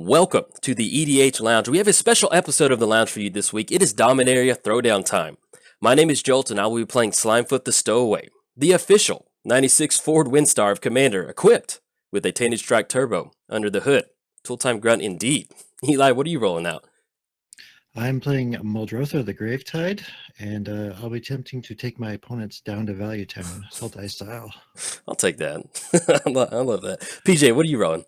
Welcome to the EDH Lounge. We have a special episode of the Lounge for you this week. It is Dominaria Throwdown time. My name is Jolt, and I will be playing Slimefoot the Stowaway, the official 96 Ford Windstar of Commander, equipped with a Tainted Strike Turbo under the hood. Tool-time grunt indeed. Eli, what are you rolling out? I'm playing Muldrotha the Gravetide, and I'll be attempting to take my opponents down to Value Town, Sultai style. I'll take that. I love that. PJ, what are you rolling?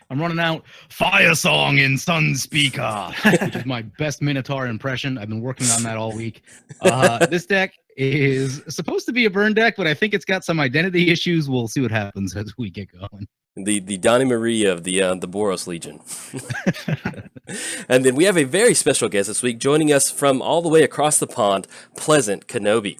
I'm running out Firesong and Sunspeaker, which is my best Minotaur impression. I've been working on that all week. This deck is supposed to be a burn deck, but I think it's got some identity issues. We'll see what happens as we get going. The Donnie Marie of the Boros Legion. And then we have a very special guest this week, joining us from all the way across the pond, PleasantKenobi.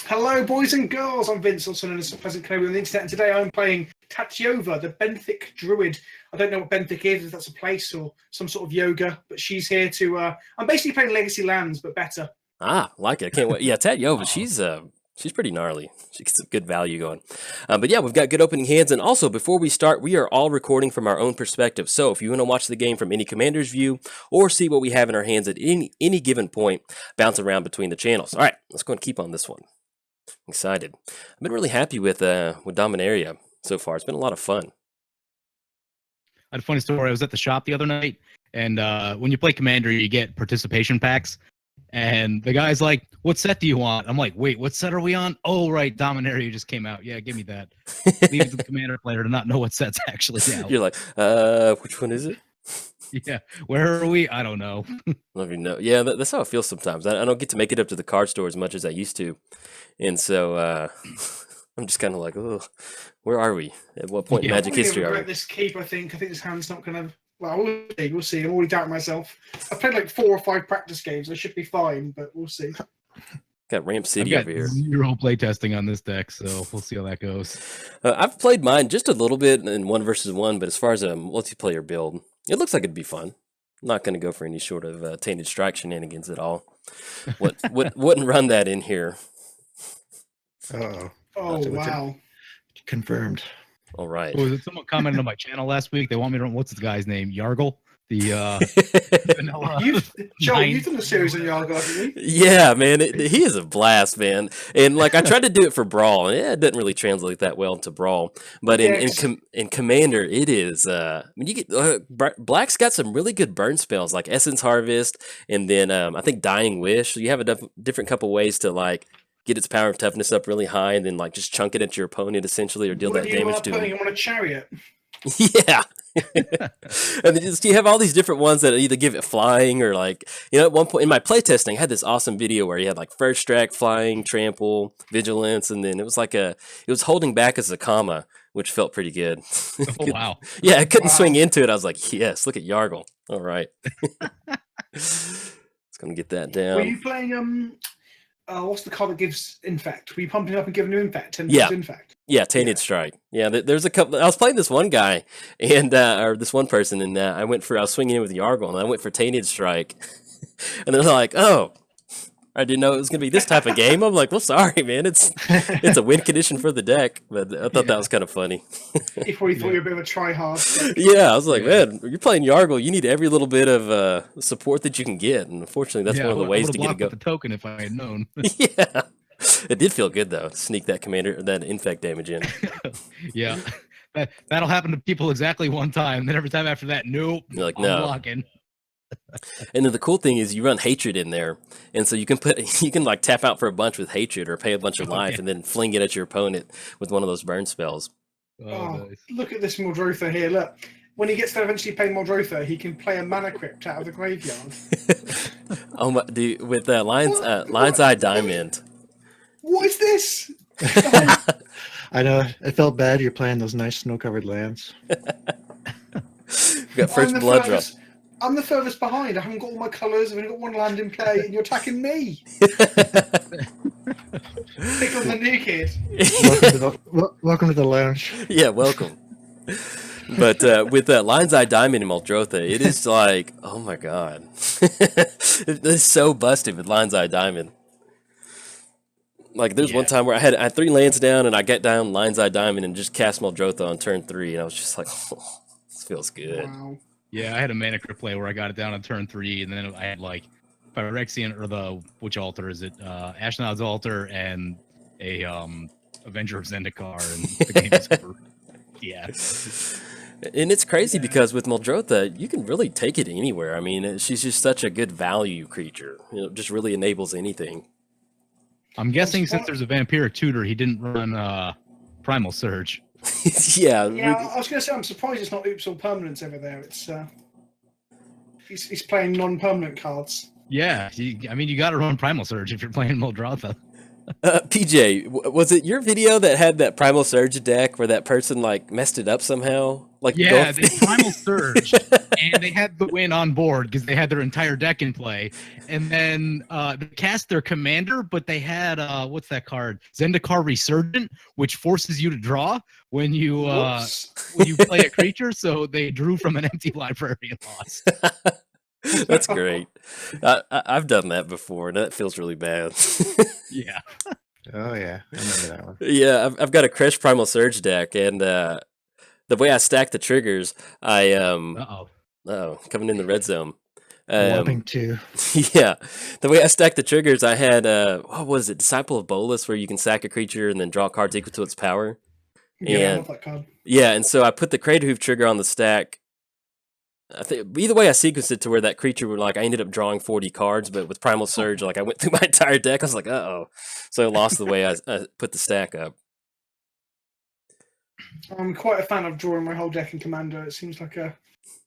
Hello, boys and girls. I'm Vince, also known as PleasantKenobi on the internet, and today I'm playing Tatyova, the Benthic Druid. I don't know what Benthic is, if that's a place or some sort of yoga, but she's here to... I'm basically playing Legacy Lands, but better. Ah, like it. I can't wait. Yeah, Tatyova, she's pretty gnarly. She gets some good value going. But yeah, we've got good opening hands, and also, before we start, we are all recording from our own perspective. So if you want to watch the game from any commander's view, or see what we have in our hands at any given point, bounce around between the channels. All right, let's go and keep on this one. Excited. I've been really happy with Dominaria so far. It's been a lot of fun. I had a funny story. I was at the shop the other night, and when you play Commander, you get participation packs. And the guy's like, "What set do you want?" I'm like, "Wait, what set are we on?" "Oh, right, Dominaria just came out. Yeah, give me that." Leave it to the Commander player to not know what set's actually out. You're like, which one is it? Yeah, where are we? I don't know. Love you know. Yeah, that's how it feels sometimes. I don't get to make it up to the card store as much as I used to. And so I'm just kind of like, oh, where are we? At what point in Magic history are we? This keep, I think this hand's not going to... Well, we'll see. I'm already doubting myself. I've played like 4 or 5 practice games. I should be fine, but we'll see. Got Ramp City over here. 0 playtesting on this deck, so we'll see how that goes. I've played mine just a little bit in 1 versus 1, but as far as a multiplayer build, it looks like it'd be fun. I'm not going to go for any sort of Tainted Strike shenanigans at all. Wouldn't run that in here. Uh-oh. Oh, wow. Confirmed. All right. Oh, was it someone commented on my channel last week? They want me to run, what's the guy's name? Yargle? The vanilla. Joel, you've done a series on Yargle, haven't you? Yeah, man. He is a blast, man. And like I tried to do it for Brawl, and it didn't really translate that well into Brawl. But in Commander, it is. I mean, you get Black's got some really good burn spells like Essence Harvest, and then I think Dying Wish. So you have a different couple ways to like get its power and toughness up really high, and then like just chunk it at your opponent essentially, or deal that damage to him. Putting him on a chariot. Yeah. And then you have all these different ones that either give it flying or like, you know, at one point in my playtesting, I had this awesome video where you had like First Strike, Flying, Trample, Vigilance, and then it was like it was holding back as a comma, which felt pretty good. Oh, wow. Yeah, I couldn't swing into it. I was like, yes, look at Yargle. All right. It's going to get that down. Were you playing, what's the card that gives Infect? Were you pumping up and giving him Infect? 10 Yeah. Infect? Yeah, Tainted Strike. Yeah, there's a couple. I was playing this one guy, and or this one person, and I was swinging in with Yargle, and I went for Tainted Strike, and they're like, "Oh, I didn't know it was gonna be this type of game." I'm like, "Well, sorry, man. It's a win condition for the deck," but I thought that was kind of funny. You probably thought you were a bit of a try-hard. Yeah, I was like, "Man, you're playing Yargle. You need every little bit of support that you can get," and unfortunately, that's one of the ways to get it go. The token, if I had known. Yeah. It did feel good though to sneak that infect damage in. Yeah, that'll happen to people exactly one time. Then every time after that, nope. You're like, I'm no. blocking. And then the cool thing is you run Hatred in there, and so you can like tap out for a bunch with Hatred or pay a bunch of life and then fling it at your opponent with one of those burn spells. Oh, Nice. Look at this Muldrotha here. Look, when he gets to eventually play Muldrotha, he can play a mana crypt out of the graveyard. Oh my, dude, with Lion's Eye Diamond. What is this? I know. I felt bad. You're playing those nice snow-covered lands. We got first blood drop. I'm the furthest behind. I haven't got all my colours. I've only got 1 land in play, and you're attacking me. Pick on the new kid. Welcome to the lounge. Yeah, welcome. But with Lion's Eye Diamond and Muldrotha, it is like, oh my god. It's so busted with Lion's Eye Diamond. Like, there's one time where I had 3 lands down, and I got down Lion's Eye Diamond and just cast Muldrotha on turn 3, and I was just like, oh. This feels good. Wow. Yeah, I had a Manic Replay where I got it down on turn 3, and then I had like Phyrexian, or which altar is it? Ashnod's altar and a Avenger of Zendikar, and the game is over. Yeah. And it's crazy because with Muldrotha, you can really take it anywhere. I mean, she's just such a good value creature. It just really enables anything. I'm guessing since there's a Vampiric Tutor, he didn't run Primal Surge. Yeah. Yeah, I was going to say, I'm surprised it's not Oops or Permanence over there. It's he's playing non-permanent cards. Yeah, I mean, you got to run Primal Surge if you're playing Muldrotha. PJ, was it your video that had that Primal Surge deck where that person like messed it up somehow? Like Yeah, they Primal Surge, and they had the win on board because they had their entire deck in play. And then they cast their commander, but they had what's that card? Zendikar Resurgent, which forces you to draw when you play a creature. So they drew from an empty library and lost. That's great. I've done that before, and that feels really bad. Yeah. Oh yeah, I remember that one. Yeah, I've got a Crash Primal Surge deck, and the way I stack the triggers, coming in the red zone. Loving too. Yeah, the way I stack the triggers, I had what was it, Disciple of Bolas, where you can sack a creature and then draw cards equal to its power. Yeah, I And love that card. yeah, and so I put the Crater Hoof trigger on the stack. I think either way I sequenced it to where that creature would I ended up drawing 40 cards, but with Primal Surge, I went through my entire deck. I was like, uh-oh. So I lost the way I put the stack up. I'm quite a fan of drawing my whole deck in Commander. It seems like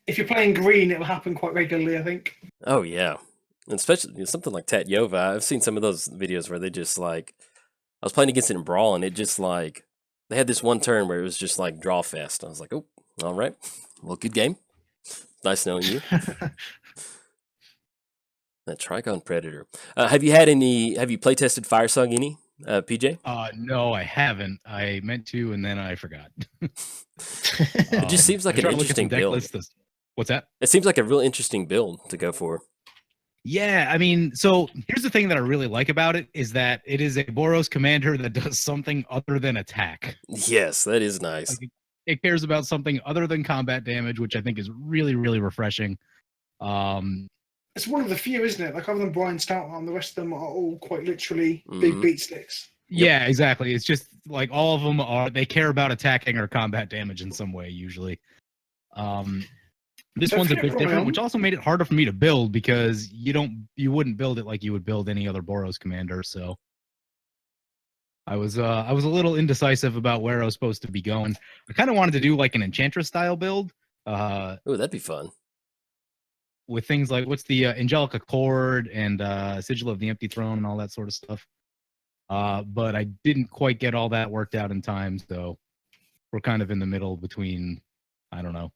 if you're playing green, it'll happen quite regularly, I think. Oh yeah, and especially something like Tatyova. I've seen some of those videos where they just I was playing against it in Brawl, and it just they had this one turn where it was just draw fest. I was like, oh, all right, well, good game. Nice knowing you. That Trigon Predator. Have you play tested Firesong any, PJ? No, I haven't. I meant to, and then I forgot. It just seems like an interesting build. What's that? It seems like a real interesting build to go for. Yeah, I mean, so here's the thing that I really like about it is that it is a Boros commander that does something other than attack. Yes, that is nice. It cares about something other than combat damage, which I think is really, really refreshing. It's one of the few, isn't it? Other than Brian Stoutarm, the rest of them are all quite literally big beat sticks. Yeah, exactly. It's just all of them they care about attacking or combat damage in some way, usually. This one's a bit different, which also made it harder for me to build because you wouldn't build it like you would build any other Boros commander. So I was a little indecisive about where I was supposed to be going. I kind of wanted to do an Enchantress style build. Oh, that'd be fun. With things like what's the Angelica Cord and Sigil of the Empty Throne and all that sort of stuff. But I didn't quite get all that worked out in time, so we're kind of in the middle between, I don't know,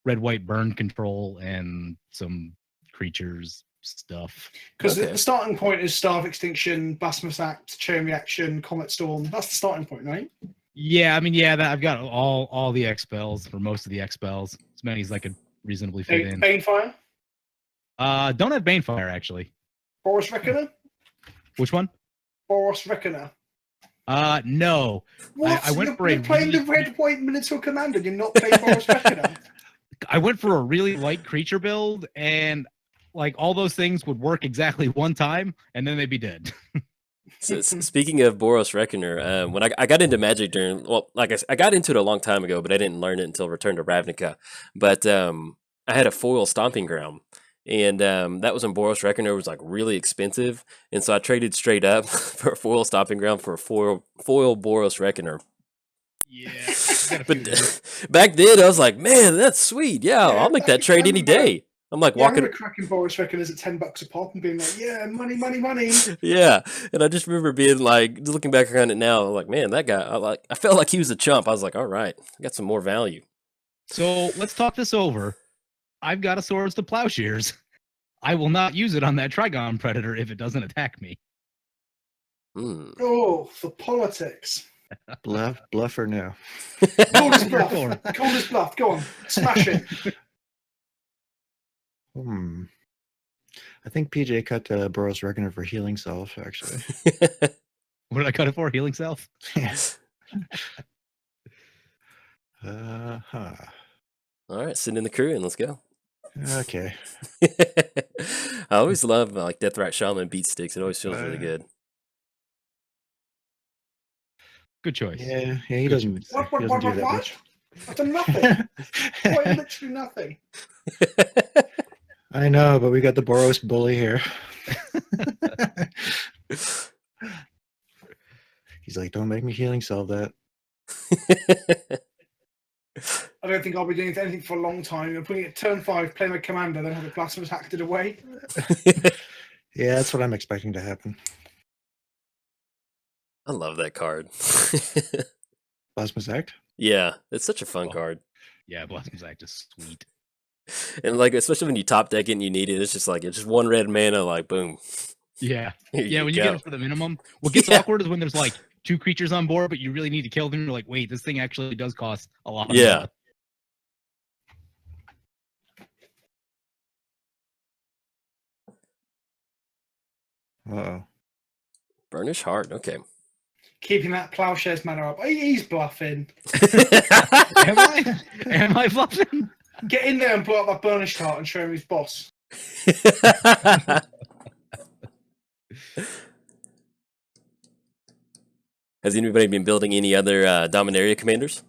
red, white, burn control and some creatures stuff. Because the starting point is Star of Extinction, Blasphemous Act, Chain Reaction, Comet Storm. That's the starting point, right? Yeah, I mean, I've got all the X spells, or most of the X spells, as many as I could reasonably fit in. Banefire? Don't have Banefire, actually. Boros Reckoner? Which one? Boros Reckoner. No. What? I went you're playing the red, white Minotaur Commander. You're not playing Boros Reckoner. I went for a really light creature build, and all those things would work exactly one time, and then they'd be dead. So, speaking of Boros Reckoner, when I got into Magic I got into it a long time ago, but I didn't learn it until Return to Ravnica. But I had a foil Stomping Ground. And that was when Boros Reckoner was really expensive, and so I traded straight up for a foil Stomping Ground for a foil Boros Reckoner. Yeah, but back then I was like, man, that's sweet. Yeah, I'll make that trade any day. I'm walking. I remember cracking Boros Reckoners at $10 a pop and being yeah, money, money, money. Yeah, and I just remember being looking back on it now, I'm like, man, that guy, I felt like he was a chump. I was like, all right, I got some more value. So let's talk this over. I've got a Swords to Plowshares. I will not use it on that Trigon Predator if it doesn't attack me. Oh, the politics. Bluff or no? Cold as bluff. Cold as bluff. Go on. Smash it. I think PJ cut Boros Reckoner for Healing Self, actually. What did I cut it for? Healing Self? Yes. All right, send in the crew and let's go. Okay. I always love like Deathrite Shaman beat sticks. It always feels really good. Good choice. Yeah, he Good doesn't, choice. What? he doesn't do that What? much. I've done nothing. Quite literally nothing. I know, but we got the Boros bully here. He's like, don't make me healing solve that. I don't think I'll be doing anything for a long time. I'm putting it turn 5, play my commander, then have a blasphemous acted away. Yeah, that's what I'm expecting to happen. I love that card. Blasphemous Act? Yeah, it's such a fun card. Yeah, Blossom's Act is sweet. And like, especially when you top deck it and you need it, it's just like, it's just one red mana, like, boom. Yeah. Here Yeah, you when you go. get it for the minimum. What gets awkward is when there's like 2 creatures on board, but you really need to kill them. You're like, wait, this thing actually does cost a lot of Yeah. mana. Uh-oh. Burnish Heart, okay. Keeping that plowshare's mana up. He's bluffing. Am I bluffing? Get in there and blow up that burnished heart and show him his boss. Has anybody been building any other Dominaria commanders?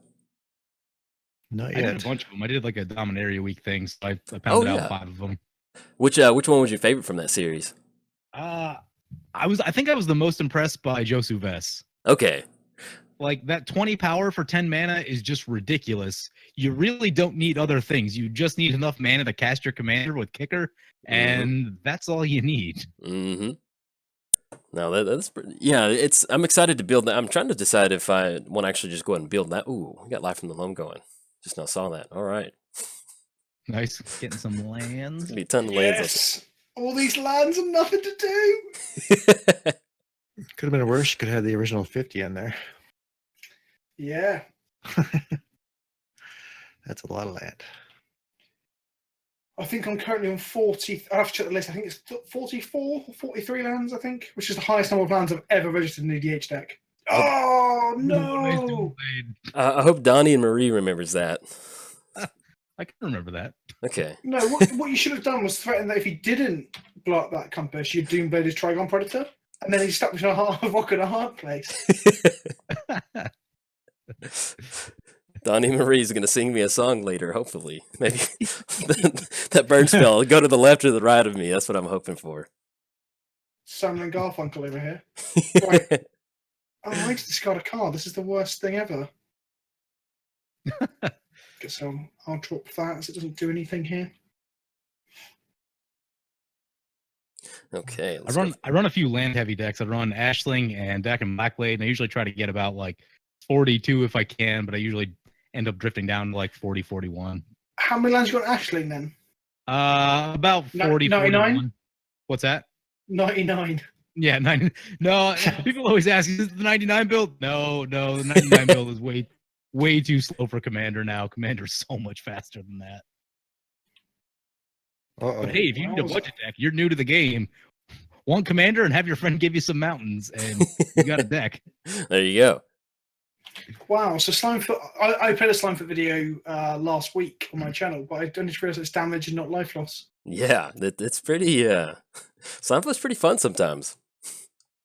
Not I did a yet. bunch of them. I did like a Dominaria week thing, so I Oh, pounded yeah. out 5 of them. Which one was your favorite from that series? I think I was the most impressed by Josu Ves. Okay. Like that 20 power for 10 mana is just ridiculous. You really don't need other things. You just need enough mana to cast your commander with kicker, and that's all you need. Mm-hmm. No, that's yeah. I'm excited to build that. I'm trying to decide if I want to actually just go ahead and build that. Ooh, we got Life from the Loam going. Just now saw that. All right. Nice. Getting some lands. Gonna be a ton of lands. Yes! All these lands and nothing to do. Could have been worse. You could have the original 50 in there. Yeah. That's a lot of land. I think I'm currently on 40. I have to check the list. I think it's 44 or 43 lands, I think, which is the highest number of lands I've ever registered in the EDH deck. Oh, no! I hope Donnie and Marie remembers that. I can remember that. Okay. No, what you should have done was threaten that if he didn't blow up that compass, you'd Doomblade his Trigon Predator, and then he's stuck between a rock and a hard place. Donnie Marie's going to sing me a song later, hopefully. Maybe that burn spell will go to the left or the right of me. That's what I'm hoping for. Simon and Garfunkel over here. Right. Oh, I need to discard a card. This is the worst thing ever. So I'll drop that as it doesn't do anything here. Okay. I run a few land heavy decks. I run Ashling and Dak and Blackblade, and I usually try to get about like 42 if I can, but I usually end up drifting down to like 40, 41. How many lands you got Ashling then? About 40, 99? 41. What's that? 99. Yeah, 90. No, people always ask, is it the 99 build? No, the 99 build is way too slow for Commander now. Commander's so much faster than that. Uh-oh. But hey, if you need a budget deck, you're new to the game. One Commander and have your friend give you some mountains, and you got a deck. There you go. Wow, so Slimefoot, I played a Slimefoot video last week on my channel, but I don't just realize it's damage and not life loss. Yeah, it's pretty. Slimefoot's pretty fun sometimes.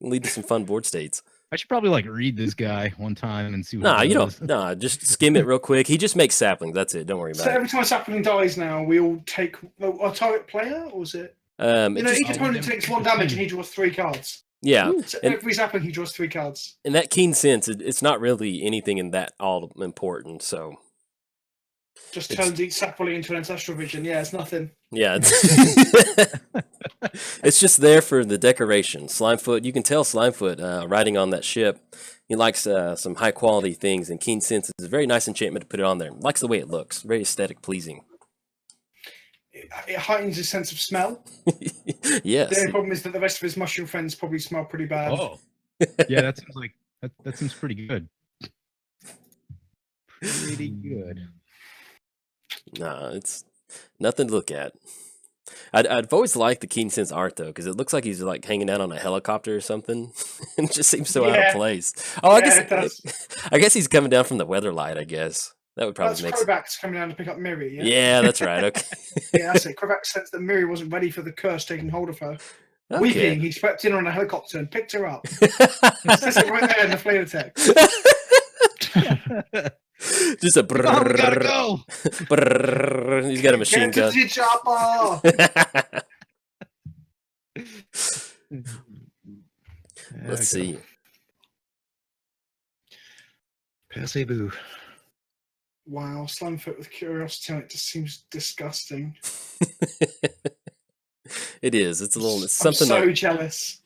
Lead to some fun board states. I should probably like read this guy one time and see what Nah, he you does. don't. Nah, just skim it real quick. He just makes saplings. That's it. Don't worry So about every time a sapling dies now, we all take a target player, or is it? it. You know, each opponent takes 1 damage and he draws 3 cards. Yeah, So and- every sapling he draws 3 cards. in that keen sense, it's not really anything in that all important. So Just It's- turns each sapling into an ancestral vision. Yeah, it's nothing. yeah, it's just there for the decoration. Slimefoot, you can tell Slimefoot riding on that ship. He likes some high quality things, and keen sense is a very nice enchantment to put it on there. Likes the way it looks, very aesthetic pleasing. It heightens his sense of smell. Yes. The only problem is that the rest of his mushroom friends probably smell pretty bad. Oh, yeah, that seems like that seems pretty good. Pretty good. Nah, it's nothing to look at. I've always liked the keen sense art though, because it looks like he's like hanging out on a helicopter or something. It just seems so out of Yeah. place. Oh, Yeah, it does. I guess he's coming down from the Weatherlight. I guess That would probably That's make sense. Krobak's coming down to pick up Miri, yeah? Yeah, that's right. Okay. Yeah, that's it. Krobak sensed that Miri wasn't ready for the curse taking hold of her. Okay. Weeping, he swept in on a helicopter and picked her up. Says it right there in the flavor text. Just a brrrr. Oh, we gotta go. Brrrr. He's got a machine Get gun. to the chopper! Let's see. Passez-vous. Wow, Slimefoot with curiosity on it just seems disgusting. It is. It's a little. It's I'm something. so like, jealous.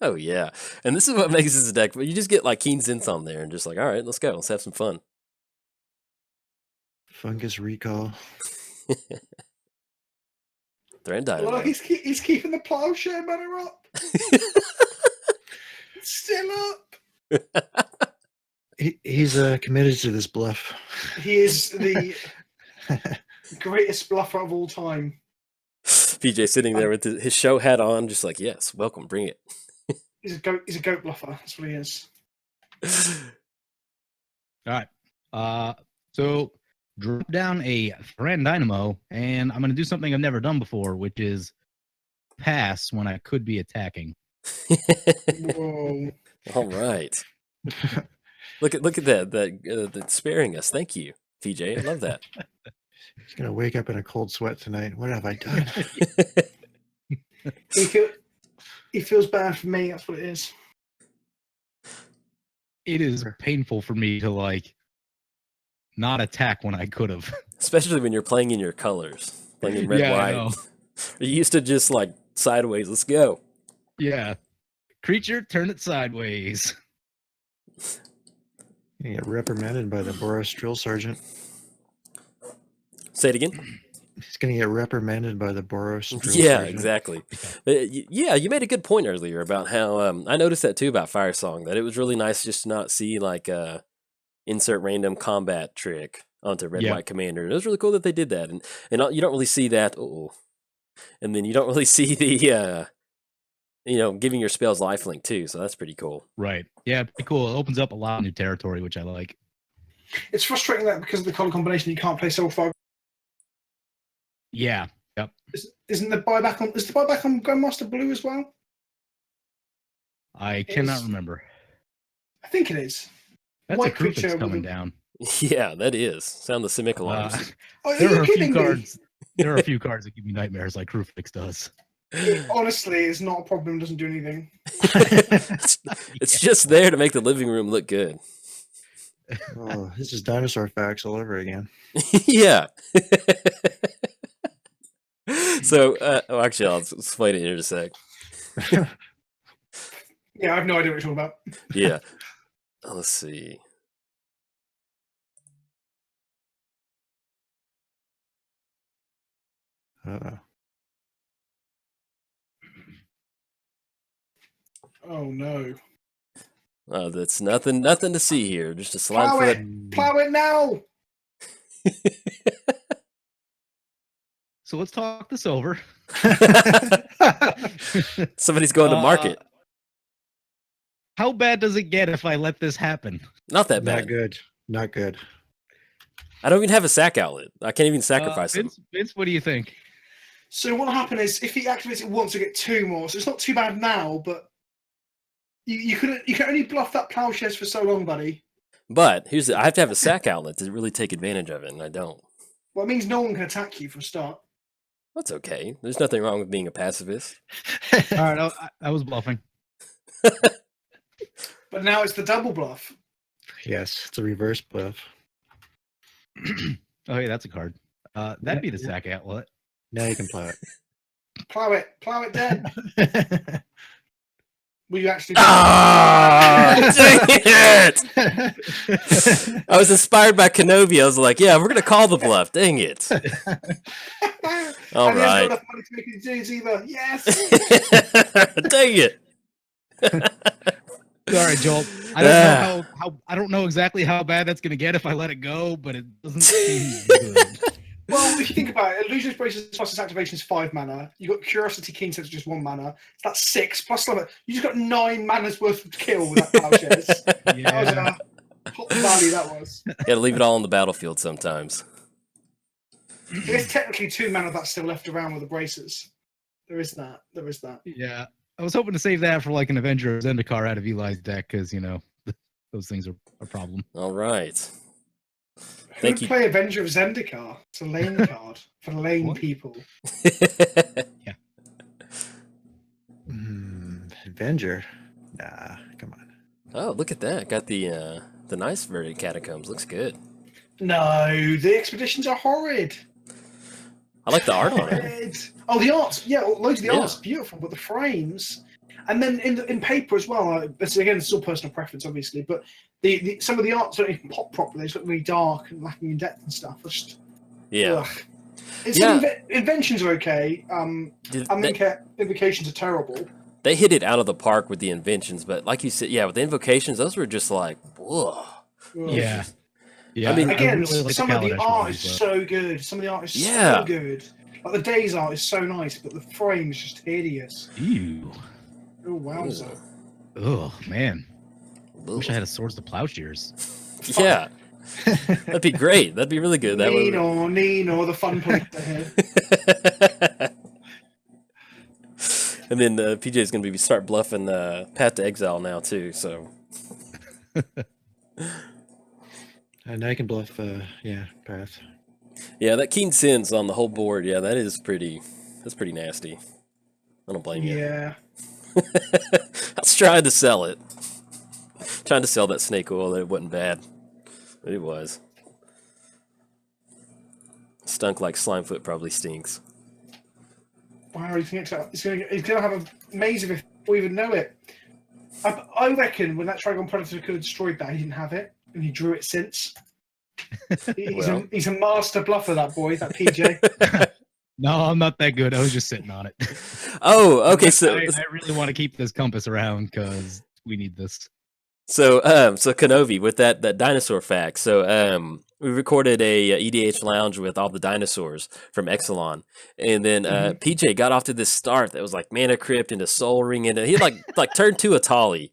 oh yeah, and this is what makes this a deck. But you just get like Keen Sense on there, and just like, all right, let's go. Let's have some fun. Fungus recall. Threat Look, Dynamo. he's keeping the plowshare banner up. It's still up. He's committed to this bluff. He is the greatest bluffer of all time. PJ sitting there with his show hat on, just like, yes, welcome, bring it. He's a goat bluffer. That's what he is. All right. So drop down a Thran Dynamo, and I'm going to do something I've never done before, which is pass when I could be attacking. Whoa. All right. Look at that. That's sparing us. Thank you, PJ. I love that. He's gonna wake up in a cold sweat tonight. What have I done? He feels bad for me. That's what it is. It is painful for me to like not attack when I could have. Especially when you're playing in your colors, playing in red, Yeah, I white. know. You used to just like sideways. Let's go. Yeah. Creature, turn it sideways. You get reprimanded by the Boros drill sergeant. Say it again. He's gonna get reprimanded by the Boros drill Yeah, sergeant. exactly. Yeah, you made a good point earlier about how I noticed that too about Firesong, that it was really nice just to not see like insert random combat trick onto red Yeah. white commander. It was really cool that they did that, and you don't really see that. And then you don't really see the giving your spells lifelink too. So that's pretty cool. Right. Yeah, pretty cool. It opens up a lot of new territory, which I like. It's frustrating that because of the color combination, you can't play Soul 5. Yeah. Yep. Isn't the buyback on? Is the buyback on Grandmaster Blue as well? I cannot is. remember. I think it is. That's White a creature creature coming with a- down. Yeah, that is. Sound the Simic alarms. Oh, There are are you a few kidding me? cards. There are a few cards that give me nightmares, like Rufix does. It honestly is not a problem. Doesn't do anything. It's just there to make the living room look good. Oh, this is dinosaur facts all over again. Yeah. So, actually, I'll explain it in a sec. Yeah, I have no idea what you're talking about. Yeah. Let's see. Oh no! That's nothing to see here. Just a slime Plow foot. it! Plow it now! So let's talk this over. Somebody's going to market. How bad does it get if I let this happen? Not that Not bad. good. Not good. I don't even have a sack outlet. I can't even sacrifice them. Vince, what do you think? So what'll happen is if he activates it once, you get 2 more. So it's not too bad now, but you can only bluff that plowshares for so long, buddy. But I have to have a sack outlet to really take advantage of it, and I don't. Well, it means no one can attack you for a start. That's okay. There's nothing wrong with being a pacifist. All right, I was bluffing. But now it's the double bluff. Yes, it's a reverse bluff. Oh, hey, that's a card. That'd be the sack outlet. Now you can plow it. Plow it dead. Will you actually? Ah, dang it! I was inspired by Kenobi. I was like, yeah, we're going to call the bluff. Dang it. All And he hasn't got right. enough money to make any deals either. Yes. Dang it. Sorry, Jolt. I don't know I don't know exactly how bad that's gonna get if I let it go, but it doesn't seem good. Well, if you think about it, Illusionist Braces plus its activation is 5 mana. You got Curiosity Keen Sense, just 1 mana. So that's 6 plus Slumber. You just got 9 mana's worth of kill with that plowshares. Yeah. Hot value that was. Got to leave it all on the battlefield sometimes. There's technically 2 mana that's still left around with the braces. There is that. Yeah, I was hoping to save that for like an Avenger of Zendikar out of Eli's deck because those things are a problem. All right. Who Thank would you. play Avenger of Zendikar? It's a lane card for lane What? people. Avenger? Nah, come on. Oh, look at that. Got the nice verdant catacombs. Looks good. No, the expeditions are horrid. I like the art on it. Horrid. Oh, the art. Yeah, loads of the Yeah. art's beautiful, but the frames. And then in paper as well. It's still personal preference, obviously, but the some of the arts don't even pop properly. They just look really dark and lacking in depth and stuff. It's just, Yeah. ugh. Yeah. Inventions are okay. They, Invocations are terrible. they hit it out of the park with the inventions, but like you said, yeah, with the invocations, those were just like, whoa. Ugh. Yeah. Yeah. I mean, Again, really like some of the Kaladesh art ones, is but- so good. Some of the art is Yeah. so good. Like the Days art is so nice, but the frame's just hideous. Ew. Oh wowza! Oh man. Ugh. Wish I had a Swords to Plowshares. Yeah. That'd be great. That'd be really good. That would. Nino, the fun place ahead. And then PJ's going to start bluffing Path to Exile now too. So And I can bluff, Path. yeah, that Keen Sins on the whole board. Yeah, that's pretty nasty. I don't blame you. Yeah. I was trying to sell it. Trying to sell that snake oil. It wasn't bad. But it was. Stunk like Slimefoot probably stinks. Wow, you think he's gonna have a maze of it before we even know it. I reckon when that Trigon Predator could have destroyed that, he didn't have it, and he drew it since. Well. He's a master bluffer, that boy, that PJ. No, I'm not that good. I was just sitting on it. Oh, okay. So I really want to keep this compass around because we need this. So Kenobi with that dinosaur fact. So we recorded a EDH Lounge with all the dinosaurs from Exelon, and then PJ got off to this start that was like Mana Crypt into Soul Ring, and he had like turn 2 Atali,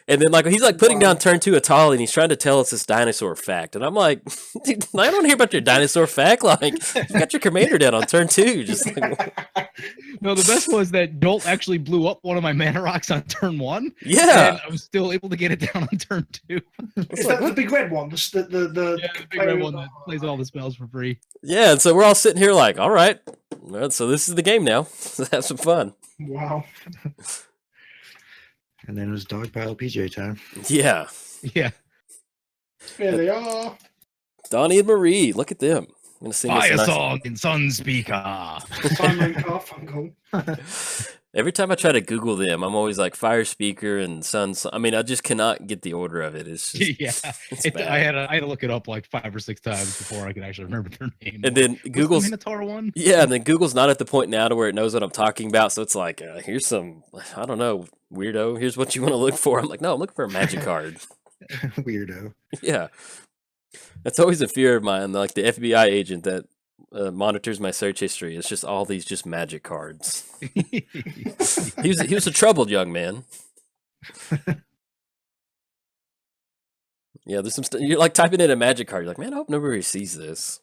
and then like he's like putting down turn 2 Atali, and he's trying to tell us this dinosaur fact, and I'm like, dude, I don't hear about your dinosaur fact. Like you got your commander down on turn 2, just like No, the best was that Jolt actually blew up one of my mana rocks on turn 1. yeah. And I was still able to get it down on turn 2. Is that the big red one? The Yeah, the big red one that plays all the spells for free. Yeah, and so we're all sitting here like, all right, so this is the game now. Let's have some fun. Wow. And then it was Dogpile PJ time. Yeah. Yeah. There they are. Donnie and Marie, look at them. I'm gonna sing this nice- Firesong and Sunspeaker. Simon Garfunkel. Every time I try to Google them, I'm always like Fire Speaker and Suns. I mean, I just cannot get the order of it. It's just, Yeah. it's bad. I had to look it up like 5 or 6 times before I could actually remember their name. And then What's Google's the Minotaur one? yeah, and then Google's not at the point now to where it knows what I'm talking about. So it's like, here's some, I don't know, weirdo. Here's what you want to look for. I'm like, no, I'm looking for a magic card. Weirdo. Yeah, that's always a fear of mine. Like the FBI agent that monitors my search history. It's just all these just magic cards. He was a troubled young man. Yeah, there's some stuff. You're like typing in a magic card. You're like, man, I hope nobody sees this.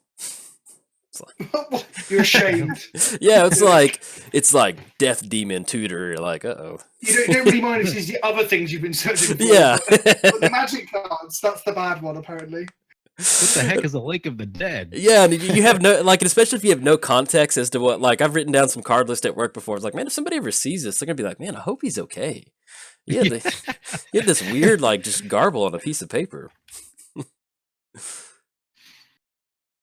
You're ashamed. Yeah, it's like Death Demon Tutor. You're like, uh-oh. You don't really mind if it's the other things you've been searching for. Yeah. But the magic cards, that's the bad one, apparently. What the heck is a Lake of the Dead? Yeah, and you have no, like, especially if you have no context as to what, like, I've written down some card list at work before. It's like, man, if somebody ever sees this, they're going to be like, man, I hope he's okay. Yeah, you had this weird, like, just garble on a piece of paper.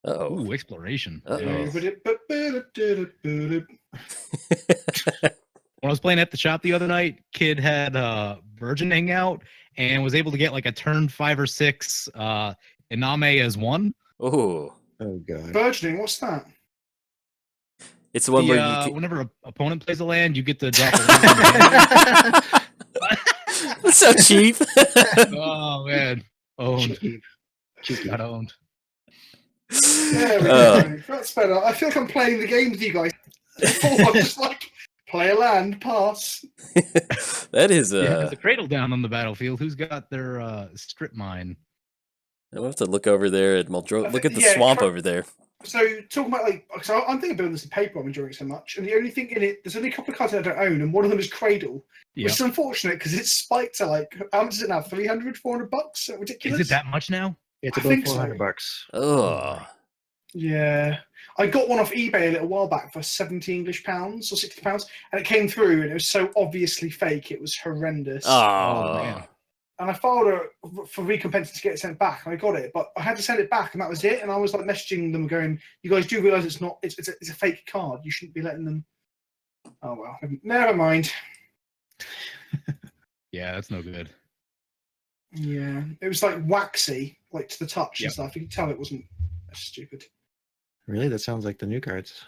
Uh-oh. Ooh, exploration. Uh-oh. When I was playing at the shop the other night, kid had Virgin hang out and was able to get like a turn 5 or 6 Iname as 1. Oh. Oh god. Burgeoning, what's that? It's the one where you can... Whenever an opponent plays a land, you get to drop a land. That's so cheap. Oh man, owned. Cheeky. Got owned. There we go. That's better. I feel like I'm playing the game with you guys. Before, I'm just like, play a land, pass. That is Yeah, there's a cradle down on the battlefield. Who's got their strip mine? I'll have to look over there at Muldrotha. Look at the Yeah, swamp over there. So talking about so I'm thinking of building this in paper. I'm enjoying it so much, and the only thing in it, there's only a couple of cards I don't own, and one of them is Cradle, which is unfortunate because it's spiked to like how much is it now? 300, 400 bucks? Ridiculous. Is it that much now? It's I about think 400 so. bucks. Oh, Yeah, I got one off eBay a little while back for £70 or £60, and it came through, and it was so obviously fake. It was horrendous. oh, man. And I filed for recompense to get it sent back, and I got it, but I had to send it back, and that was it. And I was like messaging them, going, "You guys do realize it's not? It's a fake card. You shouldn't be letting them." Oh well, never mind. Yeah, that's no good. Yeah, it was like waxy, like to the touch Yep. and stuff. You could tell it wasn't stupid. Really? That sounds like the new cards.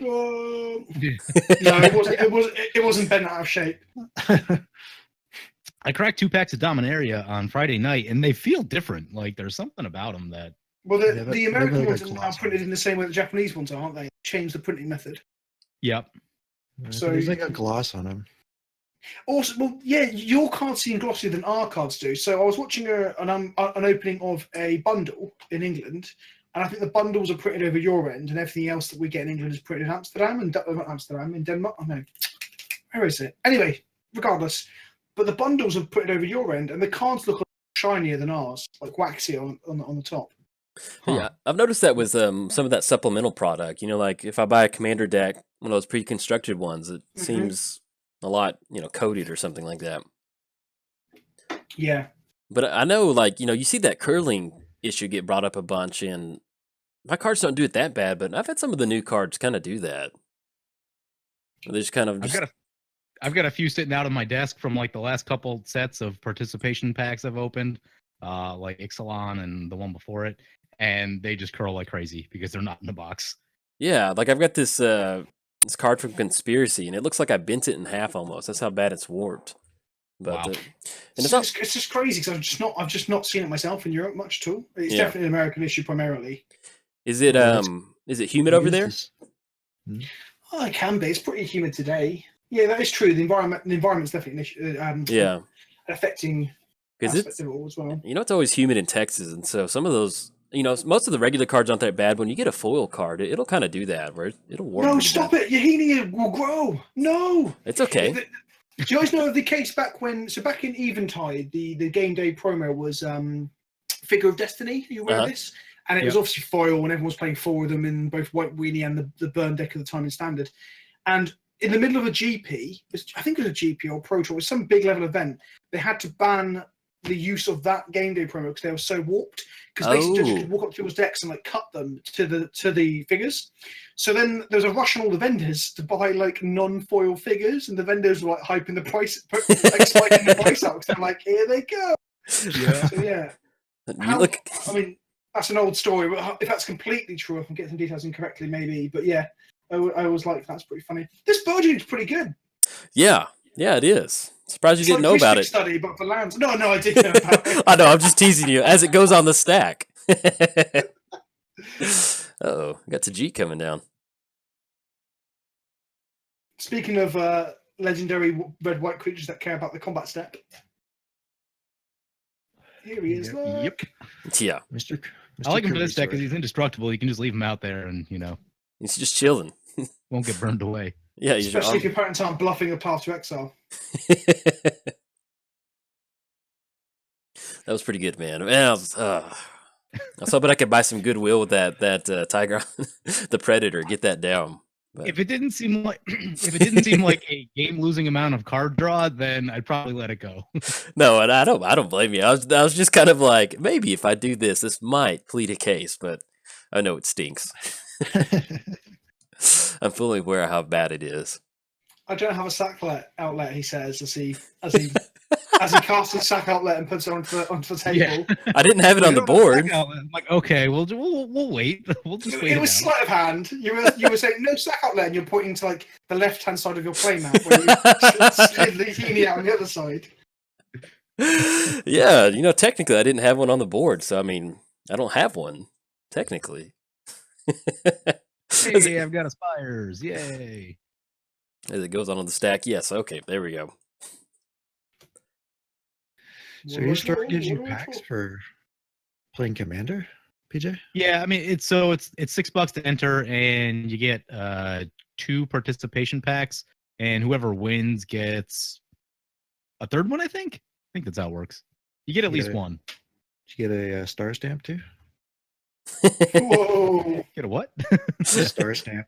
No, it wasn't bent out of shape. I cracked 2 packs of Dominaria on Friday night, and they feel different. Like there's something about them that. Well, Yeah, the American really ones like are now gloss printed ones. in the same way the Japanese ones are, aren't they? Changed the printing method. Yep. So- There's like a gloss on them. Also, well, yeah, your cards seem glossier than our cards do. So I was watching an opening of a bundle in England, and I think the bundles are printed over your end, and everything else that we get in England is printed in Amsterdam, and not Amsterdam, in Denmark. Oh no, where is it? Anyway, regardless, but the bundles are printed over your end, and the cards look shinier than ours, like waxy on the top. yeah. I've noticed that with some of that supplemental product. You know, like if I buy a commander deck, one of those pre-constructed ones, it seems a lot, coated or something like that. Yeah. But I know, like, you see that curling issue get brought up a bunch, and my cards don't do it that bad, but I've had some of the new cards kind of do that. They just kind of I've got a few sitting out on my desk from like the last couple sets of participation packs I've opened, like Ixalan and the one before it, and they just curl like crazy because they're not in the box. yeah, like I've got this card from Conspiracy, and it looks like I bent it in half almost. That's how bad it's warped. But Wow. and it's not. It's just crazy because I've just not seen it myself in Europe much at all. It's Yeah. definitely an American issue primarily. Is it Yeah, that's- is it humid over there? Oh, it can be. It's pretty humid today. Yeah, that is true. The environment's definitely an issue, Yeah, affecting because aspect it's of it all as well. it's always humid in Texas, and so some of those. Most of the regular cards aren't that bad. When you get a foil card, it'll kind of do that, where it'll warp. No, pretty stop bad. it! Your healing will grow. No. It's okay. Do you guys know of the case back in Eventide, the game day promo was Figure of Destiny? Are you aware of this? And it was obviously foil, and everyone was playing four of them in both White Weenie and the burn deck at the time in Standard. And in the middle of a GP, I think it was a GP or Pro Tour, it was some big level event, they had to ban the use of that game day promo because they were so warped. Because basically judges could walk up to people's decks and like cut them to the figures. So then there was a rush on all the vendors to buy like non-foil figures, and the vendors were like hyping the price, like spiking the price up. So they're like, here they go. Yeah. So yeah. I mean, that's an old story. But if that's completely true, if I'm getting some details incorrectly, maybe. But yeah, I always like that's pretty funny. This burgeoning's pretty good. Yeah, it is. Surprised you It's didn't like know about it. Study, but for lands. No, I did know about it. I know. I'm just teasing you as it goes on the stack. Uh-oh, got Tajik coming down. Speaking of legendary red-white creatures that care about the combat step, here he is. Look. Yep. Yeah, Mr. I like him for Kirby this deck because Sword. he's indestructible. You can just leave him out there and, he's just chilling. won't get burned away. Yeah, he's your Especially if your opponents aren't bluffing a path to exile. that was pretty good, man. I was hoping I could buy some goodwill with that Tiger, the Predator. Get that down. But If it didn't seem like a game losing amount of card draw, then I'd probably let it go. no, and I don't blame you. I was just kind of like, maybe if I do this might plead a case, but I know it stinks. I'm fully aware of how bad it is. I don't have a sack outlet, he says, as he casts his sack outlet and puts it onto the table. Yeah. I didn't have it on the board. I'm like, okay, we'll wait. We'll just wait. It was sleight of hand. You were saying no sack outlet, and you're pointing to like the left-hand side of your play map, where you slid the Heaney out on the other side. Yeah, technically I didn't have one on the board, so I mean, I don't have one technically. Hey, I've got aspires. Yay. As it goes on the stack, yes. Okay, there we go. So you started getting packs for playing Commander, PJ? Yeah, I mean it's $6 to enter, and you get 2 participation packs, and whoever wins gets a third one. I think that's how it works. You get at least one. Did you get a star stamp too? Whoa! Get a what? A star stamp.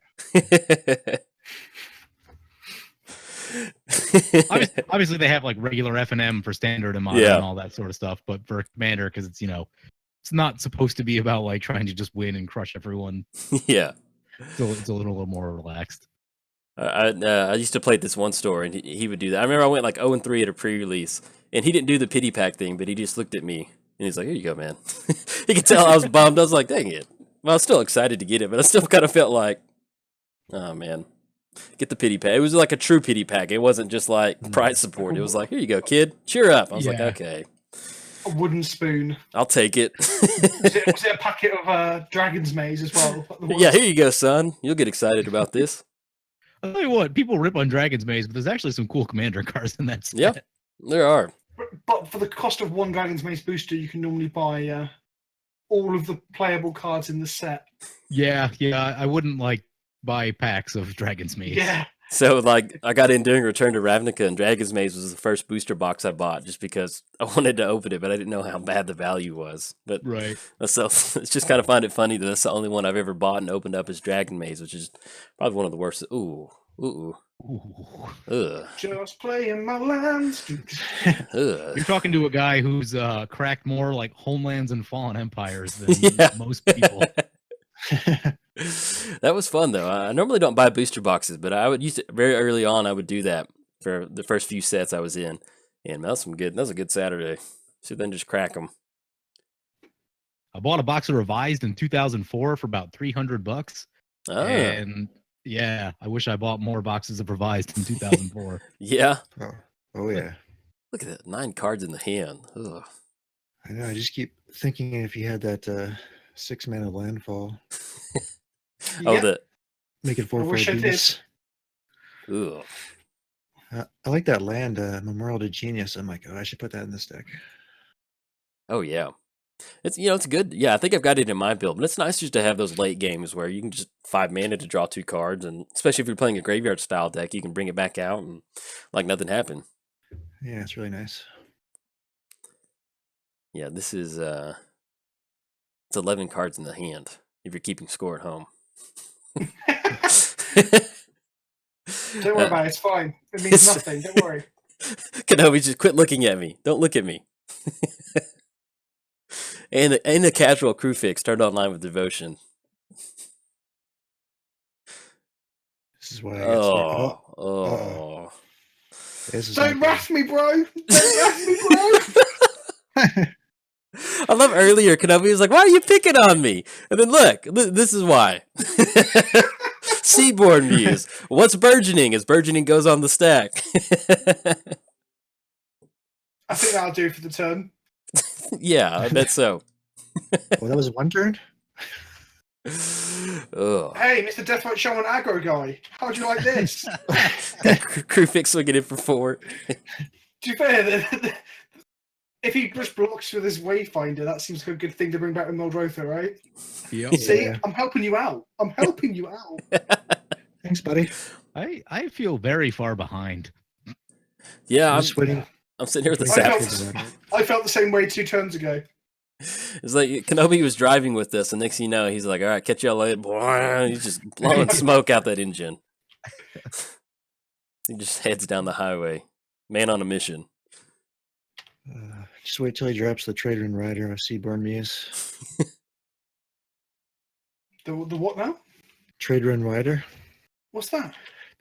Obviously, they have like regular F&M for standard and modern and all that sort of stuff, but for Commander, because it's it's not supposed to be about like trying to just win and crush everyone. Yeah. So it's a little more relaxed. I used to play at this one store, and he would do that. I remember I went like 0-3 at a pre-release, and he didn't do the pity pack thing, but he just looked at me, and he's like, "Here you go, man." He could tell I was bummed. I was like, "Dang it!" Well, I was still excited to get it, but I still kind of felt like, "Oh man, get the pity pack." It was like a true pity pack. It wasn't just like prize support. It was like, "Here you go, kid. Cheer up." I was like, "Okay." A wooden spoon. I'll take it. Was it a packet of Dragon's Maze as well? Yeah, here you go, son. You'll get excited about this. I'll tell you what, people rip on Dragon's Maze, but there's actually some cool Commander cards in that set. Yeah, there are. But for the cost of one Dragon's Maze booster, you can normally buy all of the playable cards in the set. Yeah, I wouldn't like buy packs of Dragon's Maze. Yeah. So, like, I got in during Return to Ravnica, and Dragon's Maze was the first booster box I bought just because I wanted to open it, but I didn't know how bad the value was. But Right. so it's just kind of find it funny that that's the only one I've ever bought and opened up is Dragon Maze, which is probably one of the worst. Ooh. Ugh. Just playing my lands. Ugh. You're talking to a guy who's cracked more like Homelands and Fallen Empires than most people. That was fun though. I normally don't buy booster boxes, but I would use it very early on. I would do that for the first few sets I was in, and that was That was a good Saturday. So then just crack them. I bought a box of Revised in 2004 for about $300. Oh, And yeah, I wish I bought more boxes of Revised in 2004. yeah. Oh yeah. Look at that, 9 cards in the hand. Ugh. I know. I just keep thinking if you had that 6-mana landfall, Oh, the make it 4/4 wish I did. Venus. ugh. I like that land, Memorial to Genius. I'm like, oh, I should put that in this deck. Oh yeah. It's it's good. Yeah, I think I've got it in my build, but it's nice just to have those late games where you can just 5 mana to draw 2 cards, and especially if you're playing a graveyard style deck, you can bring it back out and like nothing happened. Yeah, it's really nice. Yeah, this is it's 11 cards in the hand if you're keeping score at home. Don't worry about it. It's fine. It means nothing. Don't worry. Kenobi, just quit looking at me. Don't look at me. and the casual crew fix turned online with devotion. This is why I got started. Oh. This is Don't not wrath me, bro. Don't wrath me, bro. good. I love earlier Kenobi was like, "Why are you picking on me?" And then look, this is why. Seaborn Muse. What's burgeoning as burgeoning goes on the stack? I think that'll do for the turn. Yeah, I bet so. Well, that was one turn. Oh. Hey, Mr. Deathlight Shaman aggro guy. How'd you like this? Crew fix swinging in for 4. To be fair, if he just blocks with his Wayfinder, that seems like a good thing to bring back with Muldrotha, right? Yep. See, Yeah. I'm helping you out. I'm helping you out. Thanks, buddy. I feel very far behind. Yeah, I'm just waiting. I'm sitting here with the I saps. I felt the same way 2 turns ago. It's like Kenobi was driving with us, and next thing you know, he's like, "All right, catch y'all later." He's just blowing smoke out that engine. He just heads down the highway, man on a mission. Just wait till he drops the Trader and Rider of Seaborn Muse. The what now? Trader and Rider. What's that?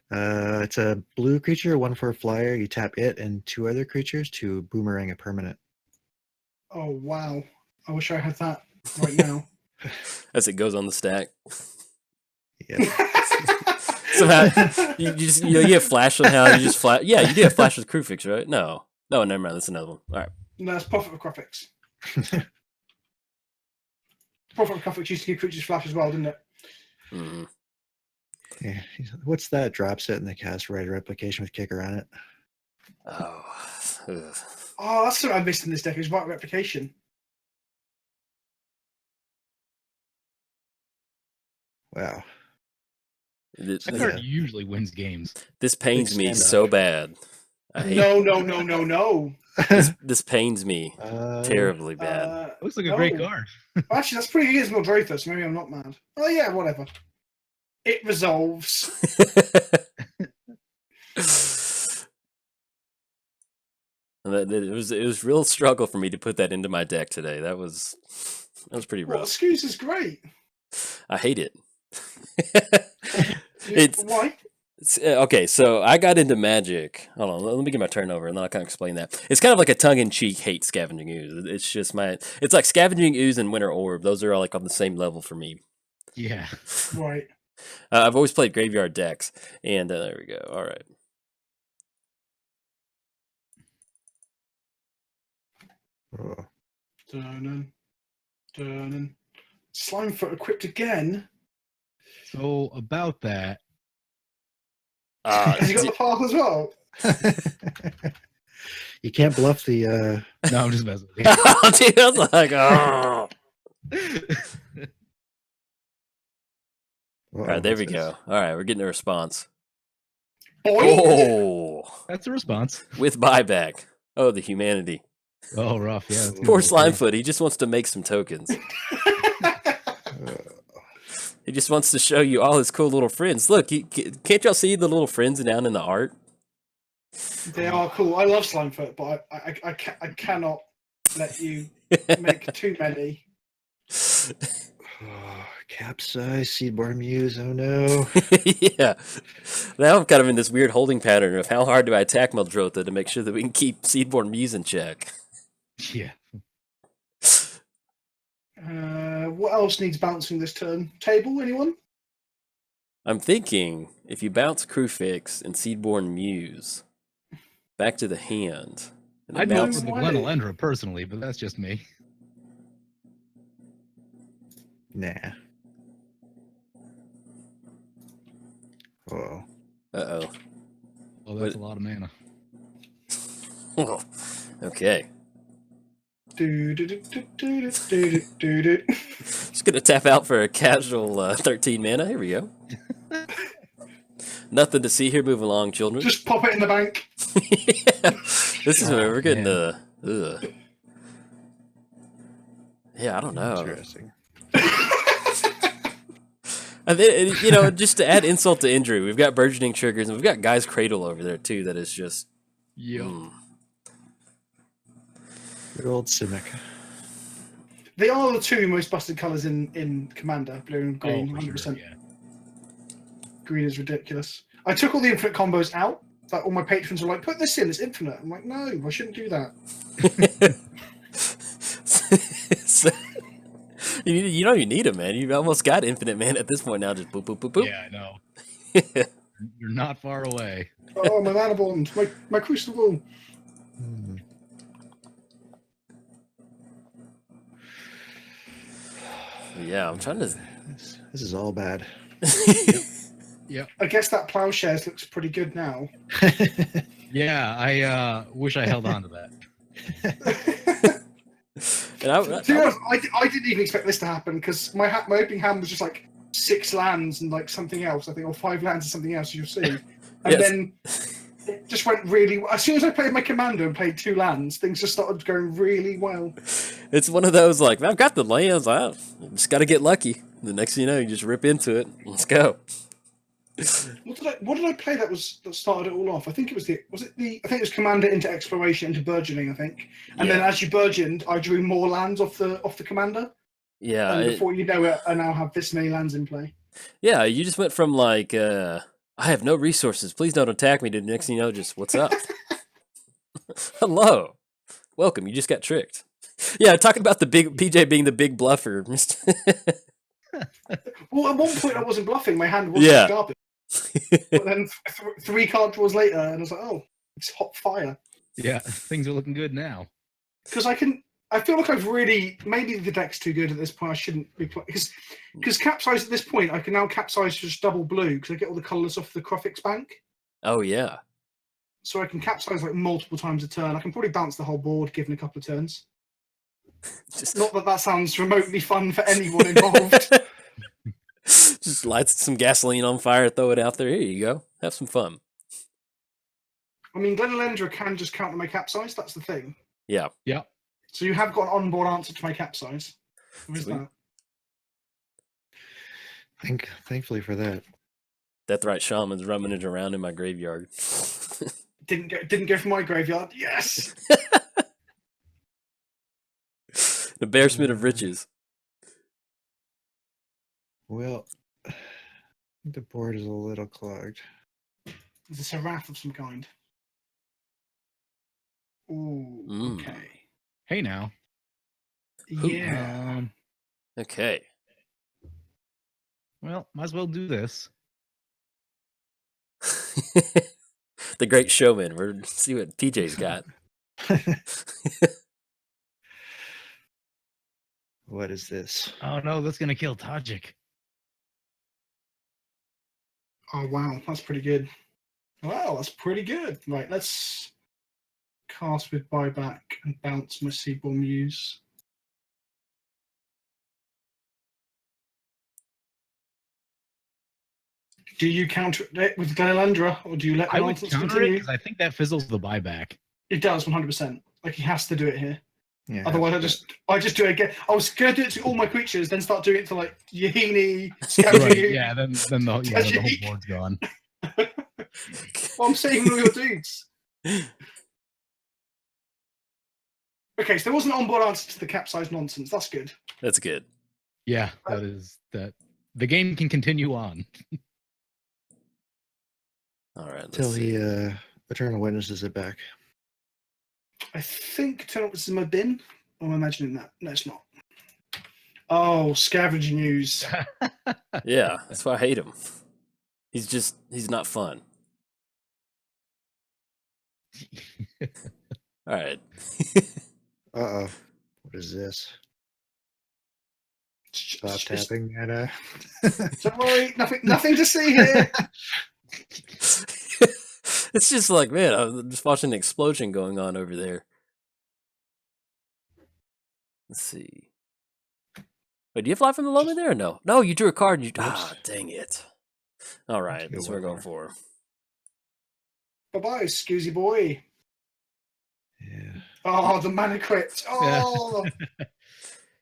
It's a blue creature, 1/4 flyer. You tap it and 2 other creatures to boomerang a permanent. Oh, wow. I wish I had that right now. As it goes on the stack. Yeah. Somehow you just you get flash somehow. You just flash. Yeah, you do have flash with crew fix, right? No, never mind. That's another one. All right. No, it's Prophet of Graphics. Prophet of Graphics used to give creatures flash as well, didn't it? Mm-hmm. Yeah. What's that? Drops it and they cast Rider Replication with kicker on it. Oh. Ugh. Oh, that's what I missed in this deck. Is Right Replication. Wow. This, That card usually wins games. this pains Big me standoff. so bad. I hate No. this pains me terribly bad. Looks like a great No. card. Actually, that's pretty good as Muldrotha, so maybe I'm not mad. Oh yeah, whatever. It resolves. And it was real struggle for me to put that into my deck today. That was pretty Well, rough. excuse is great. I hate it. Why? Okay, so I got into Magic. Hold on, let me get my turnover, and then I can explain that. It's kind of like a tongue-in-cheek hate Scavenging Ooze. It's just it's like Scavenging Ooze and Winter Orb. Those are like on the same level for me. Yeah. Right. I've always played graveyard decks, and there we go. All right. Oh. Dun. Slimefoot equipped again. So about that, Has he got the path as well? You can't bluff the. no, I'm just messing with you. Dude, I was like, oh. All right, there we go. All right, we're getting a response. Boy. Oh, That's a response. with buyback. Oh, the humanity. Oh, rough. Yeah. that's Poor good. Slimefoot. He just wants to make some tokens. He just wants to show you all his cool little friends. Look, can't y'all see the little friends down in the art? They are cool. I love Slimefoot, but I cannot let you make too many. Oh, capsize, Seedborn Muse. Oh no. Yeah. Now I'm kind of in this weird holding pattern of how hard do I attack Muldrotha to make sure that we can keep Seedborn Muse in check. Yeah. What else needs bouncing this turn? Table, anyone? I'm thinking if you bounce Crewfix and Seedborn Muse back to the hand. And I'd then go bounce- for the Why? Glenelendra personally, but that's just me. Nah. Oh. Uh-oh. Well, that's a lot of mana. Oh, okay. Do. Just gonna tap out for a casual 13 mana. Here we go. Nothing to see here. Move along, children. Just pop it in the bank. Yeah. This is where we're getting man. ugh. Yeah, I don't know. Interesting. And then, you know, just to add insult to injury, we've got burgeoning triggers, and we've got Guy's Cradle over there too. That is just. Yep. Good old Simic. They are the two most busted colours in Commander, blue and green, Oh, for 100%. sure, yeah. Green is ridiculous. I took all the infinite combos out. Like all my patrons were like, "Put this in, it's infinite." I'm like, "No, I shouldn't do that." So, you don't even need them, man. You almost got infinite man at this point now. Just boop, boop, boop, boop. Yeah, I know. You're not far away. Oh, my mana bond, my crucible. Hmm. Yeah, I'm trying to. This is all bad. I guess that plowshares looks pretty good now. Yeah, I wish I held on to that. And I, To be honest, I didn't even expect this to happen because my opening hand was just like 6 lands and like something else, I think, or 5 lands and something else, you'll see. And Yes. then it just went really well. As soon as I played my commander and played 2 lands, things just started going really well. it's one of those like, I've got the lands. I just got to get lucky. The next thing you know, you just rip into it. Let's go. What did I play that started it all off? I think it was I think it was commander into exploration into burgeoning, I think. And then as you burgeoned, I drew more lands off the commander. Yeah. And before you know it, I now have this many lands in play. Yeah, you just went from like, I have no resources. Please don't attack me. To the next thing you know, just what's up? Hello, welcome. You just got tricked. Yeah, talking about the big PJ being the big bluffer. Well, at one point I wasn't bluffing. My hand wasn't Yeah. garbage. But then 3 card draws later, and I was like, oh, it's hot fire. Yeah, things are looking good now. Because I feel like I've really, maybe the deck's too good at this point. I shouldn't be playing because capsize at this point. I can now capsize just double blue because I get all the colours off the Crofix bank, Oh yeah. so I can capsize like multiple times a turn. I can probably bounce the whole board given a couple of turns. Just, Not that sounds remotely fun for anyone involved. just Just light some gasoline on fire, throw it out there. Here you go. Have some fun. I mean, Glenelendra can just counter my capsize. That's the thing. Yeah. Yeah. So you have got an onboard answer to my capsize. Who is Sweet. that? Thankfully for that. Deathrite Shaman's rummaging around in my graveyard. Didn't go for my graveyard. Yes. The Bearsmith of Riches. Well, the board is a little clogged. Is this a wrath of some kind? Ooh, Mm. okay. Hey now. Yeah. Okay. Well, might as well do this. The Great Showman. We're see what PJ's got. What is this? Oh no, that's gonna kill Tajik. Oh, wow. That's pretty good. Wow, that's pretty good. Right, let's cast with buyback and bounce my Seaborn Muse. Do you counter it with Glenelendra, or do you let the I would nonsense counter it continue? because I think that fizzles the buyback. It does 100%. Like he has to do it here. Yeah. Otherwise, I just do it again. I was going to do it to all my creatures, then start doing it to like Yahini, Scavenging Right, Ooze. yeah, then the whole board's gone. Well, I'm saving all your dudes. Okay, so there wasn't an onboard answer to the capsize nonsense. That's good. That's good. Yeah, that is that. The game can continue on. All right. Let's Till see. he Eternal Witnesses it back. I think Eternal was in my bin. Or am I imagining that? No, it's not. Oh, Scavenging Ooze. Yeah, that's why I hate him. He's not fun. All right. Uh-oh. What is this? Stop tapping and Don't worry, nothing to see here. It's just like, man, I'm just watching an explosion going on over there. Let's see. Wait, do you fly from the Loma there or no? No, you drew a card and you... Ah, dang it. All right, that's what we're going for. Bye-bye, Scoozy boy. Yeah. Oh, the mana crypt. Oh,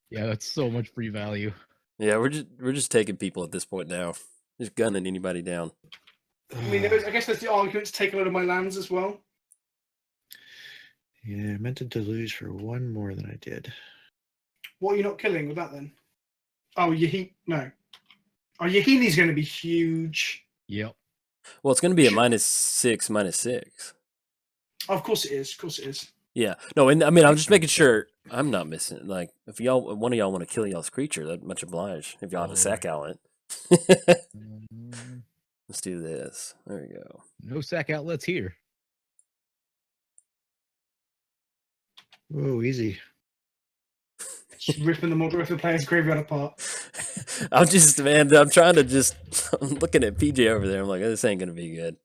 Yeah, that's so much free value. Yeah, we're just taking people at this point now. Just gunning anybody down. I mean, I guess there's the argument to take a load of my lands as well. Yeah, I meant to deluge for one more than I did. What are you not killing with that then? Oh, no. Oh, Yahini's going to be huge. Yep. Well, it's going to be a -6/-6. Oh, of course it is. Of course it is. Yeah. No, and I mean, I'm just making sure I'm not missing. Like, if one of y'all want to kill y'all's creature, that much obliged. If y'all have a sack outlet. Let's do this. There we go. No sack outlets here. Whoa, easy. Just ripping the Muldrotha player's graveyard apart. I'm trying to just, I'm looking at PJ over there. I'm like, this ain't going to be good.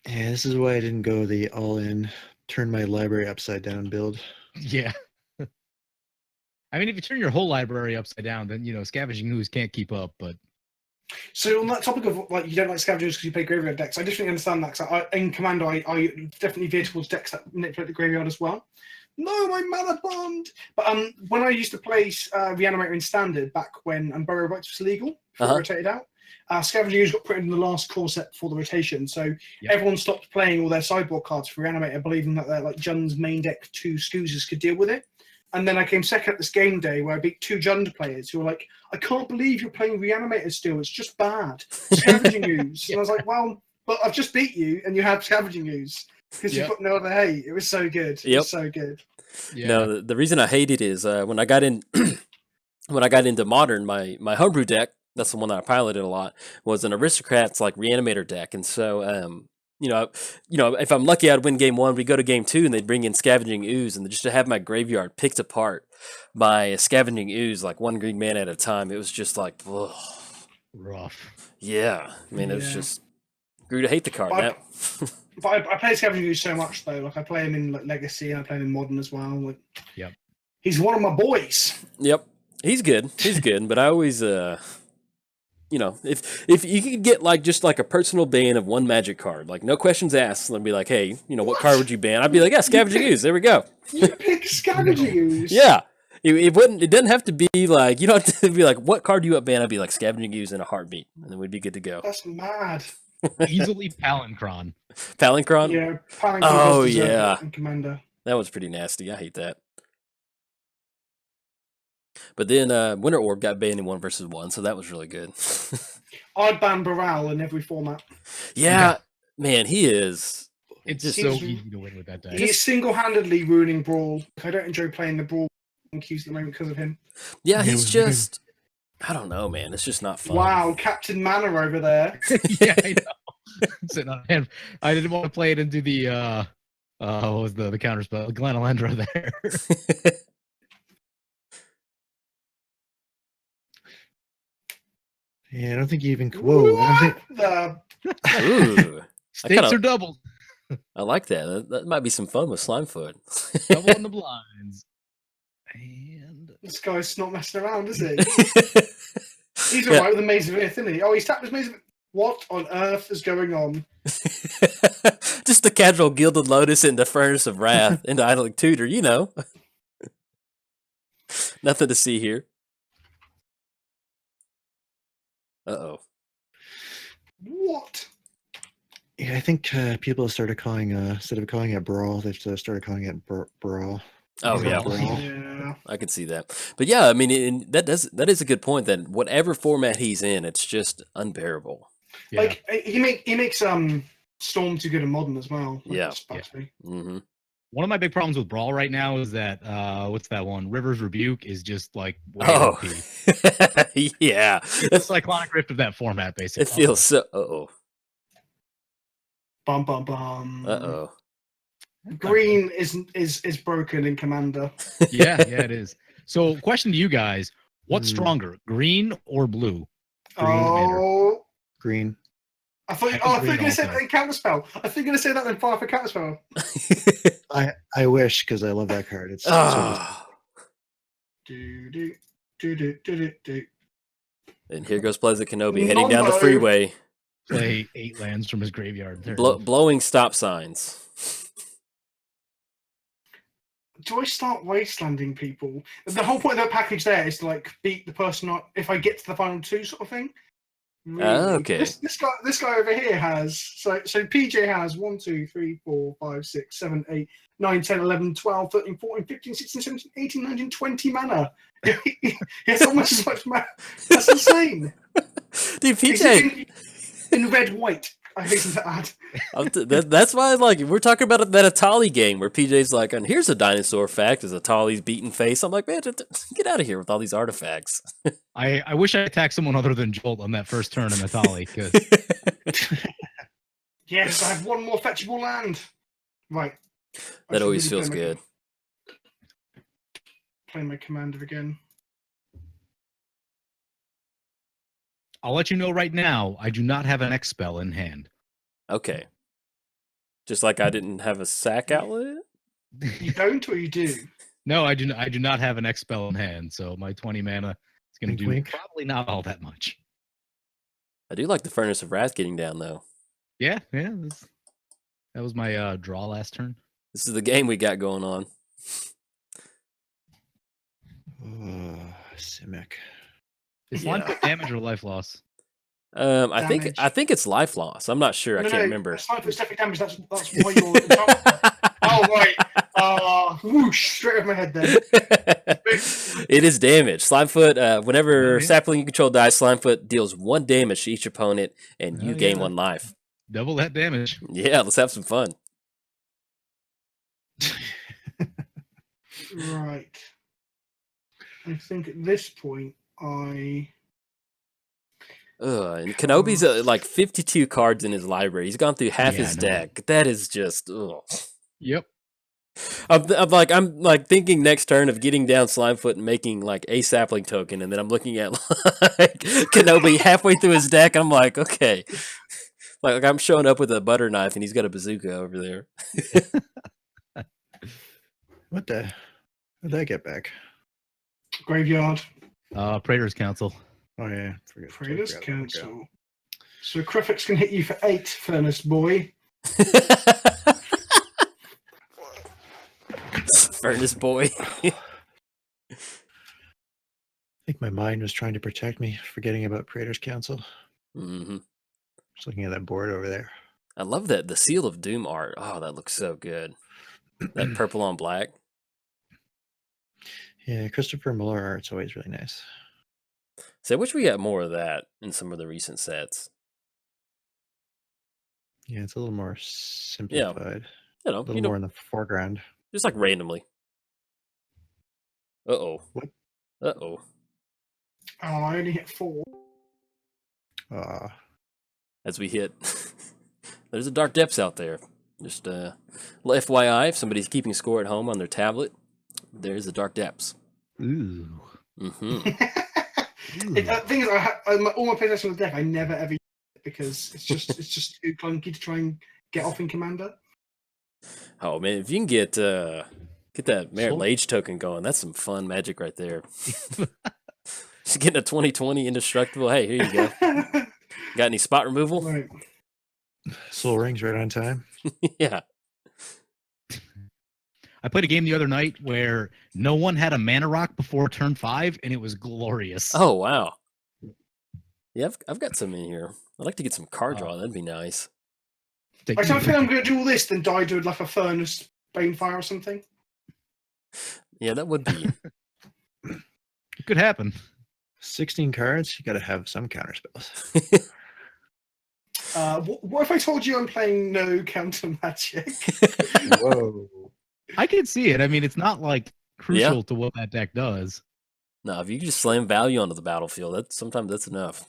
Yeah, this is why I didn't go the all-in, turn my library upside down build. Yeah. I mean, if you turn your whole library upside down, then, Scavenging Ooze can't keep up, but... So on that topic of like you don't like scavengers because you play graveyard decks, I definitely understand that. Because in Commander, I definitely veer towards decks that manipulate the graveyard as well. No, my mana bond. But when I used to play Reanimator in Standard back when Burrow Rights was legal, before it rotated out, Scavenging Ooze got put in the last core set before the rotation. So everyone stopped playing all their sideboard cards for Reanimator, believing that their like Jund's main deck 2 Scoozers could deal with it. And then I came second at this game day where I beat 2 Jund players who were like, I can't believe you're playing Reanimator still. It's just bad. Scavenging Ooze. And I was like, well, but I've just beat you and you have Scavenging Ooze because you've got no other hate. It was so good. It was so good. Yeah. No, the reason I hate it is when I got in, when I got into Modern, my homebrew deck, that's the one that I piloted a lot, was an Aristocrats like Reanimator deck. And so, if I'm lucky, I'd win game 1. We go to game 2, and they'd bring in Scavenging Ooze, and just to have my graveyard picked apart by a Scavenging Ooze, like 1 green mana at a time, it was just like, ugh. Rough. Yeah, I mean, it was just grew to hate the card. But I play Scavenging Ooze so much though. Like I play him in like Legacy, and I play him in Modern as well. Like, he's one of my boys. Yep, he's good. He's good, but I always you know, if you could get like just like a personal ban of one magic card, like no questions asked, and be like, hey, you know, what card would you ban? I'd be like, yeah, Scavenging Ooze. There we go. You pick Scavenging Ooze? Yeah. It wouldn't. It doesn't have to be like, you don't have to be like, what card do you want ban? I'd be like Scavenging Ooze in a heartbeat, and then we'd be good to go. That's mad. Easily Palancron. Palancron. Yeah, Palancron. Oh yeah, and Commander. that was pretty nasty. I hate that. But then Winter Orb got banned in 1v1, so that was really good. I'd ban Baral in every format. Yeah, man, he is. It's Just so he's- easy to win with that deck. He is single-handedly ruining Brawl. I don't enjoy playing the Brawl queues at the moment because of him. Yeah, Yeah, he's it was good. just. I don't know, man. It's just not fun. Wow, Captain Mana over there. Yeah, I know. Sitting on hand. I didn't want to play it into the what was the counter spell? Glenalendra there. Yeah, I don't think you even. Whoa! I don't think. The Ooh, Stakes kinda- are doubled. I like that. That might be some fun with Slimefoot. Double in the blinds. And This guy's not messing around, is he? He's Yeah. alright with the Maze of Earth, isn't he? Oh, he's tapped his Maze of Earth. What on earth is going on? Just the casual Gilded Lotus into Furnace of Wrath into Idling Tutor, you know. Nothing to see here. Uh-oh. What? Yeah, I think people have started calling instead of calling it brawl, they've started calling it brawl. Oh, Yeah. yeah. Brawl. Yeah. I could see that. But yeah, I mean, that is a good point that whatever format he's in, it's just unbearable. yeah. Like he makes Storm too good in modern as well. Like, Yeah. that's bugs me. Hmm. One of my big problems with Brawl right now is that what's that one? River's Rebuke is just like way Oh, OP. yeah. It's the Cyclonic Rift of that format, basically. It feels so. Uh-oh. Bum bum bum. Uh-oh. Green is broken in Commander. Yeah, it is. So, question to you guys: what's Hmm. stronger, green or blue? Commander. Oh, Green. I thought you I were agree going to say also. that in Counterspell. I think you're going to say that in Fire for Counterspell. I wish because I love that card. It's so Ah. Do do do do do do. And here goes PlesantKenobi heading down the Mambo. freeway, Play 8 lands from his graveyard. There. blowing stop signs. Do I start wastelanding people? The whole point of that package there is to like beat the person if I get to the final two sort of thing. Really. Okay. This guy over here has so PJ has 1, 2, 3, 4, 5, 6, 7, 8, 9, 10, 11, 12, 13, 14, 15, 16, 17, 18, 19, 20 mana. He has almost as much mana. That's insane. Dude, He's PJ, in red white. I hasten to add. that's why like we're talking about that Atali game where PJ's like, and here's a dinosaur fact is Atali's beaten face. I'm like, man, get out of here with all these artifacts. I wish I attacked someone other than Jolt on that first turn in Atali. 'Cause Yes, I have one more fetchable land. Right. I That should always really feels play my- good. Play my commander again. I'll let you know right now, I do not have an X spell in hand. Okay. Just like I didn't have a sack outlet? You don't or you do? No, I do not have an X spell in hand, so my 20 mana is going to Wink, do wink. probably not all that much. I do like the Furnace of Wrath getting down though. Yeah. That was my draw last turn. This is the game we got going on. Simic. Is Yeah. line put damage or life loss? I Damage. think it's life loss. I'm not sure. I can't remember. That's fine for definitely damage. That's why you're. Oh right. Whoosh! Straight over my head then. It is damage. Slimefoot, whenever Oh, yeah. sapling you control dies, Slimefoot deals 1 damage to each opponent, and you Oh, gain yeah. 1 life. Double that damage. Yeah, let's have some fun. Right. I think at this point I. And Kenobi's like 52 cards in his library. He's gone through half Yeah, his I know. deck. That is just. Ugh. Yep. I'm like thinking next turn of getting down Slimefoot and making like a sapling token, and then I'm looking at like Kenobi halfway through his deck. I'm like, okay, like I'm showing up with a butter knife, and he's got a bazooka over there. What the? How did I get back? Graveyard. Praetor's Council. Oh yeah, Traders cancel. So Crefix can hit you for 8, Furnace Boy. Furnace boy. I think my mind was trying to protect me, forgetting about Praetor's Council. Hmm. Just looking at that board over there. I love that the Seal of Doom art. Oh, that looks so good. That purple on black. Yeah, Christopher Muller art's always really nice. So I wish we got more of that in some of the recent sets. Yeah, it's a little more simplified. You A little know, more in the foreground. just like randomly. Uh-oh. What? Uh-oh. Oh, I only hit 4. As we hit. There's a Dark Depths out there. Just little FYI, if somebody's keeping score at home on their tablet, there's the Dark Depths. Ooh. Mm-hmm. The thing is, all my possessions on the deck, I never ever use it because it's just too clunky to try and get off in Commander. Oh man, if you can get that Merit Soul? Lage token going, that's some fun magic right there. Just getting a 2020 indestructible. Hey, here you go. Got any spot removal? Right. Soul Rings right on time. Yeah. I played a game the other night where no one had a mana rock before turn 5, and it was glorious. Oh wow. Yeah, I've got some in here. I'd like to get some card draw. That'd be nice. I don't think I'm going to do all this, then die to like a Furnace Banefire or something. Yeah, that would be. It could happen. 16 cards, you got to have some counter spells. What if I told you I'm playing no counter magic? Whoa. I can see it. I mean, it's not like crucial to what that deck does. No, if you can just slam value onto the battlefield, sometimes that's enough.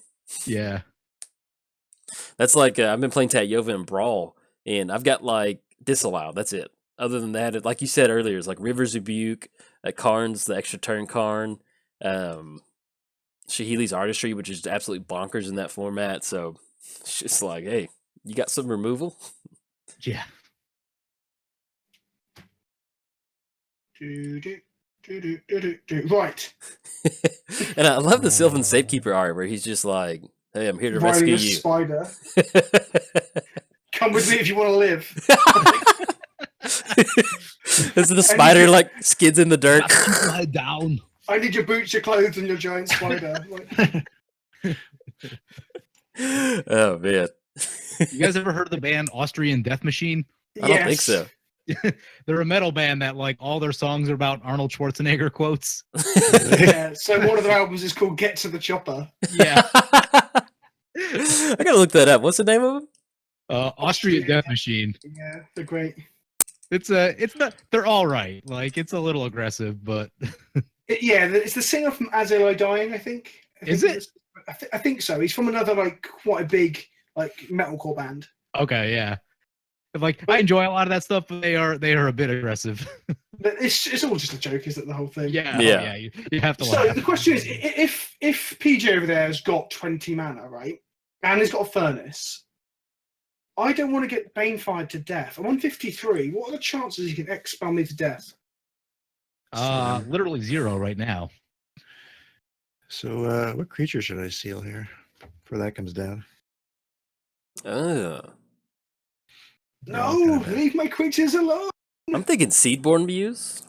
Yeah. That's like I've been playing Tatyova and Brawl, and I've got like Disallow. That's it. Other than that, like you said earlier, it's like River's Rebuke, Karn's the extra turn Karn, Shahili's Artistry, which is absolutely bonkers in that format. So it's just like, hey, you got some removal? Yeah. Right. And I love the Sylvan Safekeeper art where he's just like, hey, I'm here to Riding rescue a you. spider. Come with me if you want to live. This is the spider like skids in the dirt. Lie down. I need your boots, your clothes, and your giant spider. Oh man. You guys ever heard of the band Austrian Death Machine? I don't think so. They're a metal band that like all their songs are about Arnold Schwarzenegger quotes. Yeah, so one of their albums is called Get to the Chopper. Yeah. I gotta look that up. What's the name of them? Austrian Death Machine. Yeah, they're great. It's not, they're all right. Like it's a little aggressive, but It's the singer from As I Lie Dying, I think. Is it? I think so. He's from another like quite a big like metalcore band. okay, yeah. Like I enjoy a lot of that stuff, but they are a bit aggressive. But it's all just a joke, isn't it? The whole thing. Yeah, Yeah. You have to. So laugh. the question is, if PJ over there has got 20 mana, right, and he's got a furnace, I don't want to get Banefired to death. I'm on 53. What are the chances he can expel me to death? Literally 0 right now. So, what creature should I seal here before that comes down? No, kinda bad. leave my creatures alone. I'm thinking Seedborn Views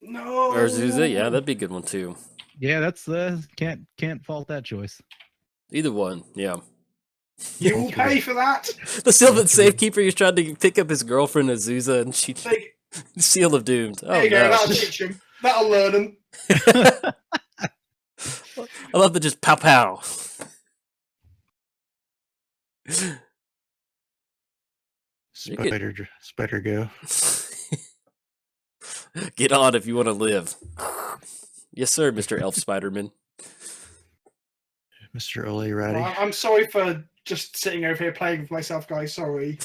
No. or Zuza. Yeah, that'd be a good one too. Yeah, that's can't fault that choice. Either one. Yeah. You will pay for that. The Sylvan Safekeeper, he's trying to pick up his girlfriend Azusa, and she Like, Seal of Doomed. Oh there you go. no! That'll teach him. That'll learn him. I love the just pow pow. Spider go. Get on if you want to live. Yes, sir, Mr. Elf Spiderman. Mr. Ole Ratty. I'm sorry for just sitting over here playing with myself, guys. Sorry.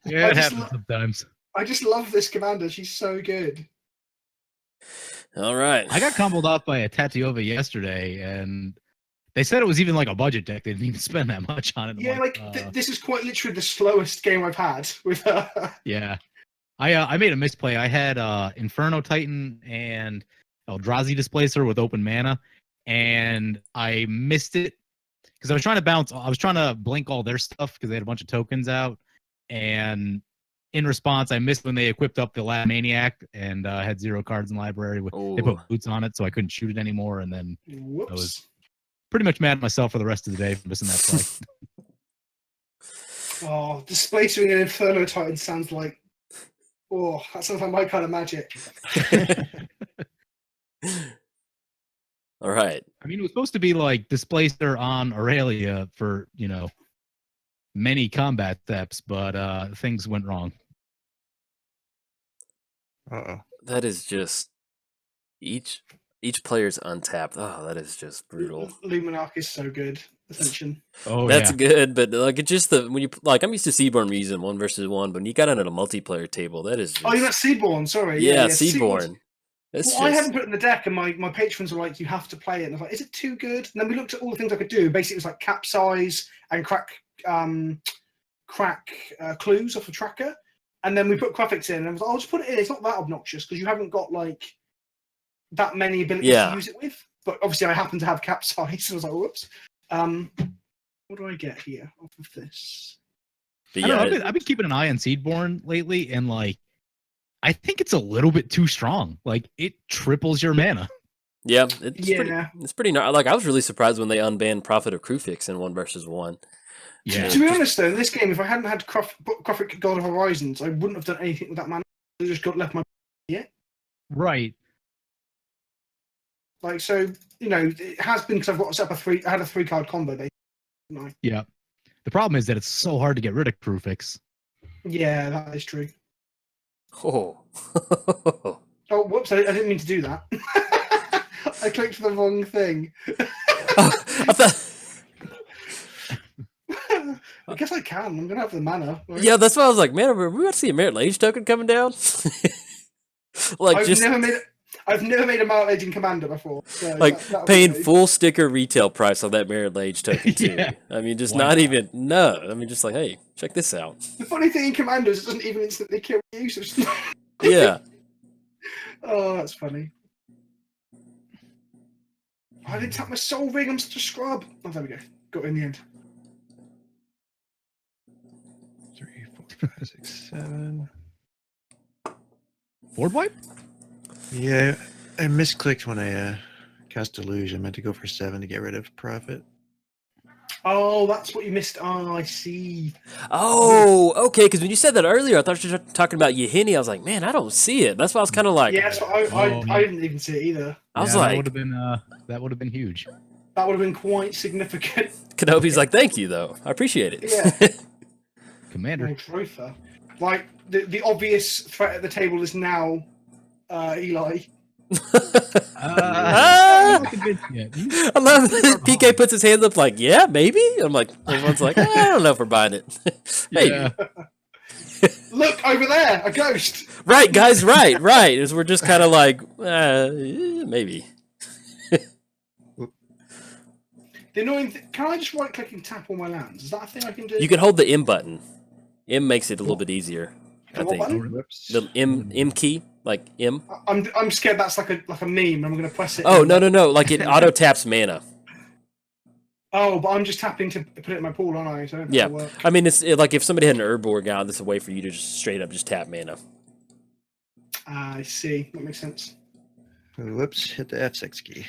Yeah, I it just happens sometimes. I just love this commander. She's so good. All right. I got comboed off by a Tatyova yesterday, and they said it was even like a budget deck. They didn't even spend that much on it. I'm Yeah, this is quite literally the slowest game I've had with her. Yeah. I made a misplay. I had Inferno Titan and Eldrazi Displacer with open mana, and I missed it because I was trying to bounce. I was trying to blink all their stuff because they had a bunch of tokens out, and in response, I missed when they equipped up the Lab Maniac and had 0 cards in library. They put boots on it, so I couldn't shoot it anymore, and then Whoops. I was pretty much mad at myself for the rest of the day for missing that play. Oh, displacing an Inferno Titan sounds like... Oh, that sounds like my kind of magic. All right. I mean, it was supposed to be like Displacer on Aurelia for, many combat steps, but things went wrong. Uh-oh. That is just each player's untapped. Oh, that is just brutal. Luminarch is so good. Ascension. Oh, That's yeah. good, but like it's just when you I'm used to Seaborn using 1 versus 1, but when you got it at a multiplayer table, that is just, Oh, you got Seaborn, sorry. yeah, Seaborn's- Seaborn. It's Well, I just- haven't put it in the deck, and my patrons were like, "You have to play it." And I was like, "Is it too good?" And then we looked at all the things I could do. Basically, it was like capsize and crack clues off a tracker, and then we put graphics in. And I was like, "I'll just put it in. It's not that obnoxious because you haven't got like that many abilities Yeah. to use it with." But obviously, I happen to have capsize, so I was like, "Whoops." What do I get here off of this? but I don't know, yeah, I've been keeping an eye on Seedborn lately, and like, I think it's a little bit too strong. Like, it triples your mana. yeah, it's Yeah. pretty like I was really surprised when they unbanned Prophet of Krufix in 1 versus 1. Yeah. To be honest, though, in this game, if I hadn't had Prophet God of Horizons, I wouldn't have done anything with that mana. I just left my Right. like so. It has been because I've got set up I had a 3-card combo. Basically. Yeah. The problem is that it's so hard to get rid of Krufix. Yeah, that is true. Oh. Oh, whoops! I didn't mean to do that. I clicked the wrong thing. I thought, I guess I can. I'm gonna have the mana. Right? yeah, that's why I was like, man, are we about to see a Merit Lage token coming down? Like I've never made a Merit Lage in Commander before. So like that'll paying be full sticker retail price on that Merit Lage token too. Yeah. I mean, just Why not not? even no. I mean, just like, hey, check this out. The funny thing in Commander is it doesn't even instantly kill you. So it's Yeah. Oh, that's funny. I didn't tap my soul ring. I'm such a scrub. Oh, there we go. Got it in the end. 3, 4, 5, 6, 7. Board wipe? Yeah, I misclicked when I cast Deluge. I meant to go for 7 to get rid of Prophet. Oh, that's what you missed. Oh, I see. Oh, okay. Because when you said that earlier, I thought you were talking about Yehini. I was like, man, I don't see it. That's why I was kind of like, Yeah, that's what I didn't even see it either. I was Yeah, like, that would have been huge. That would have been quite significant. Kenobi's like, thank you though. I appreciate it. Yeah. Commander. Muldrotha. Like the obvious threat at the table is now Eli. Ah! I'm not convinced yet. I love that PK puts his hands up like, yeah, maybe. I'm like, everyone's like, I don't know if we're buying it. Maybe. Yeah. Look over there, a ghost. Right, guys, right. As we're just kind of like, maybe. The annoying thing, can I just right click and tap all my lands? Is that a thing I can do? You can hold the M button. M makes it a little bit easier, I The what think. button? Whoops. The M key, like M. I'm scared that's like a meme. I'm going to press it. Oh, no. Like it auto taps mana. Oh, but I'm just tapping to put it in my pool, aren't I? So that'll Yeah. work. I mean, it's like if somebody had an Urborg out, this is a way for you to just straight up just tap mana. I see. That makes sense. Whoops, hit the F6 key.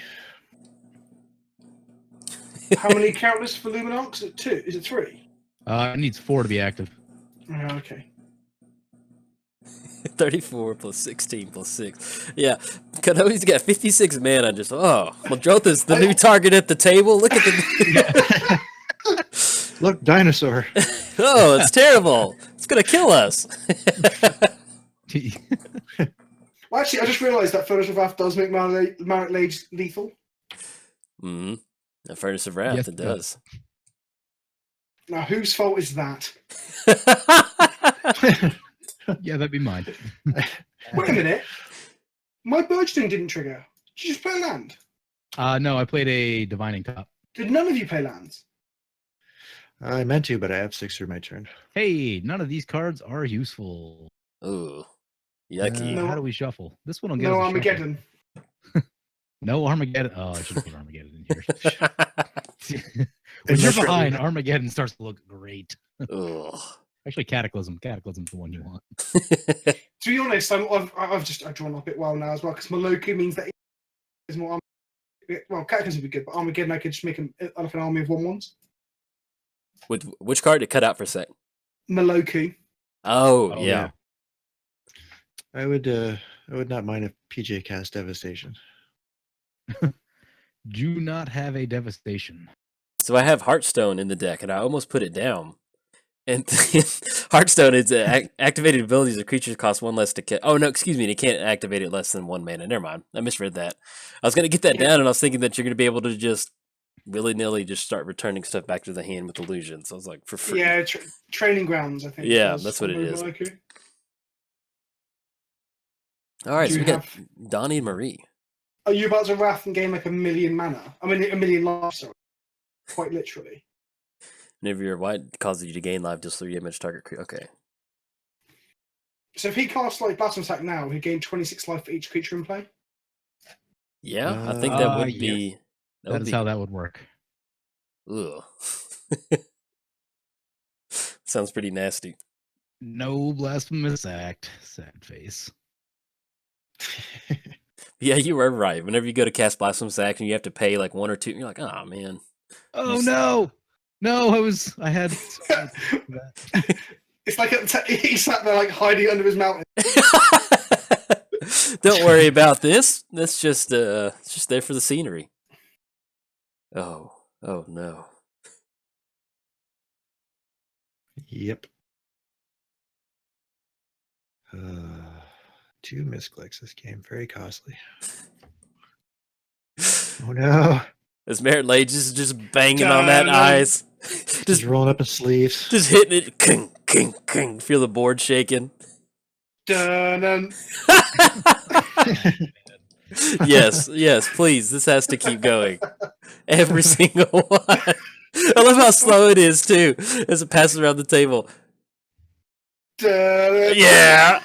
How many counters for Luminarch? Is it 2? Is it 3? It needs 4 to be active. Oh, okay. 34 plus 16 plus 6. Yeah. Kenobi's got 56 mana. Just, Muldrotha's the new target at the table. Look at the. Look, dinosaur. Oh, it's terrible. It's going to kill us. Well, actually, I just realised that Furnace of Wrath does make Merit Lage lethal. Mm-hmm. A Furnace of Wrath, Yes, it it does. does. Now, whose fault is that? Yeah, that'd be mine. Wait a minute. My burgeoning didn't trigger. Did you just play land? No, I played a Divining Top. Did none of you play lands? I meant to, but I F6 through my turn. Hey, none of these cards are useful. Ooh. Yucky. No. How do we shuffle? This one will get No, us a shuffle. Armageddon. No Armageddon. Oh, I should have put Armageddon in here. when And you're mushroom. behind, Armageddon starts to look great. Ugh. Actually, Cataclysm. Cataclysm's the one you want. To be honest, I've drawn up it well now as well because Maloku means that is more. Well, Cataclysm would be good, but Armageddon I could just make like an army of 1/1s. With which card to cut out for a sec? Maloku. Oh, Oh, yeah. I would not mind a PJ cast Devastation. Do not have a devastation. So I have Heartstone in the deck, and I almost put it down. And Heartstone is activated abilities of creatures cost 1 less to kill. Oh no, excuse me, they can't activate it less than 1 mana. Never mind, I misread that. I was gonna get that down, and I was thinking that you're gonna be able to just willy nilly just start returning stuff back to the hand with illusions. I was like, for free. Yeah, training grounds. I think. Yeah, that's what it is. Maloku. All right, Do so you we got Donnie and Marie. Are you about to wrath and gain like 1,000,000 mana? I mean, 1,000,000 life. Sorry, quite literally. Whenever you're white, causes you to gain life, just 3 image target. Okay. So if he casts like Battle Attack now, he gain 26 life for each creature in play. Yeah, I think that would yes. be. That is how that would work. Ugh. Sounds pretty nasty. No blasphemous act. Sad face. Yeah, you were right. Whenever you go to cast Blasphemous Act and you have to pay like 1 or 2, you're like, oh man. Oh no! No, I had. It's like he sat there like hiding under his mountain. Don't worry about this. That's just it's just there for the scenery. Oh no. Yep. 2 misclicks this game. Very costly. Oh no. This Merit Lage is just banging on that eyes. Just rolling up his sleeves. Just hitting it. King, king, king. Feel the board shaking. Dun, Yes, please. This has to keep going. Every single one. I love how slow it is too, as it passes around the table. dun. Yeah.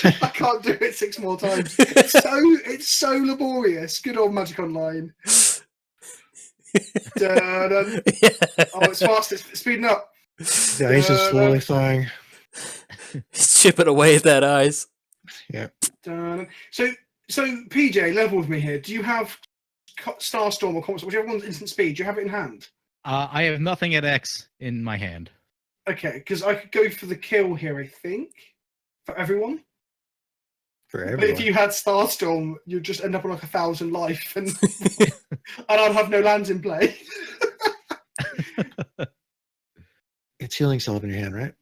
I can't do it 6 more times. It's so laborious. Good old Magic Online. Dun. Yeah. Oh, it's fast. It's speeding up. The ice is slowly thawing. He's chipping away at that ice. Yeah. Dun. So PJ, level with me here. Do you have Starstorm or Combat, whichever one's instant speed? Do you have it in hand? I have nothing at X in my hand. Okay, because I could go for the kill here. I think for everyone. For But everyone. if you had Starstorm, you'd just end up on like 1,000 life, and I'd have no lands in play. It's Healing Salve in your hand, right?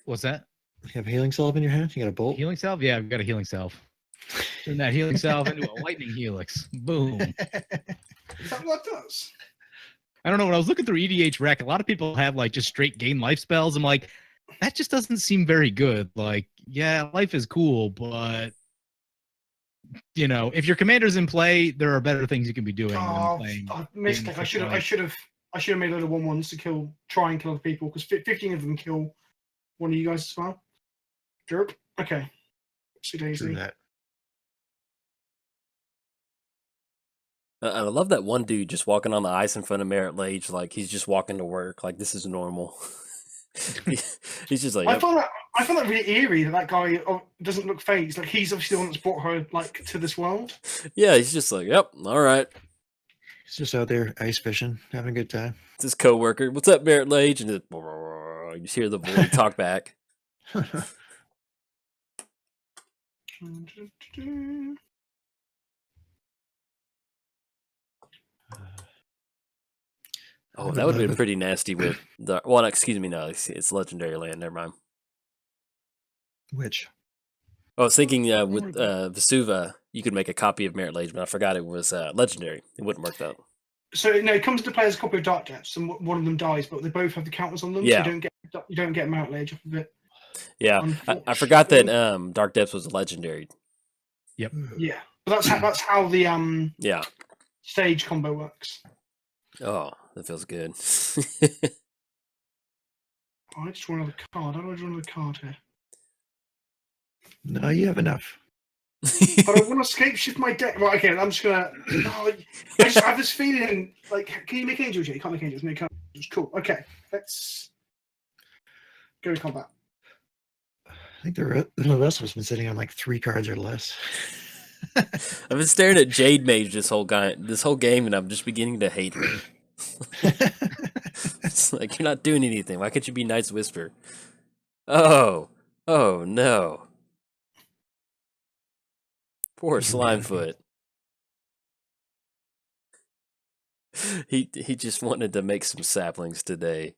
What's that? You have Healing Salve in your hand? You got a bolt? Healing salve? Yeah, I've got a healing salve. Turn that healing salve into a lightning helix. Boom. Is that what that does? I don't know. When I was looking through EDH Rec, a lot of people have like just straight gain life spells. I'm like, that just doesn't seem very good. Like, yeah, life is cool, but you know, if your commander's in play, there are better things you can be doing than playing. I missed it. I should have made a little 1/1s to try and kill other people because 15 of them kill one of you guys as well. Derp. Okay. True that. I love that one dude just walking on the ice in front of Merit Lage, like he's just walking to work, like this is normal. He's just like, I yep. found that really eerie that guy doesn't look phased. Like he's obviously the one that's brought her like to this world. Yeah, he's just like, yep, all right. He's just out there ice fishing, having a good time. It's his coworker. What's up, Merit Lage? And you just hear the void talk back. Oh, that would have been pretty nasty with the. Well, excuse me, no, it's legendary land. Never mind. Which? I was thinking with Vesuva, you could make a copy of Merit Lage, but I forgot it was legendary. It wouldn't work though. So no, it comes into play as a copy of Dark Depths, and one of them dies, but they both have the counters on them. Yeah. So you don't get Merit Lage off of it. Yeah, I forgot that Dark Depths was legendary. Yep. Yeah, but that's how the Yeah. stage combo works. Oh, that feels good. I just want another card. How do I draw another card here? No, you have enough. But I want to escape shift my deck. Right, okay, I'm just gonna. No, I just have this feeling. Like, can you make angels yet? You can't make angels. No, you can't. It's cool. Okay, let's go to combat. I think the rest of us been sitting on like 3 cards or less. I've been staring at Jade Mage this whole game, and I'm just beginning to hate her. It's like, you're not doing anything. Why can't you be Knight's Whisper? Oh no. Poor Slimefoot. He just wanted to make some saplings today.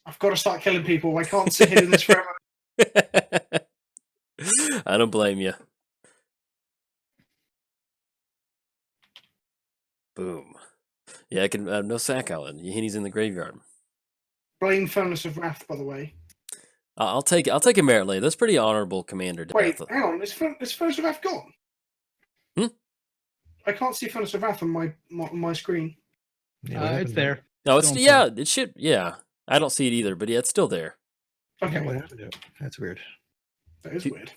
I've got to start killing people. I can't sit here in this forever. I don't blame you. Boom. Yeah, I can. No sack Alan. He's in the graveyard. Blame Furnace of Wrath, by the way. I'll take a merit lay. That's pretty honorable commander. Wait, hang on. Is Furnace of Wrath gone? I can't see Furnace of Wrath on my screen. Yeah, It's there. No, it should. Yeah, I don't see it either, but yeah, it's still there. Okay, what happened to it? That's weird. that is weird.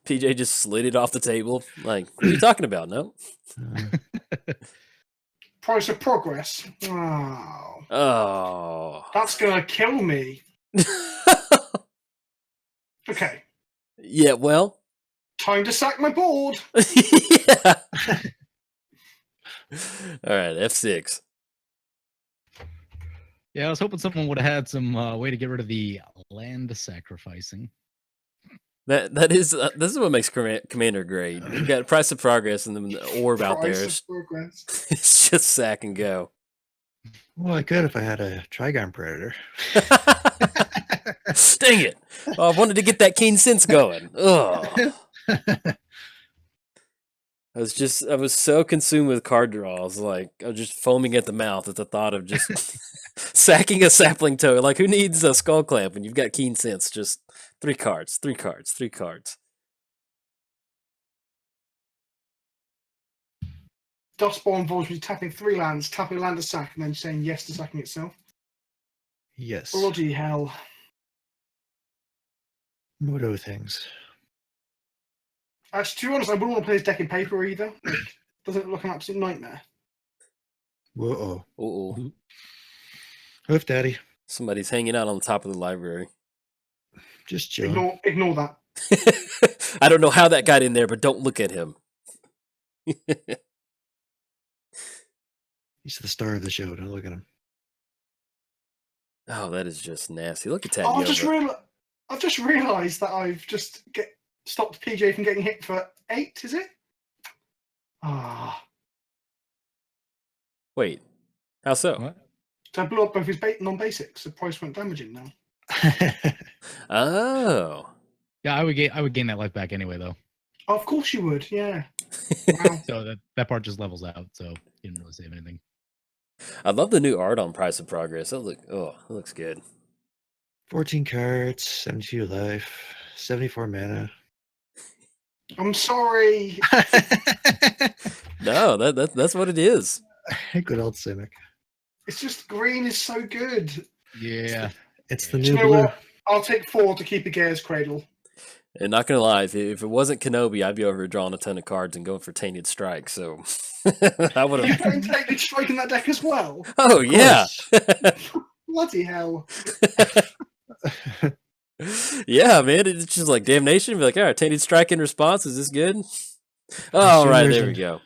PJ just slid it off the table. Like, what are you talking about? No. Price of Progress. Oh, Oh. that's gonna kill me. Okay, Yeah. Well. time to sack my board. Yeah. All right. F6. Yeah, I was hoping someone would have had some way to get rid of the land sacrificing. That is this is what makes Commander great. You got Price of Progress and then the orb out there. Price of Progress. It's just sack and go. Well, I could if I had a Trigon Predator. Dang it! Oh, I wanted to get that keen sense going. Oh. I was so consumed with card draws, like I was just foaming at the mouth at the thought of just sacking a sapling toe. Like, who needs a skull clamp when you've got keen sense? Just 3 cards. Dustborn involves me tapping 3 lands, tapping land to sack, and then saying yes to sacking itself. Yes. Bloody hell. Moto things. Actually, to be honest, I wouldn't want to play this deck in paper either. Like, doesn't it look an absolute nightmare? Whoa. Uh-oh. Hoof Daddy. Somebody's hanging out on the top of the library. Just chilling. Ignore that. I don't know how that got in there, but don't look at him. He's the star of the show. Don't look at him. Oh, that is just nasty. Look at that. Oh, I've just realised that I've just stopped PJ from getting hit for 8, is it? Ah. Wait. How so? What? So I blew up both his non-basics. The price went damaging now. Oh. Yeah, I would gain that life back anyway, though. Oh, of course you would, yeah. Wow. So that part just levels out, so you didn't really save anything. I love the new art on Price of Progress. It looks good. 14 cards, 72 life, 74 mana. I'm sorry. No, that's what it is. Good old Simic. It's just green is so good. Yeah. It's the Do you new know blue. what? I'll take 4 to keep a Gare's Cradle. And not gonna lie, if it wasn't Kenobi, I'd be over here drawing a ton of cards and going for Tainted Strike. So I would You have. can take the strike in that deck as well. Oh yeah. Bloody hell. Yeah, man. It's just like Damnation. Be like, all right, Tainted Strike in response. Is this good? Oh, all right, there we go.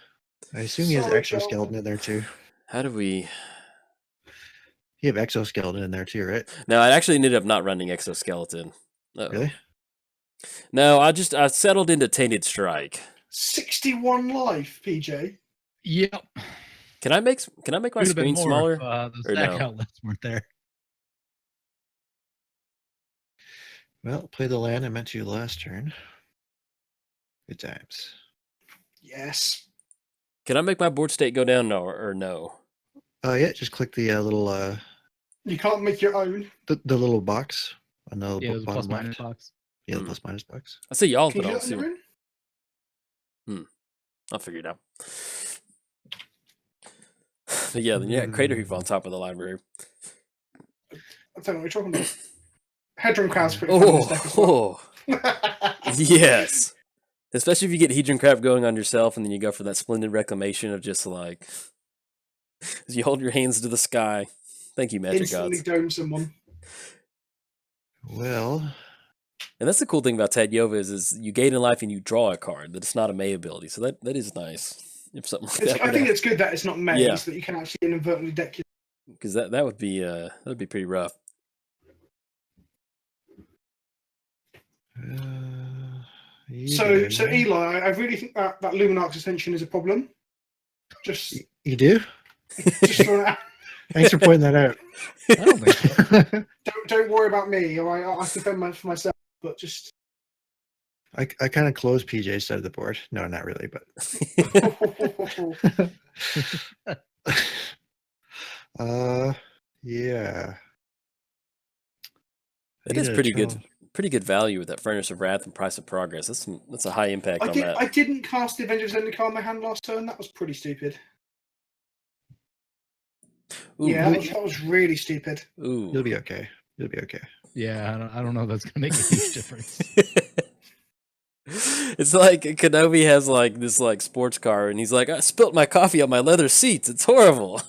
I assume he has Sorry, exoskeleton in there too. How do we? You have exoskeleton in there too, right? No, I actually ended up not running Exoskeleton. Uh-oh. Really? No, I settled into Tainted Strike. 61 life, PJ. Yep. Can I make my screen smaller? The or stack no? outlets weren't there. Well, play the land I meant to last turn. Good times. Yes. Can I make my board state go down or no? Yeah, just click the little You can't make your own. the little box on the Yeah, there's a plus bottom minus left. box. Yeah, the Hmm. plus minus box. I see y'all, Can but you I do don't that see. on your own? I'll figure it out. But yeah, then you got Crater Hoof on top of the library. I don't know what you're talking about. Headroom Crowd's pretty fun in this deck as well. Yes. Especially if you get Hedron Crab going on yourself and then you go for that splendid reclamation of just like, as you hold your hands to the sky. Thank you, Magic Instantly Gods. dome someone. Well, And that's the cool thing about Tatyova is you gain in life and you draw a card, that it's not a May ability. So that is nice. If something like that I think it's good that it's not May, Yeah. so that you can actually inadvertently deck your. because that would be pretty rough. So Eli, I really think that Luminarch extension is a problem. Just you do? just throwing it out. Thanks for pointing that out. I don't think so. Don't worry about me. All right, I defend for myself, but just. I kind of closed PJ's side of the board. No, not really, but yeah. It is pretty good value with that Furnace of Wrath and Price of Progress. That's a high impact on that. I didn't cast the Avengers Ending card in my hand last turn. That was pretty stupid. Ooh, Yeah, that was really stupid. Ooh. You'll be okay. You'll be okay. Yeah, I don't know if that's gonna make a huge difference. It's like Kenobi has like this like sports car, and he's like, I spilt my coffee on my leather seats. It's horrible.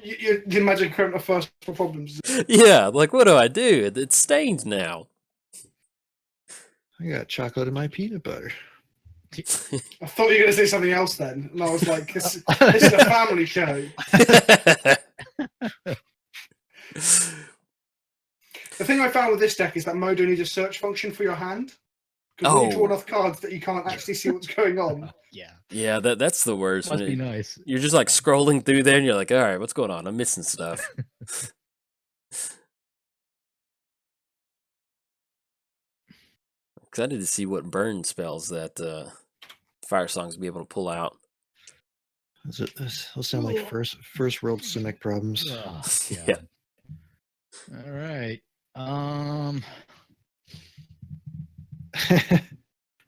You imagine current first problems. Yeah, like what do I do? It's stained now. I got chocolate in my peanut butter. I thought you were going to say something else then, and I was like, this is a family show. The thing I found with this deck is that Modo needs a search function for your hand. Because when you draw enough cards that you can't actually see what's going on. Yeah, that's the worst. Must be nice. You're just like scrolling through there, and you're like, all right, what's going on? I'm missing stuff. Excited to see what burn spells that Firesong's be able to pull out. This will sound like first world Simic problems. Oh, Yeah. All right.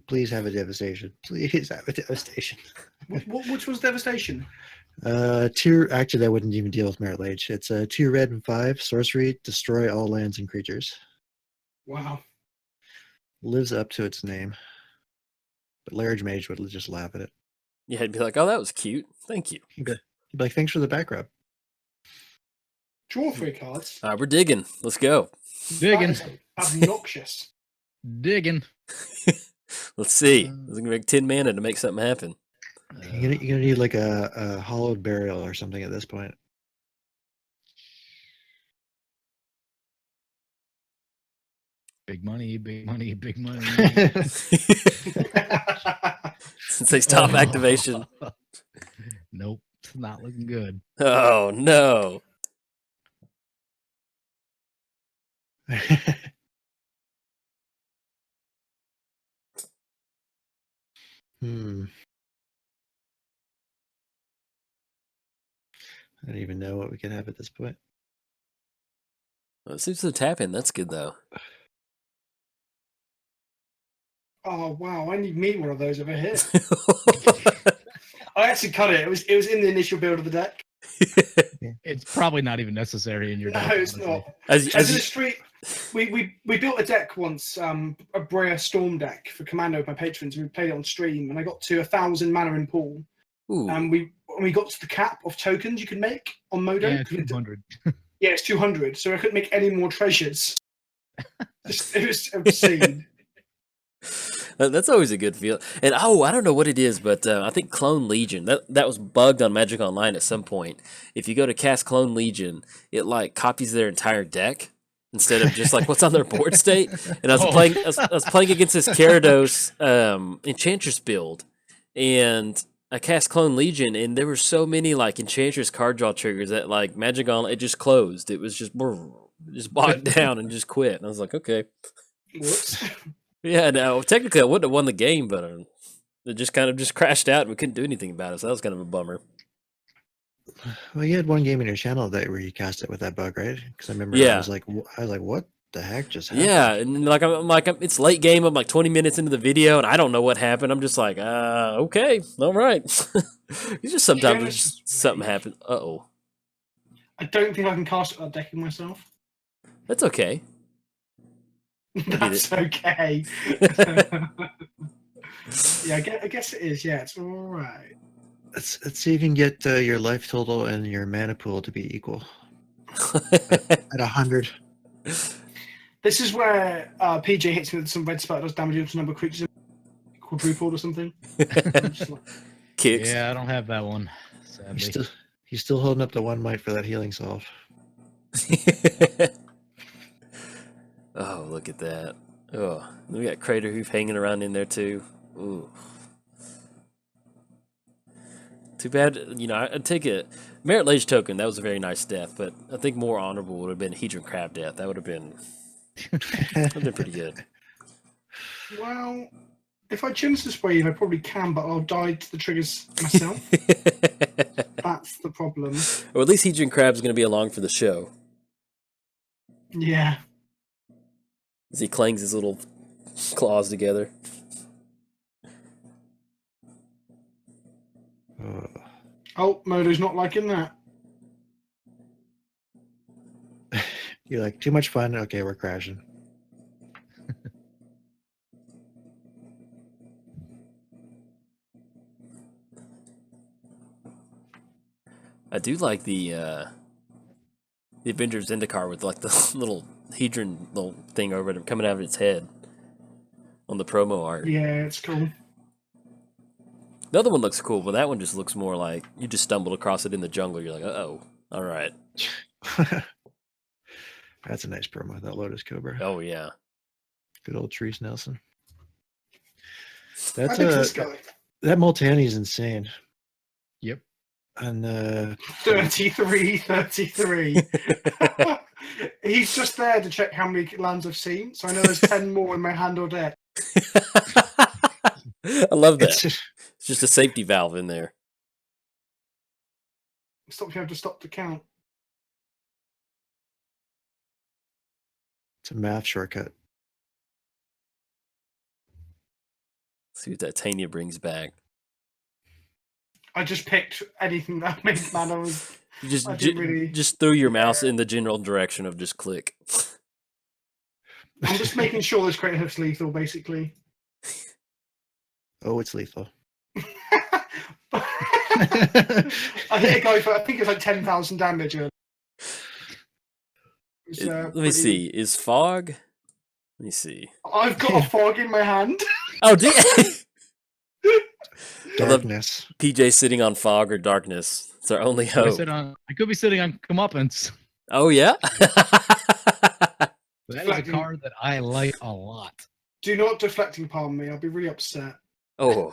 Please have a devastation. Please have a devastation. Which was devastation? Actually that wouldn't even deal with Merit Lage. It's 2 red and 5 sorcery, destroy all lands and creatures. Wow. Lives up to its name. But Large Mage would just laugh at it. Yeah, he'd be like, oh, that was cute. Thank you. He'd be like, thanks for the back rub. Draw 3 cards. All right, we're digging. Let's go. Digging. That is obnoxious. Digging. Let's see. It's gonna make 10 mana to make something happen. You're gonna need like a hollowed burial or something at this point. Big money, big money, big money. Since they stop activation. Nope, it's not looking good. Oh no. I don't even know what we can have at this point. Well, it seems to tap in. That's good though. Oh wow, I need me one of those over here. I actually cut it. It was in the initial build of the deck. It's probably not even necessary in your deck. No, it's honestly. not. As in the you, street, we built a deck once, a Brea Storm deck for Commando with my patrons, and we played it on stream, and I got to 1,000 mana in pool. ooh. And we got to the cap of tokens you could make on Modo. Yeah, 200. Yeah, it's 200, so I couldn't make any more treasures. It was obscene. That's always a good feel. And I don't know what it is, but I think Clone Legion, that was bugged on Magic Online at some point. If you go to cast Clone Legion, it like copies their entire deck instead of just like what's on their board state. And I was playing against this Gyarados Enchantress build, and I cast Clone Legion, and there were so many like Enchantress card draw triggers that like Magic Online, it just closed. It was just bogged down and just quit. And I was like, okay. Whoops. Yeah, no, technically I wouldn't have won the game, but it just kind of just crashed out and we couldn't do anything about it, so that was kind of a bummer. Well, you had one game in your channel where you cast it with that bug, right? Because I remember Yeah. I was like, what the heck just happened? Yeah, and like it's late game. I'm like 20 minutes into the video, and I don't know what happened. I'm just like, okay, all right. It's just sometimes just something happens. Uh-oh. I don't think I can cast it without decking myself. That's okay. That's okay. Yeah, I guess it is. Yeah, it's all right. Let's see if you can get your life total and your mana pool to be equal at 100. This is where PJ hits me with some red spell that does damage to a number of creatures quadrupled or something. Kicks. Yeah, I don't have that one, sadly. He's still holding up the 1 might for that healing solve. Oh, look at that. Oh, we got Crater Hoof hanging around in there too. Ooh. Too bad, you know, I'd take a Merit Lage token. That was a very nice death, but I think more honorable would have been Hedron Crab death. That would have been pretty good. Well, if I choose this way, I probably can, but I'll die to the triggers myself. That's the problem. Or at least Hedron Crab's going to be along for the show. Yeah. As he clangs his little claws together. Oh, Modo's not liking that. You're like, too much fun? Okay, we're crashing. I do like the Avengers Zendikar with like the little Hedron little thing over it coming out of its head on the promo art. Yeah, it's cool. The other one looks cool, but that one just looks more like you just stumbled across it in the jungle. You're like, uh-oh, all right. That's a nice promo, that Lotus Cobra. Oh, yeah. Good old Trees Nelson. I That's think this guy. that Multani is insane. Yep. And 33. He's just there to check how many lands I've seen, so I know there's 10 more in my hand or deck. I love that. It's just a safety valve in there. Stop you have to stop the count. It's a math shortcut. See what Titania brings back. I just picked anything that made mana. You just threw your mouse in the general direction of just click. I'm just making sure this Crater Hoof's lethal, basically. Oh, it's lethal. I hit a guy for, I think it's like 10,000 damage. Let me see. Is fog? Let me see. I've got a fog in my hand. Oh, do you? Darkness. PJ sitting on fog or darkness. It's our only hope. I could be sitting on comeuppance. Oh, yeah? That is a card that I like a lot. Do not deflecting palm me. I'll be really upset. Oh,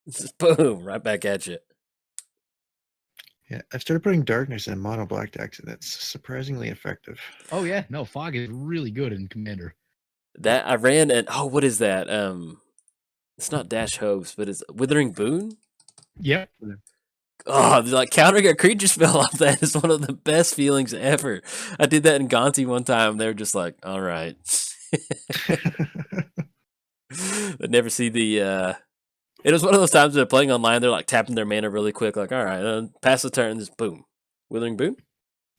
just boom, right back at you. Yeah, I've started putting darkness in mono black decks, and it's surprisingly effective. Oh yeah, no, fog is really good in Commander. That I ran at what is that? It's not Dash Hopes, but it's Withering Boon. Yep. Oh, like countering a creature spell off that is one of the best feelings ever. I did that in Gonti one time. They were just like, all right. But never see the it was one of those times they're playing online, they're like tapping their mana really quick, like, all right, pass the turn, just boom. Withering Boon.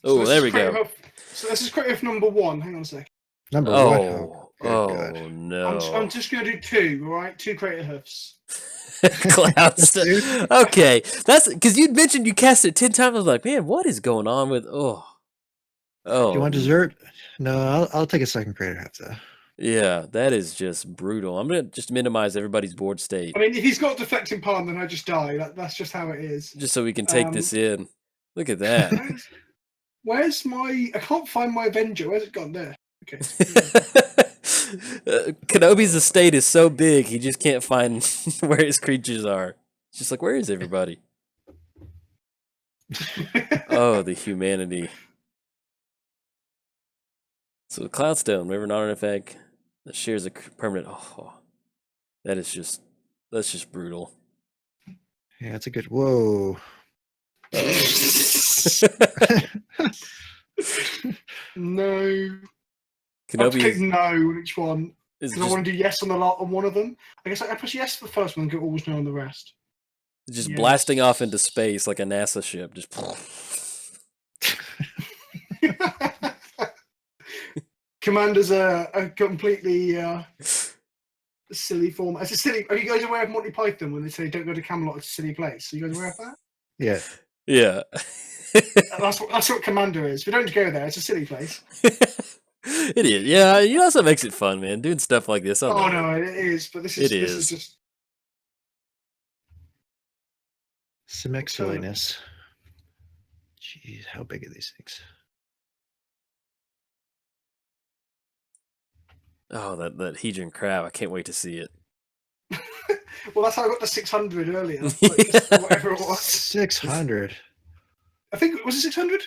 Oh, So there we go. So this is Crater Hoof number 1. Hang on a sec. Number Oh, one. oh no. I'm just going to do 2, all right? 2 Crater Hoofs. Clouds. Okay, that's because you'd mentioned you cast it 10 times. I was like, man, what is going on with? Oh. Do you want dessert? No, I'll take a second Crater Hoof though. Yeah, that is just brutal. I'm gonna just minimize everybody's board state. I mean, if he's got deflecting palm, then I just die. That's just how it is. Just so we can take this in. Look at that. Where's my? I can't find my Avenger. Where's it gone? There. Okay. Kenobi's estate is so big, he just can't find where his creatures are. It's just like, where is everybody? Oh, the humanity. So Cloudstone, River non-artifact that shares a permanent. Oh, that's just brutal. Yeah, it's a good. Whoa. No. Kenobi I've clicked no on each one. is Because I want to do yes on the lot on one of them. I guess I push yes for the first one and get always no on the rest. just Yes. blasting off into space like a NASA ship. Just Commander's a completely silly form. It's a silly. Are you guys aware of Monty Python when they say don't go to Camelot? It's a silly place. Are you guys aware of that? Yeah. Yeah. That's what Commander is. We don't go there. It's a silly place. It is. Yeah, you know, that's what makes it fun, man. Doing stuff like this. I Oh love no, it. it is. But this is just Some silliness. Jeez, how big are these things? Oh, that Hedron crab. I can't wait to see it. well, that's how I got to 600 earlier. Like, just whatever it was. 600. I think was it 600.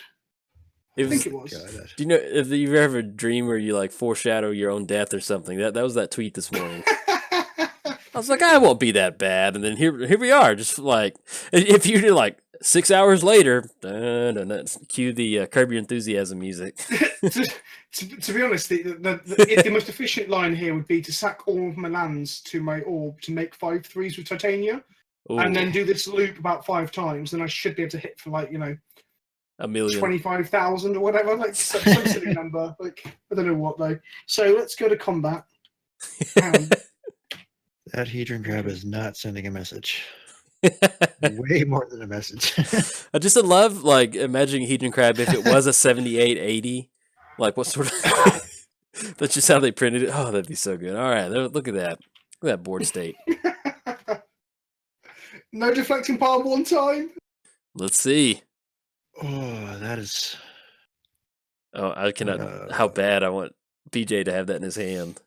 It I think was, it was. God. do you know if you've ever dreamed where you like foreshadow your own death or something? That was that tweet this morning. I was like, I won't be that bad, and then here we are. Just like if you do like 6 hours later, cue the Curb Your Enthusiasm music. to be honest, the most efficient line here would be to sack all of my lands to my orb to make 5 3s with Titania, and then do this loop about 5 times. Then I should be able to hit for like 1,000,000. 25,000 or whatever, like some silly number. Like I don't know what though. So let's go to combat. That Hedron crab is not sending a message. Way more than a message. I just love like imagining Hedron crab if it was a 7880. Like what sort of? That's just how they printed it. Oh, that'd be so good. All right, look at that. Look at that board state. No deflecting palm one time. Let's see. Oh, that is. Oh, I cannot. How bad I want PJ to have that in his hand.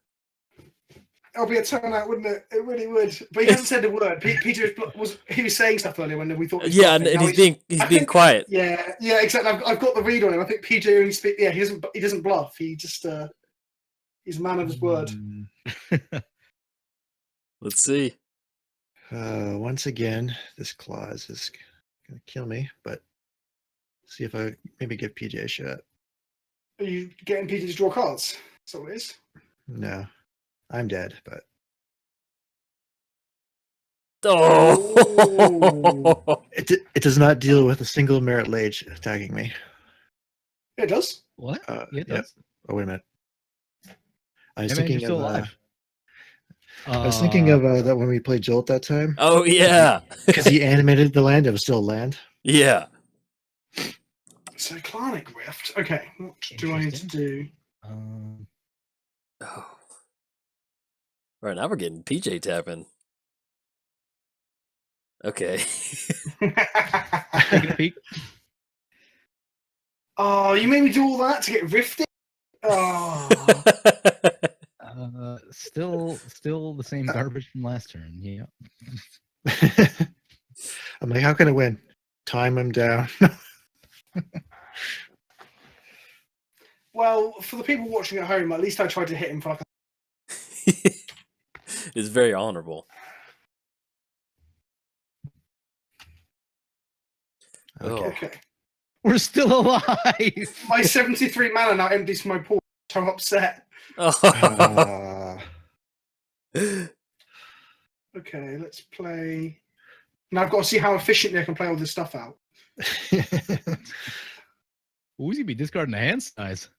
It'll be a turnout, wouldn't it? It really would. But he hasn't said a word. Peter was saying stuff earlier when we thought. He was Yeah, bluffing. and Now he's being quiet. Yeah, exactly. I've got the read on him. I think PJ only speaks. Yeah, he doesn't bluff. He just he's a man of his word. Let's see. Once again, this clause is gonna kill me, but see if I maybe give PJ a shot. Are you getting PJ to draw cards? That's all it is. No, I'm dead, but Oh, it does not deal with a single merit lage attacking me. It does. What? Yeah, it yep. does. Oh, wait a minute. I was Hey, man, thinking you're still of. alive. I was thinking of that when we played Jolt that time. oh yeah, Because he animated the land, it was still land. yeah. Cyclonic Rift. Okay, what do I need to do? Oh. All right, now we're getting PJ tapping. Okay. Taking a peek. Oh, you made me do all that to get rifted? Oh. Still the same garbage from last turn. Yeah. I'm like, how can I win? Time him down. Well, for the people watching at home, at least I tried to hit him for like It's very honorable. Okay. We're still alive. My 73 mana now empties my pool. So I'm upset. Oh. Okay, let's play. Now I've got to see how efficiently I can play all this stuff out. Who's he be discarding the hand size?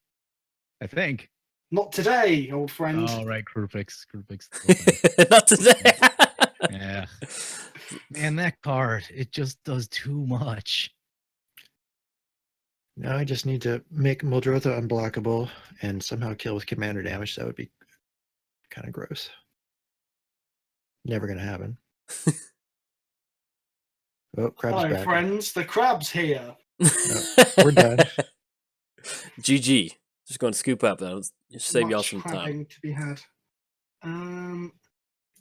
I think. Not today, old friend. Oh right, Krupix. Not today. Yeah. Man, that card, it just does too much. Now I just need to make Muldrotha unblockable and somehow kill with commander damage. That would be kind of gross. Never going to happen. Oh, crab's Hello, back. friends. The crab's here. We're done. GG. Just going to scoop up. That'll save y'all Much some crabbing time. to be had.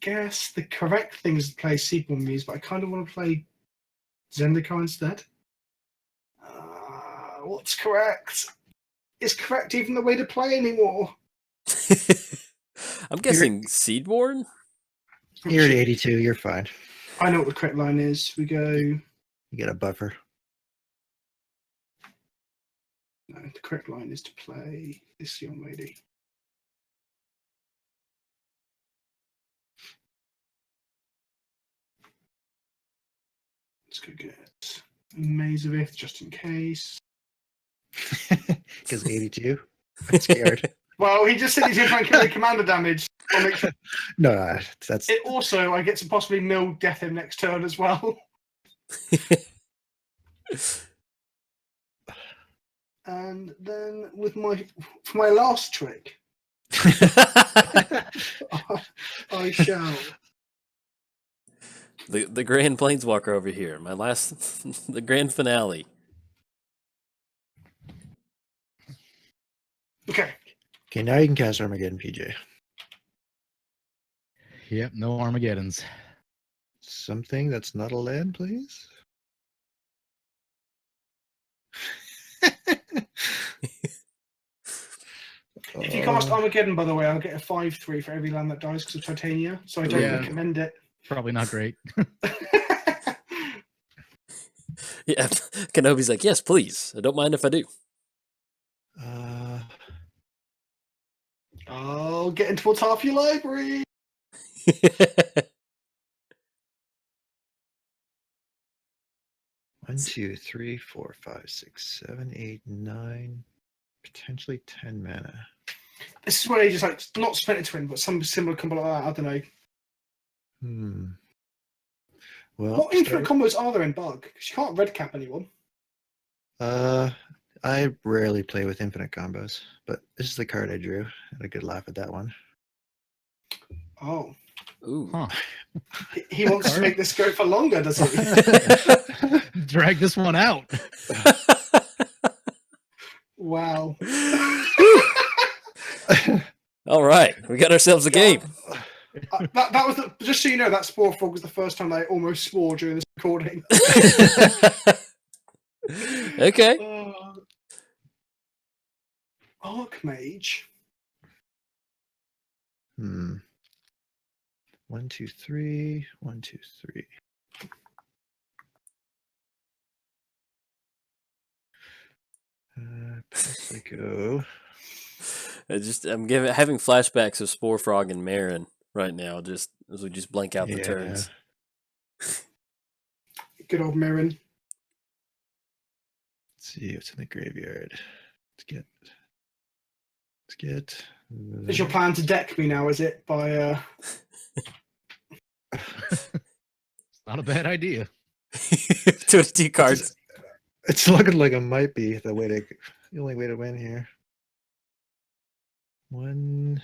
Guess the correct thing is to play Sequel Muse, but I kind of want to play Zendikar instead. What's correct? Is correct even the way to play anymore? I'm guessing Seedborn? You're at 82. You're fine. I know what the correct line is. We go. You get a buffer. No, the correct line is to play this young lady. Let's go get Maze of Ith just in case. Because 82. I'm scared. Well, he just said he's going to try and kill the commander damage. I'll make sure. No, that's It also, I get to possibly mill death him next turn as well. And then with for my last trick, I shall. The Grand Planeswalker over here. My last, the grand finale. Okay. okay. Now you can cast Armageddon, PJ. Yep, no Armageddons. Something that's not a land, please. If you cast Armageddon, by the way, I'll get a 5/3 for every land that dies because of Titania, so I don't Yeah. recommend it. Probably not great. Yeah, Kenobi's like, yes, please. I don't mind if I do. I'll get into towards half your library. 1, 2, 3, 4, 5, 6, 7, 8, 9, potentially 10 mana. This is where he just like not Splinter Twin, but some similar combo like that. I don't know. Well, What infinite combos are there in Bug? Because you can't red cap anyone. I rarely play with infinite combos, but this is the card I drew. I had a good laugh at that one. Oh. Ooh. Huh. He wants to make this go for longer, does he? Drag this one out. Wow. All right, we got ourselves a game. That was just so you know, that Spore Frog was the first time I almost swore during this recording. Okay. Archmage. 1, 2, 3. 1, 2, 3. Pass I go. I'm having flashbacks of Spore Frog and Marin right now, just as we just blank out the turns. Good old Mirren. Let's see what's in the graveyard. Let's get. Is your plan to deck me now, is it? By It's not a bad idea. 22 cards. It's looking like it might be the only way to win here. One.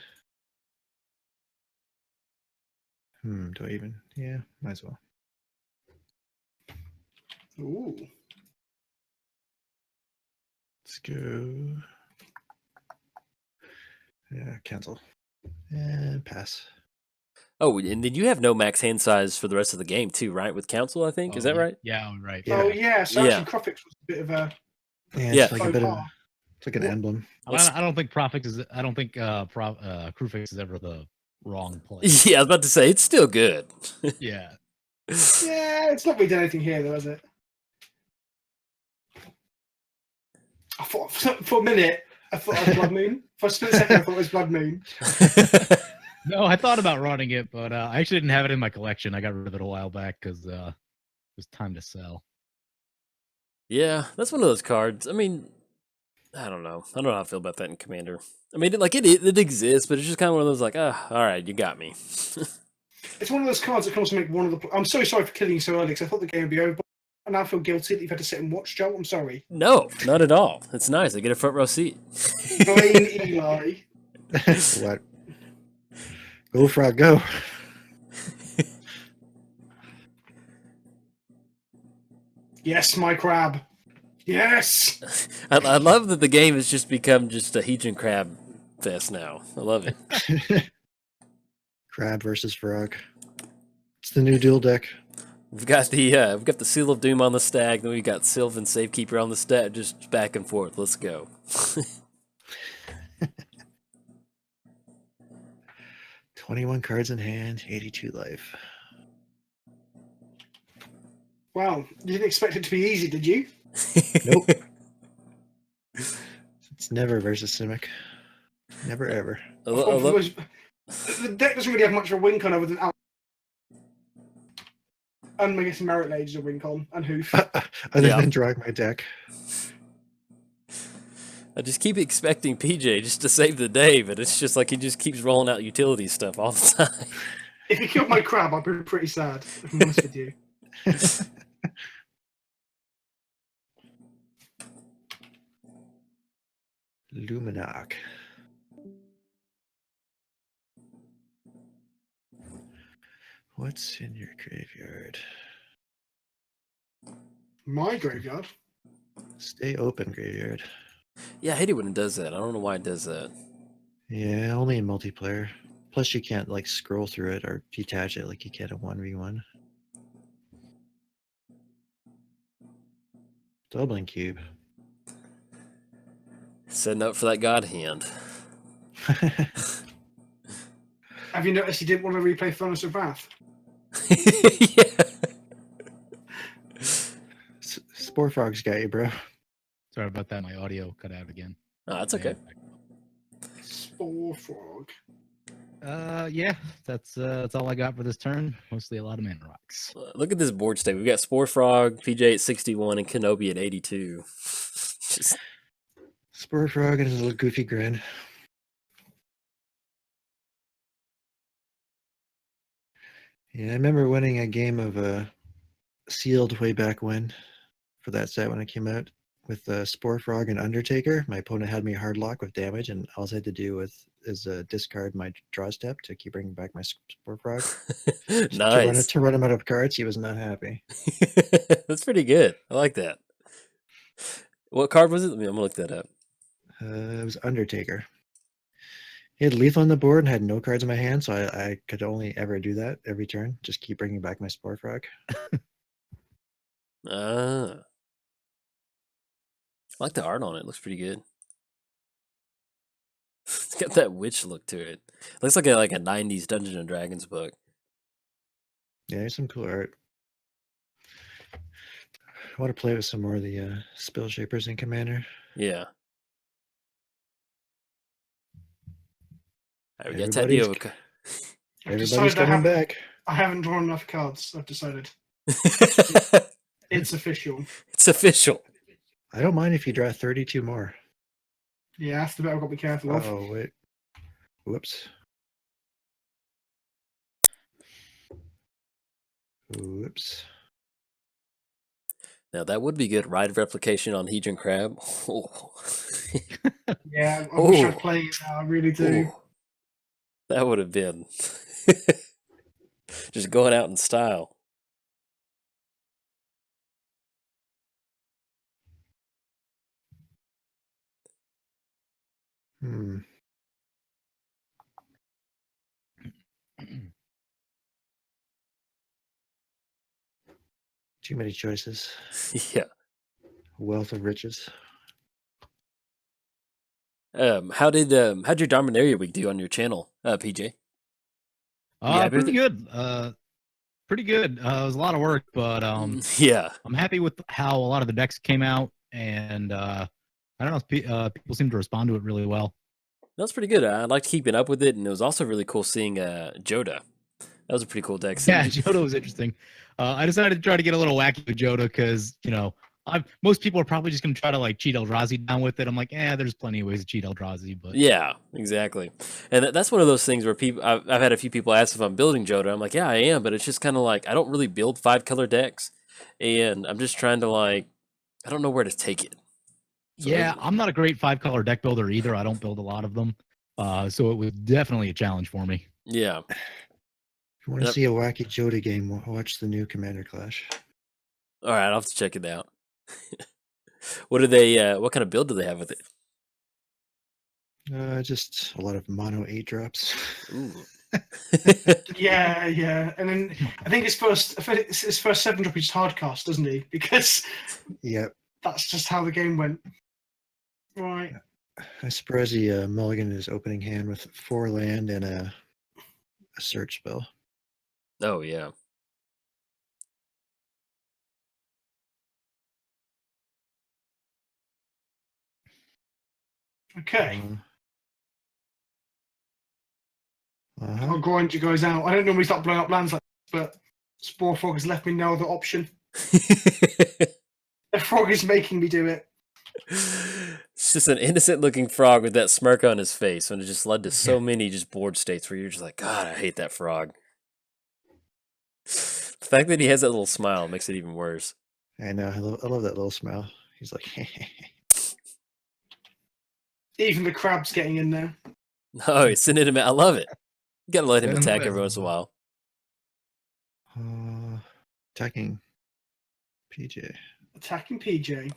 Do I even? Yeah, might as well. ooh. Let's go. Yeah, cancel. And pass. Oh, and then you have no max hand size for the rest of the game too, right? With Council, I think. Is that right? Yeah, right. Yeah. Oh yeah, so Yeah. actually Crofix was a bit of a Yeah. It's like a bit of. faux pas. It's like an emblem. I don't think Profix is. I don't think Crewfix is ever the wrong play. Yeah, I was about to say it's still good. Yeah. Yeah, it's not really done anything here though, is it? I thought for a minute I thought it was Blood Moon. For a split second I thought it was Blood Moon. No, I thought about running it, but I actually didn't have it in my collection. I got rid of it a while back because it was time to sell. Yeah, that's one of those cards. I mean, I don't know. I don't know how I feel about that in Commander. I mean, it exists, but it's just kind of one of those like, all right, you got me. It's one of those cards that can also make one of the. I'm so sorry for killing you so early because I thought the game would be over. I now feel guilty that you've had to sit and watch, Joel. I'm sorry. No, not at all. It's nice. I get a front row seat. Blame Eli. What? Go frog, go. Yes, my crab. Yes. I love that the game has just become just a Heejin Crab fest now. I love it. Crab versus frog. It's the new duel deck. We've got the Seal of Doom on the stack, then we've got Sylvan Safekeeper on the stack, just back and forth. Let's go. 21 cards in hand, 82 life. Wow, you didn't expect it to be easy, did you? Nope. It's never versus Simic. Never ever. The deck doesn't really have much of a win con other than and I guess Merit Lage is a win con and Hoof. Other than drawing my deck. I just keep expecting PJ just to save the day, but it's just like he just keeps rolling out utility stuff all the time. If you killed my crab, I'd be pretty sad, if I'm honest with you. Luminarch. What's in your graveyard? My graveyard? Stay open, graveyard. Yeah, I hate it when it does that. I don't know why it does that. Yeah, only in multiplayer. Plus, you can't like scroll through it or detach it like you can in 1v1. Dublin cube. Setting up for that god hand. Have you noticed he didn't want to replay Furnace of Wrath? Yeah. Spore Frog's got you, bro. Sorry about that. My audio cut out again. Oh, that's okay. Spore Frog. Yeah, that's all I got for this turn. Mostly a lot of mana rocks. Look at this board state. We've got Spore Frog, PJ at 61, and Kenobi at 82. Just... Spore Frog and his little goofy grin. Yeah, I remember winning a game of Sealed way back when for that set when it came out with Spore Frog and Undertaker. My opponent had me hard lock with damage, and all I had to do is discard my draw step to keep bringing back my Spore Frog. Nice. To run him out of cards, he was not happy. That's pretty good. I like that. What card was it? I'm going to look that up. It was Undertaker. He had lethal on the board and had no cards in my hand, so I could only ever do that every turn. Just keep bringing back my Spore Frog. I like the art on it. It looks pretty good. It's got that witch look to it. Looks like a 90s Dungeons and Dragons book. Yeah, there's some cool art. I want to play with some more of the Spell Shapers in Commander. Yeah. All right, we got Everybody's- Tatyova. Everybody's coming back. I haven't drawn enough cards, I've decided. It's official. It's official. I don't mind if you draw 32 more. Yeah, that's the bit I've got to be careful of. Oh, wait. Whoops. Whoops. Now that would be good. Ride of Replication on Hedron Crab. Oh. Yeah, I wish Ooh. I'd play it now, I really do. Ooh. That would have been just going out in style. Hmm. Too many choices. Yeah. Wealth of riches. How'd your Dominaria week do on your channel, PJ? Yeah, Pretty good. Pretty good. It was a lot of work, but Yeah. I'm happy with how a lot of the decks came out, and I don't know, people seem to respond to it really well. That's pretty good. I liked keeping up with it, and it was also really cool seeing Joda. That was a pretty cool deck. Yeah, Joda was interesting. I decided to try to get a little wacky with Joda because, most people are probably just going to try to cheat Eldrazi down with it. I'm like, there's plenty of ways to cheat Eldrazi, but Yeah, exactly. And that's one of those things where people, I've had a few people ask if I'm building Joda. I'm like, yeah, I am, but it's just kind of like I don't really build 5-color decks, and I'm just trying to I don't know where to take it. So yeah, I'm not a great 5-color deck builder either. I don't build a lot of them, so it was definitely a challenge for me. Yeah. If you want to see a wacky Joda game, watch the new Commander Clash. All right, I'll have to check it out. What do they? What kind of build do they have with it? Just a lot of mono 8-drops. Ooh. Yeah, yeah. And then I think his first 7-drop is hardcast, doesn't he? Because Yep. that's just how the game went. Right. I suppose he mulliganed his opening hand with 4 land and a search spell. Oh yeah. Okay. Uh-huh. I'll grind you guys out. I don't normally start blowing up lands like this, but Spore Frog has left me no other option. The frog is making me do it. It's just an innocent-looking frog with that smirk on his face, and it just led to so many just board states where you're just like, God, I hate that frog. The fact that he has that little smile makes it even worse. I know. I love that little smile. He's like, Even the crab's getting in there. Oh, he's sending him. I love it. You gotta let him Send him attack away. every once in a while. attacking PJ. Attacking PJ.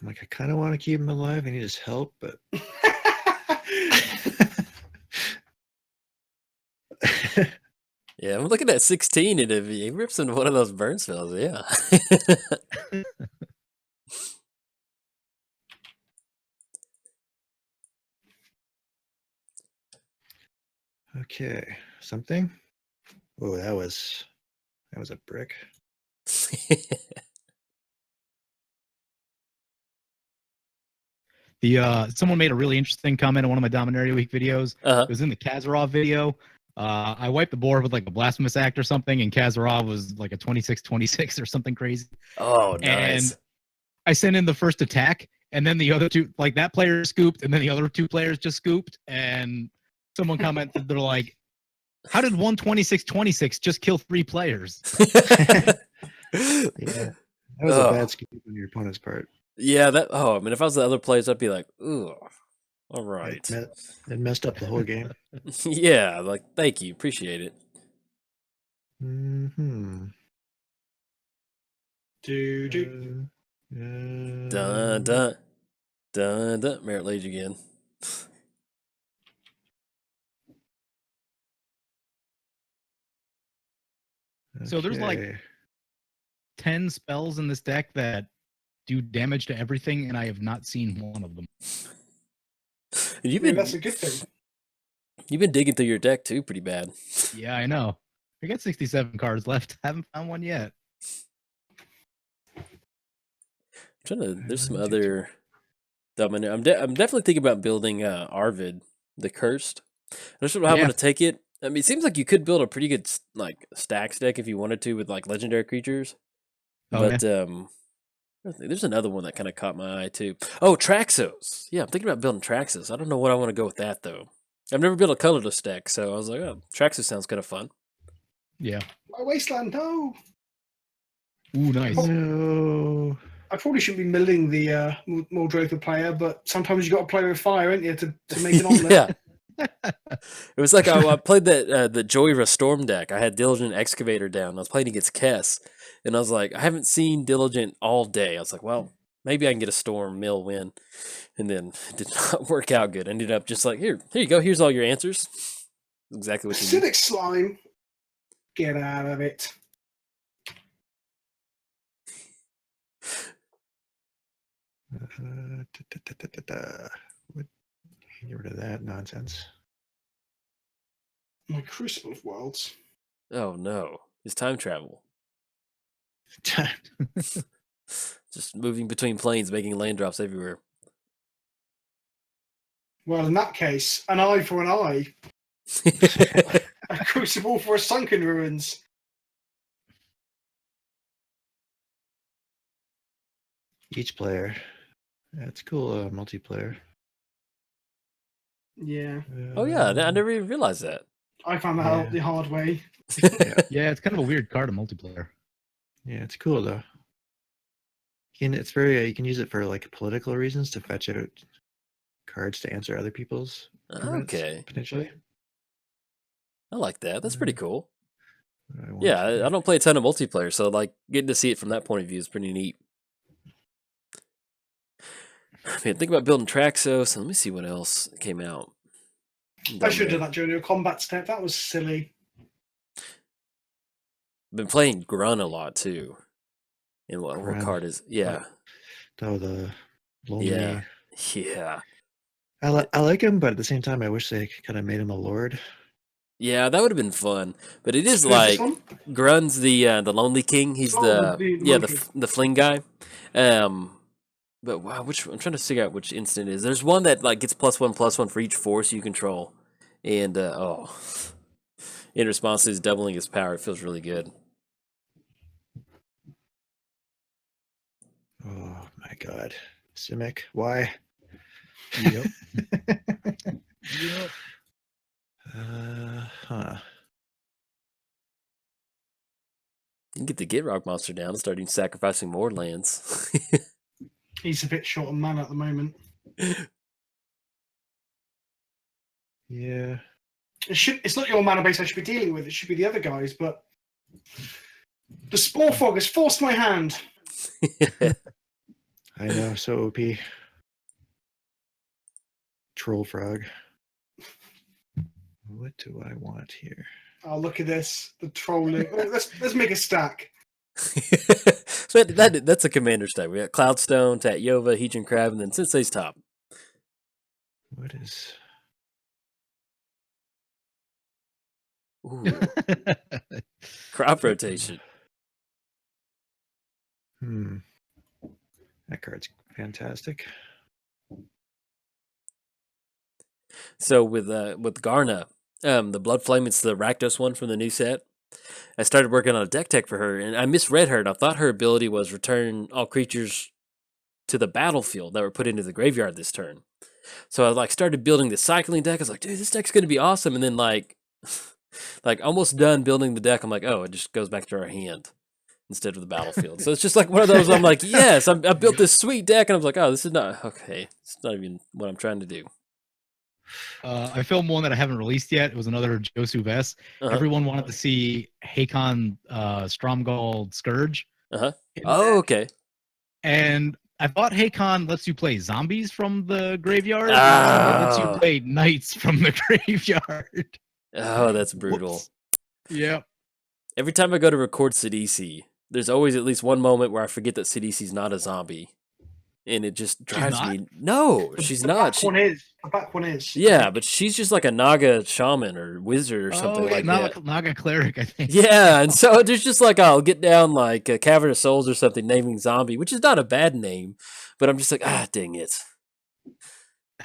I'm like, I kind of want to keep him alive. I need his help, but Yeah, I'm looking at 16, and if he rips into one of those burn spells, yeah. okay, something. Oh, that was a brick. Someone made a really interesting comment in one of my Dominaria Week videos. Uh-huh. It was in the Kazarov video. I wiped the board with like a blasphemous act or something, and Kazarov was like a 26-26 or something crazy. Oh, nice. And I sent in the first attack, and then the other two, like that player scooped, and then the other two players just scooped. And someone commented, they're like, "How did 126-26 just kill 3 players?" Yeah, that was a bad scoop on your opponent's part. Yeah, that. Oh, I mean, if I was the other players, I'd be like, "Ooh, all right." It messed up the whole game. Yeah, like, thank you, appreciate it. Mm-hmm. Do. Dun dun dun dun. Merit Lage again. So there's like Okay. 10 spells in this deck that do damage to everything, and I have not seen one of them. You've I mean, been that's a good thing. you've been digging through your deck too, pretty bad. Yeah, I know. I got 67 cards left. Haven't found one yet. There's some other Dominaria. I'm definitely thinking about building Arvid, the Cursed. I just don't know how I'm Yeah. gonna take it. I mean, it seems like you could build a pretty good like stacks deck if you wanted to with like legendary creatures. Oh, But there's another one that kind of caught my eye too. Oh, Traxos. Yeah, I'm thinking about building Traxos. I don't know what I want to go with that though. I've never built a colorless deck, so I was like, oh, Traxos sounds kind of fun. Yeah. My wasteland, no. Ooh, nice. No. I probably shouldn't be milling the Muldrotha player, but sometimes you got to play with fire, ain't you, to make an omelet. Yeah. It was like I played the Joyra Storm deck. I had Diligent Excavator down. I was playing against Kess, and I was like, I haven't seen Diligent all day. I was like, well, maybe I can get a Storm mill win, and then it did not work out good. I ended up just like, here you go. Here's all your answers. Exactly what you need. Acidic slime. Get out of it. Get rid of that nonsense. My Crucible of Worlds. Oh no, it's time travel. Just moving between planes, making land drops everywhere. Well, in that case, an eye for an eye. A Crucible for a Sunken Ruins. Each player. That's cool. Multiplayer. Yeah. Oh yeah, I never even realized that. I found that out the hard way. Yeah, it's kind of a weird card in multiplayer. Yeah, it's cool though. It's very you can use it for like political reasons to fetch out cards to answer other people's permits, Okay, potentially. I like that. That's pretty cool. I want Yeah, to- I don't play a ton of multiplayer, so like getting to see it from that point of view is pretty neat. Man, think about building Traxos. Let me see what else came out. I should have done that during your combat step. That was silly. Been playing Grun a lot too. And what Grun. card is? Yeah, Oh, the lonely. Yeah. yeah, I like him, but at the same time, I wish they kind of made him a lord. yeah. That would have been fun. But it is Who's like this one? Grun's the Lonely King. He's Oh, the monkey. the fling guy. But wow, I'm trying to figure out which instant it is. There's one that like gets +1/+1 for each force you control, and in response to his doubling his power, it feels really good. Oh my god. Simic, why? Yep. Yep. Huh. You can get the Get Rock monster down and start even sacrificing more lands. He's a bit short on mana at the moment. Yeah. It's not your mana base I should be dealing with. It should be the other guys, but the Spore Fog has forced my hand. I know, so OP. Troll Frog. What do I want here? Oh, look at this. The trolling. Let's make a stack. So that's a commander stack. We got Cloudstone, Tatyova, Hedron Crab, and then Sensei's Top. What is... Ooh. Crop rotation. That card's fantastic. So with Garna, the Blood Flame, it's the Rakdos one from the new set. I started working on a deck tech for her, and I misread her, and I thought her ability was return all creatures to the battlefield that were put into the graveyard this turn. So I started building the cycling deck. I was like, dude, this deck's gonna be awesome. And then like almost done building the deck, I'm like, oh, it just goes back to our hand instead of the battlefield. So it's just like one of those. I'm like, yes, I built this sweet deck, and I was like, oh, this is not okay. It's not even what I'm trying to do. I filmed one that I haven't released yet. It was another Josu Vest. Everyone wanted to see Hakon Stromgald Scourge. Oh, okay. And I thought Hakon lets you play zombies from the graveyard. It lets you play knights from the graveyard. Oh, that's brutal. Yep. Every time I go to record Sidisi, there's always at least one moment where I forget that Sidisi's not a zombie. And it just drives me. No, she's not. The back one is. Yeah, but she's just like a Naga shaman or wizard or something like that. Naga cleric, I think. Yeah, and so there's just like, I'll get down like a Cavern of Souls or something, naming zombie, which is not a bad name, but I'm just like, dang it.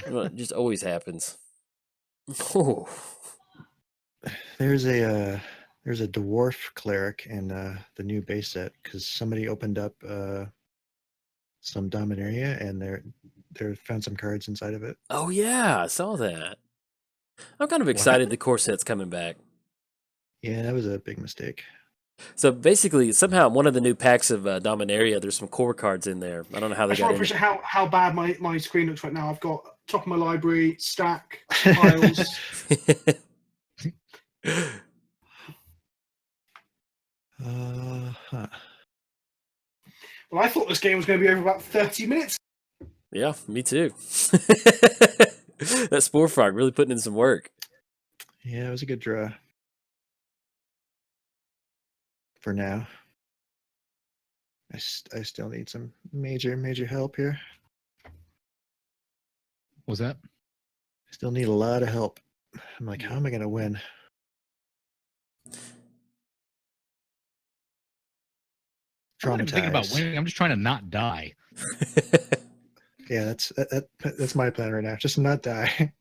It just always happens. Oh. There's a dwarf cleric in the new base set because somebody opened up some Dominaria and they found some cards inside of it. Oh yeah, I saw that. I'm kind of excited the core set's coming back. Yeah, that was a big mistake. So basically, somehow one of the new packs of Dominaria, there's some core cards in there. I don't know how they got in. Appreciate how bad my screen looks right now. I've got top of my library, stack, piles. Well, I thought this game was going to be over about 30 minutes. Yeah, me too. That Spore Frog really putting in some work. Yeah, it was a good draw. For now. I still need some major help here. What's that? I still need a lot of help. I'm like, how am I going to win? I'm not thinking about winning. I'm just trying to not die. Yeah, that's my plan right now. Just not die.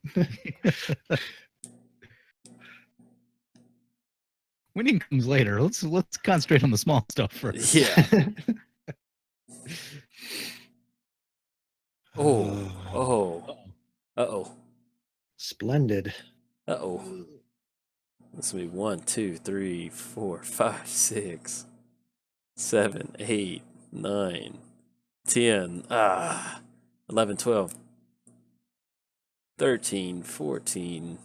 Winning comes later. Let's concentrate on the small stuff first. Yeah. Uh-oh. Splendid. Uh-oh. This will be 1, 2, 3, 4, 5, 6, 7, 8, 9, 10, 11, 12, 13, 14.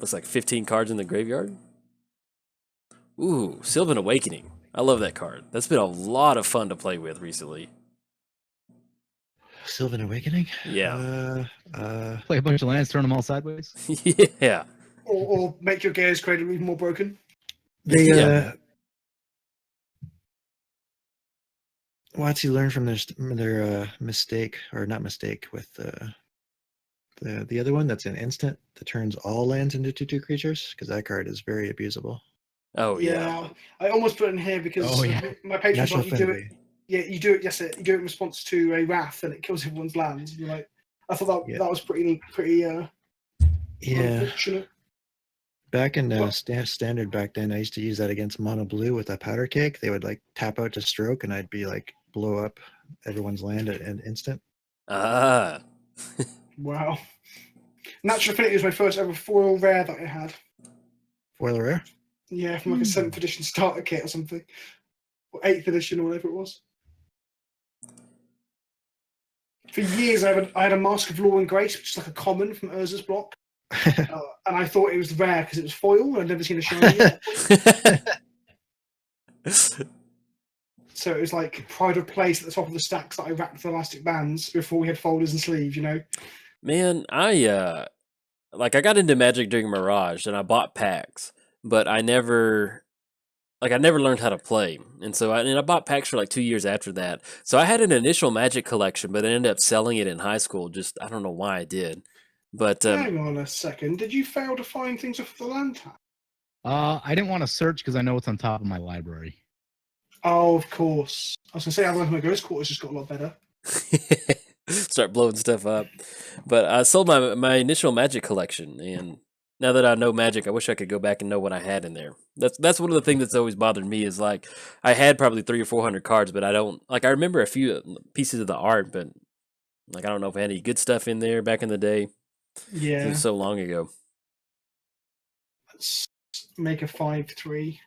Looks like 15 cards in the graveyard. Ooh, Sylvan Awakening. I love that card. That's been a lot of fun to play with recently. Sylvan Awakening? Yeah. Play a bunch of lands, turn them all sideways. Yeah. Or make your Gaea's Cradle even more broken. They WotC learned from their mistake, or not mistake, with the other one that's an instant that turns all lands into 2/2 creatures, because that card is very abusable. Oh yeah. I almost put it in here because my patrons like, you do it. Yeah, you do it. Yes, you do it in response to a wrath, and it kills everyone's lands. And you're like, I thought that was pretty. Yeah. Unfortunate. Back in Well- standard back then, I used to use that against mono blue with a powder cake. They would like tap out to stroke, and I'd be like blow up everyone's land at an instant. Ah. Wow. Natural Affinity was my first ever foil rare that I had. Foil rare. Yeah, from like a 7th edition starter kit or something. Or 8th edition or whatever it was. For years, I had a Mask of Law and Grace, which is like a common from Urza's block. And I thought it was rare because it was foil, and I'd never seen a shiny yet. So it was like pride of place at the top of the stacks that I wrapped with elastic bands before we had folders and sleeves, you know? Man, I got into Magic during Mirage and I bought packs, but I never learned how to play. And so I bought packs for like 2 years after that. So I had an initial Magic collection, but I ended up selling it in high school. Just I don't know why I did. But Hang on a second. Did you fail to find things off the land tab? I didn't want to search because I know it's on top of my library. Oh, of course. I was going to say, otherwise my Ghost Quarters just got a lot better. start blowing stuff up. But I sold my initial Magic collection, and now that I know Magic, I wish I could go back and know what I had in there. That's one of the things that's always bothered me is like I had probably 300 or 400 cards, but I don't like. I remember a few pieces of the art, but like I don't know if I had any good stuff in there back in the day. It Yeah. was so long ago. Let's make a 5/3.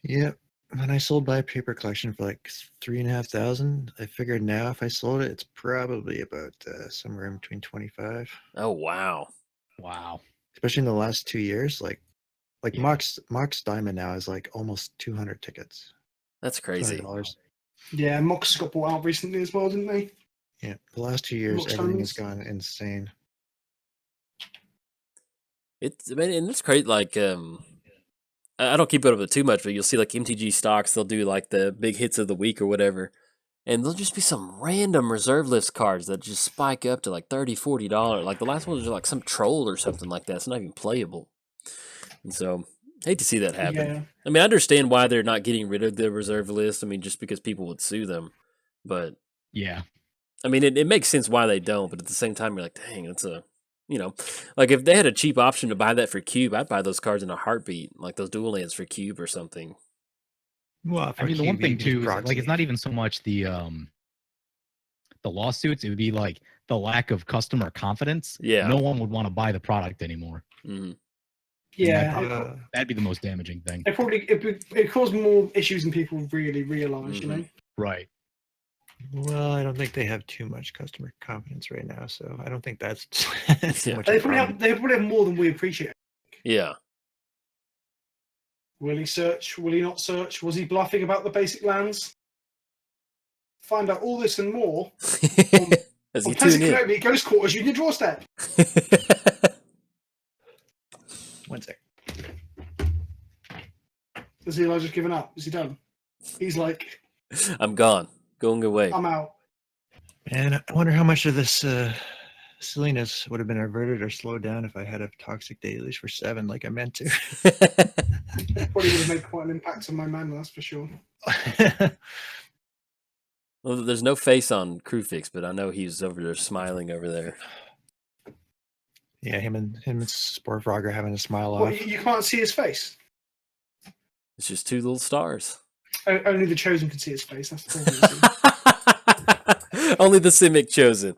Yep. When I sold my paper collection for like 3,500, I figured now if I sold it, it's probably about somewhere in between 25. Oh wow. Wow. Especially in the last 2 years, like Yeah. Mox Diamond now is like almost 200 tickets. That's crazy. $200. Yeah, Mox got bought out recently as well, didn't they? Yeah, the last 2 years, Mox everything has Diamonds. gone insane. I mean, and it's great. Like, I don't keep it up with too much, but you'll see like MTG stocks. They'll do like the big hits of the week or whatever, and there'll just be some random reserve list cards that just spike up to like $30, $40. Like the last one was like some troll or something like that. It's not even playable, and so hate to see that happen. Yeah. I mean, I understand why they're not getting rid of the reserve list. I mean, just because people would sue them, but Yeah. I mean, it makes sense why they don't. But at the same time, you're like, dang, it's a like if they had a cheap option to buy that for Cube, I'd buy those cards in a heartbeat, like those dual lands for Cube or something. Well, I mean, the one thing too, is, like, it's not even so much the lawsuits. It would be like the lack of customer confidence. Yeah. No one would want to buy the product anymore. Mhm. Yeah. That'd be the most damaging thing. It caused more issues than people really realise, you know? Right. Well, I don't think they have too much customer confidence right now, so I don't think that's too Yeah. much. They of a probably have more than we appreciate. Yeah. Will he search? Will he not search? Was he bluffing about the basic lands? Find out all this and more As on you tune in. PlesantKenobi Ghost Quarters Union Draw Step. One sec. Has Eli just given up? Is he done? He's like, I'm gone. Going away. I'm out. And I wonder how much of this silliness would have been averted or slowed down if I had a toxic deluge for 7 like I meant to. Probably would have made quite an impact on my mana, that's for sure. Well, there's no face on Crewfix, but I know he's over there smiling over there. Yeah, him and Sporefrog are having a smile What, off. you can't see his face? It's just 2 little stars. Only the Chosen can see his face. That's the problem. Only the Simic chosen.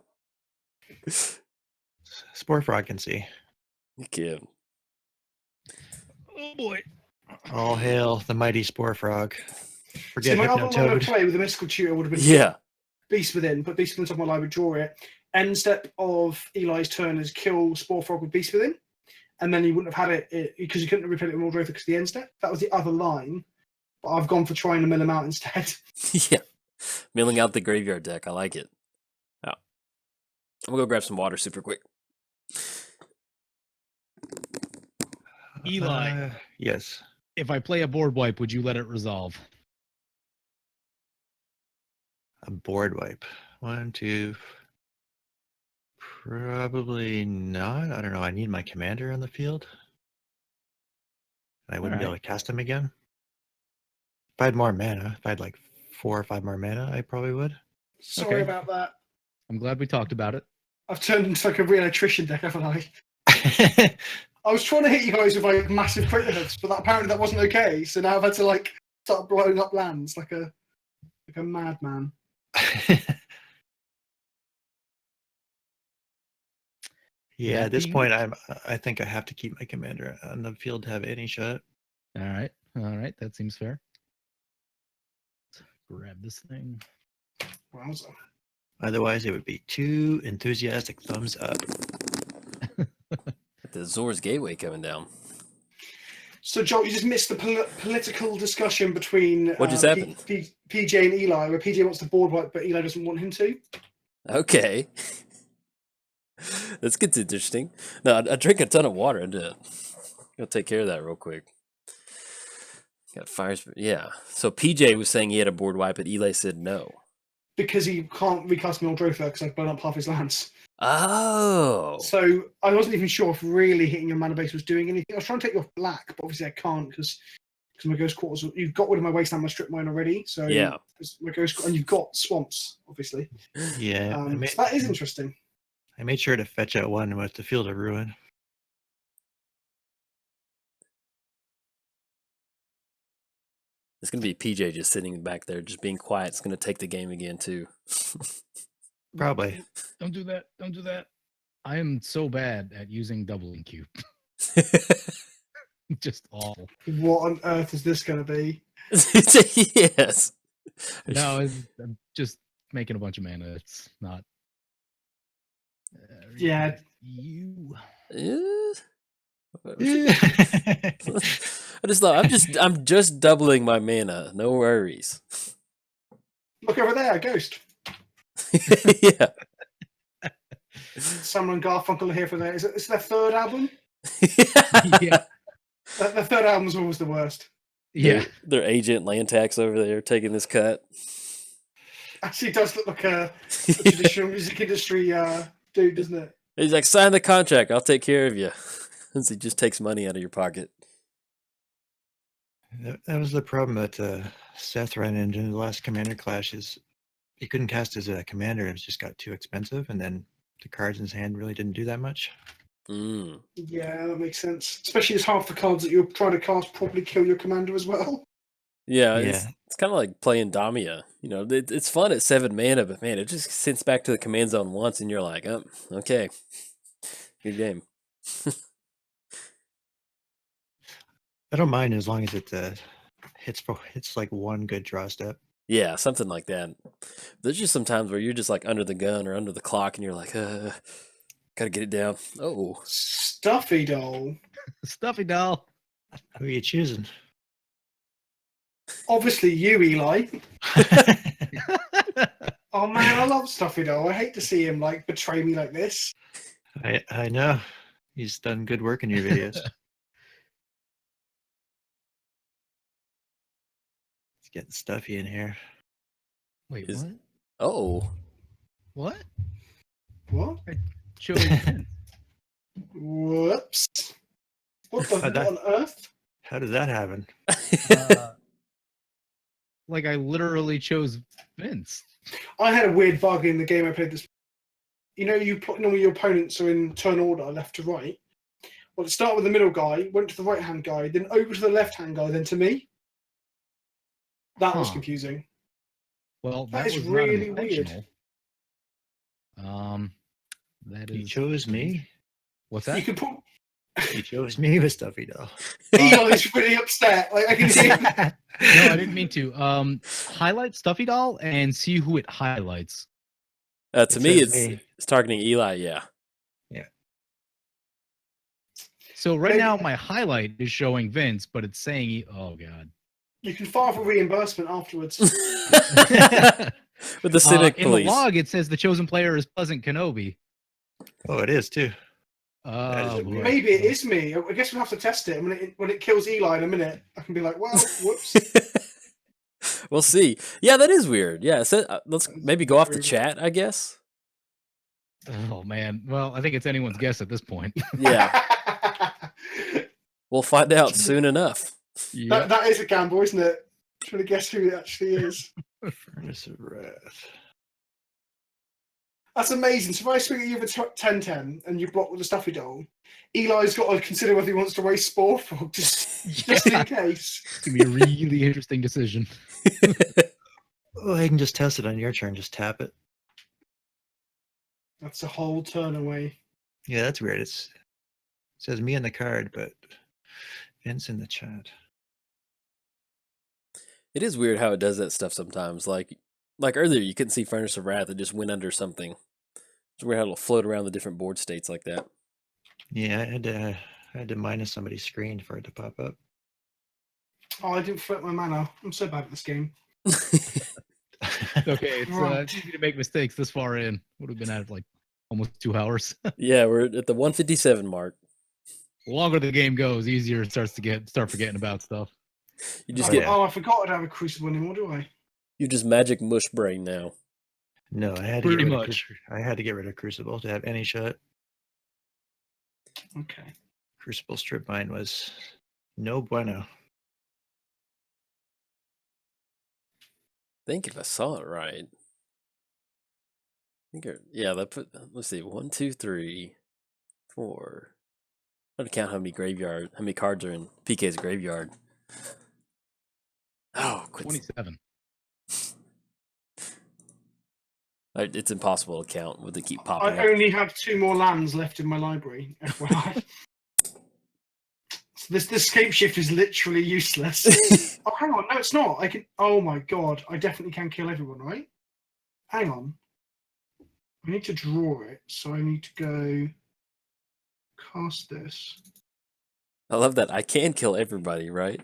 Sporefrog can see. You can. Oh boy. All hail the mighty Sporefrog. See, Forget my other line of Hypnotoad. play with the Mystical Tutor would have been Yeah. Beast Within, put Beast Within on top of my library, draw it. End step of Eli's turn is kill Sporefrog with Beast Within, and then he wouldn't have had it because you couldn't replay it with Muldrotha because of the end step. That was the other line, but I've gone for trying to mill him out instead. Yeah. Milling out the graveyard deck. I like it. Oh. I'm going to go grab some water super quick. Eli, Yes. if I play a board wipe, would you let it resolve? A board wipe. 1, 2. Probably not. I don't know. I need my commander on the field. I wouldn't be able to cast him again. If I had more mana, if I had like 4 or 5 more mana, I probably would. Sorry Okay. about that. I'm glad we talked about it. I've turned into like a real attrition deck, haven't I? I was trying to hit you guys with like massive crater hooks, but apparently that wasn't okay. So now I've had to like start blowing up lands like a madman. Yeah, at this point, I think I have to keep my commander on the field to have any shot. All right, that seems fair. Let's grab this thing. Wowza. Otherwise, it would be 2 enthusiastic thumbs up. The Zor's Gateway coming down. So, Jolt, you just missed the political discussion between What just happened? PJ and Eli, where PJ wants the board wipe, but Eli doesn't want him to. Okay. This gets interesting. No, I drink a ton of water. I did. I'll take care of that real quick. Got fires. Yeah. So PJ was saying he had a board wipe, but Eli said no. Because he can't recast Muldrotha because I've blown up half his lands. Oh. So I wasn't even sure if really hitting your mana base was doing anything. I was trying to take you off black, but obviously I can't because my Ghost Quarters. You've got rid of my wasteland, my strip mine already. So yeah, my Ghost, and you've got swamps, obviously. Yeah, so that is interesting. I made sure to fetch out one with the Field of Ruin. It's gonna be PJ just sitting back there, just being quiet. It's gonna take the game again too. Probably. Don't do that. Don't do that. I am so bad at using doubling cube. Just awful. What on earth is this going to be? Yes. No, I'm just making a bunch of mana. It's not. Yeah. You. I just thought I'm just doubling my mana. No worries. Look over there, a ghost. Yeah. Summer and Garfunkel are here for their. Is it their third album? Yeah. The third album was always the worst. Yeah. Their agent land tax over there taking this cut. Actually, it does look like a traditional music industry dude, doesn't it? He's like, sign the contract. I'll take care of you. Since he just takes money out of your pocket. That was the problem that Seth ran into in the last Commander Clash is he couldn't cast his commander. It just got too expensive, and then the cards in his hand really didn't do that much. Mm. Yeah, that makes sense. Especially as half the cards that you're trying to cast probably kill your commander as well. Yeah, it's kind of like playing Damia. You know, it's fun at 7 mana, but man, it just sends back to the command zone once, and you're like, oh, okay, good game. I don't mind as long as it hits like one good draw step. Yeah, something like that. There's just some times where you're just like under the gun or under the clock, and you're like, gotta get it down. Oh, Stuffy doll. Stuffy doll. Who are you choosing? Obviously, you, Eli. Oh man, I love Stuffy doll. I hate to see him like betray me like this. I know. He's done good work in your videos. It's getting stuffy in here. Wait, Is- what? oh, What? What? Chose Whoops. What the what on earth? How did that happen? like I literally chose Vince. I had a weird bug in the game I played this. You know, normally your opponents are in turn order, left to right. Well, it started with the middle guy, went to the right hand guy, then over to the left hand guy, then to me. That was confusing. Well, That is was really not weird. That He is. chose me. What's You that? could put. He chose me with Stuffy Doll. Eli's really upset. Like I can see him. No, I didn't mean to. Highlight Stuffy Doll and see who it highlights. to It me, says it's targeting Eli. Yeah. So right Maybe- now my highlight is showing Vince, but it's saying, "Oh God." You can file for reimbursement afterwards. With the civic in the police. log, it says the chosen player is PleasantKenobi. Oh, it is too. Oh, is weird. Maybe it is me. I guess we'll have to test it. When it kills Eli in a minute, I can be like, well, whoops. We'll see. Yeah, that is weird. Yeah, so, let's maybe go off the very- chat, I guess. Oh man. Well, I think it's anyone's guess at this point. Yeah, we'll find out soon enough. That is a gamble, isn't it? Trying to guess who it actually is. Furnace of Wrath. That's amazing. So if I swing at you with a 10-10 and you block with a stuffy doll, Eli's got to consider whether he wants to waste Spore Frog just in case. It's gonna be a really interesting decision. Oh, I can just test it on your turn. Just tap it. That's a whole turn away. Yeah, that's weird. It says me on the card, but Vince in the chat. It is weird how it does that stuff sometimes. Like earlier, you couldn't see Furnace of Wrath. It just went under something. It's weird how it'll float around the different board states like that. Yeah, I had to minus somebody's screen for it to pop up. Oh, I didn't flip my mana. I'm so bad at this game. Okay, it's easy to make mistakes this far in. Would have been at like almost 2 hours. Yeah, we're at the 157 mark. The longer the game goes, easier it starts to start forgetting about stuff. You just I forgot I don't have a Crucible anymore, do I? You just magic mush brain now. No, I had to Pretty get rid much. I had to get rid of Crucible to have any shot. Okay. Crucible strip mine was no bueno. I think if I saw it right. Let's see, 1, 2, 3, 4. I have to count how many cards are in PK's graveyard. Oh, quit. 27. It's impossible to count with it keep popping I up. only have 2 more lands left in my library, FYI. So this scape shift is literally useless. Oh, hang on. No, it's not. I can. Oh my god. I definitely can kill everyone, right? Hang on. I need to draw it, so I need to go cast this. I love that. I can kill everybody, right?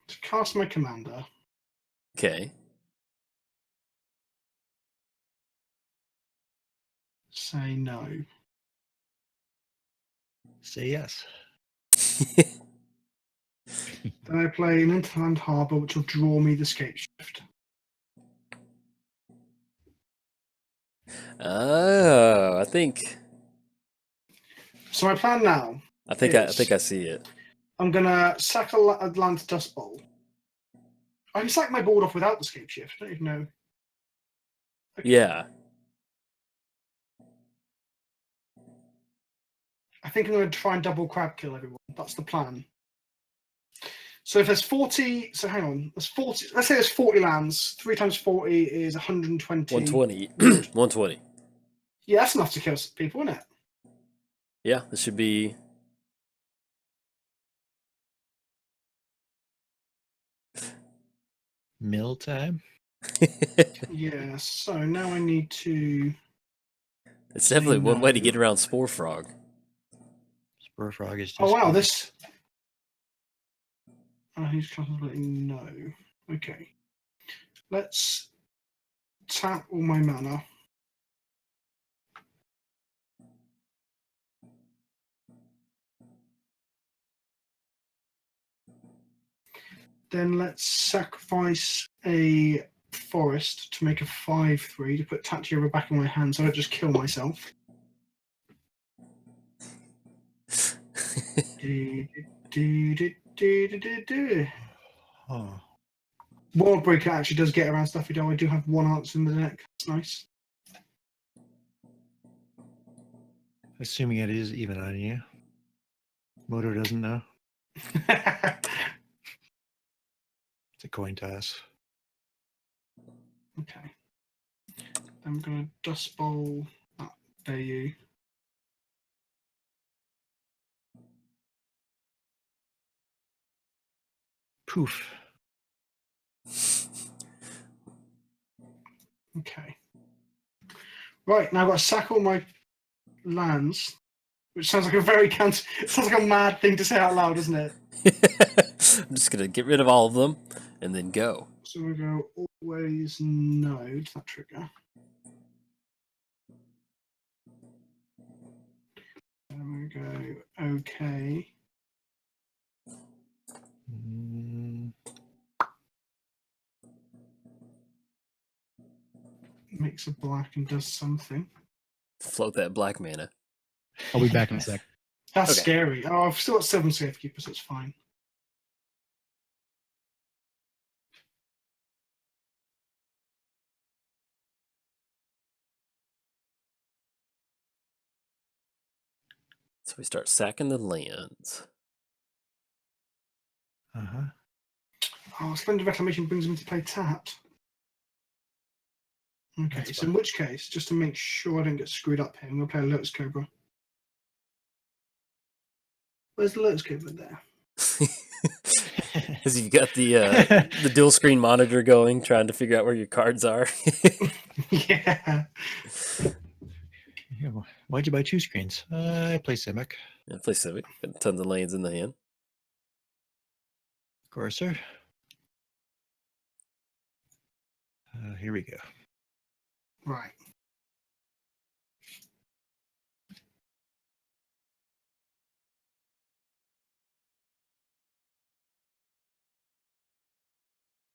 To cast my commander. Okay. Say no. Say yes. Then I play an Interland Harbour, which will draw me the scape shift. Oh, I think So my plan now. I think I see it. I'm gonna sack a land to Dust Bowl. I can sack my board off without the scape shift. I don't even know. Okay. Yeah. I think I'm going to try and double crab kill everyone. That's the plan. So if there's 40, so hang on, there's 40. Let's say there's 40 lands. 3 times 40 is 120. 120. 120. Yeah, that's enough to kill some people, isn't it? Yeah, this should be. Mill time. Yeah. So now I need to. It's definitely one way to get around Spore Frog. Spore Frog is just. Oh wow, this. He's contemplating no. Okay. Let's tap all my mana. Then let's sacrifice a forest to make a 5/3 to put Tatyova back in my hand so I don't just kill myself. Oh. World Breaker actually does get around Stuffy Doll. I do have 1 answer in the deck. That's nice. Assuming it is even on you. Moto doesn't know. It's a coin toss. Okay. I'm going to Dust Bowl that value. Poof. Okay. Right, now I've got to sack all my lands, which sounds like a very sounds like a mad thing to say out loud, doesn't it? I'm just gonna get rid of all of them and then go. So we go always no to that trigger. And we go okay. Makes a black and does something. Float that black mana. I'll be back in a sec. That's Okay. scary. Oh, I've still got 7 Safekeepers, so it's fine. So we start sacking the lands. Uh-huh. Oh, Splendid Reclamation brings me to play tapped. Okay, That's so in fine. which case, just to make sure I don't get screwed up here, I'm going to play a Lotus Cobra. Where's the Lotus Cobra there? Because you've got the dual screen monitor going, trying to figure out where your cards are. Yeah. Yeah, why'd you buy 2 screens? I play Simic. Yeah, play Civic. Got tons of lands in the hand. Of course, sir. Here we go. Right.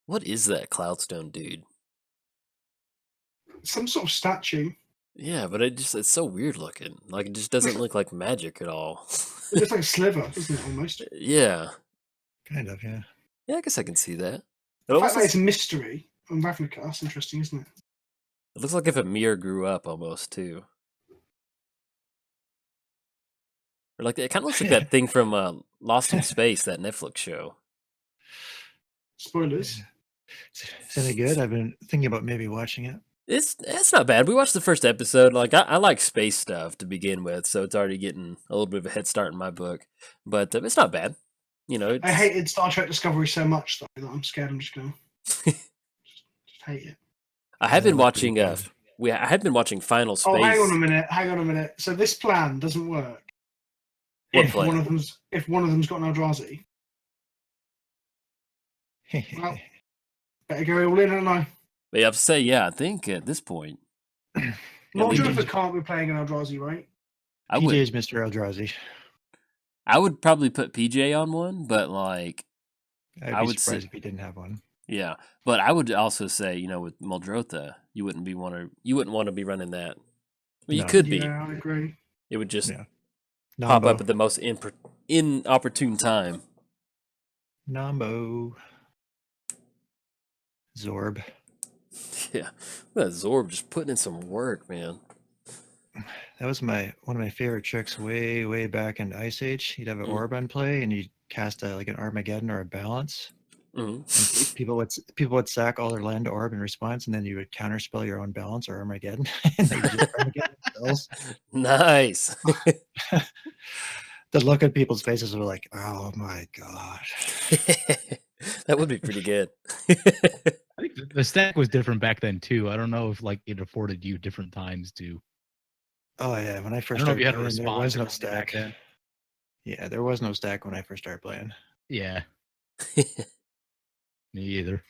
What is that Cloudstone dude? Some sort of statue. Yeah, but it's so weird looking. Like it just doesn't look like magic at all. It looks like a sliver, doesn't it, almost? Yeah. Kind of, yeah. Yeah, I guess I can see that. It The almost fact that it's looks, a mystery on Ravnica, that's interesting, isn't it? it looks like if a mirror grew up almost too. Or like it kind of looks like that thing from Lost in Space, that Netflix show. Spoilers. Is it good? I've been thinking about maybe watching it. It's not bad. We watched the first episode. Like I like space stuff to begin with, so it's already getting a little bit of a head start in my book. But it's not bad. You know, I hated Star Trek Discovery so much, though, that I'm scared I'm just going to just hate it. I have been that looked pretty watching. good. I have been watching Final Space. Oh, hang on a minute. So this plan doesn't work What if plan? one of them's got an Eldrazi. Well, better go all in, don't I? But you have to say, yeah. I think at this point, Muldrotha can't be playing an Eldrazi, right? I PJ would. is Mr. Eldrazi. I would probably put PJ on one, but like, I'd I be would say- surprised if he didn't have one. yeah. But I would also say, you know, with Muldrotha, you wouldn't want to be running that. Well, you No. could be. Yeah, I agree. It would just Yeah. pop Nombo. up at the most inopportune time. Nombo. Zorb. Yeah, that Zorb just putting in some work, man. That was one of my favorite tricks way back in Ice Age. You'd have an Mm. orb on play, and you'd cast like an Armageddon or a Balance. Mhm. And people would sack all their land to orb in response, and then you would counterspell your own Balance or Armageddon, and they would just Armageddon spells. Nice. The look at people's faces were like, "Oh my gosh!" That would be pretty good. I think the stack was different back then too. I don't know if like it afforded you different times to. Oh yeah, when I I first don't know if started you had a playing, there response was or no something back stack. then. Yeah, there was no stack when I first started playing. Yeah, me either.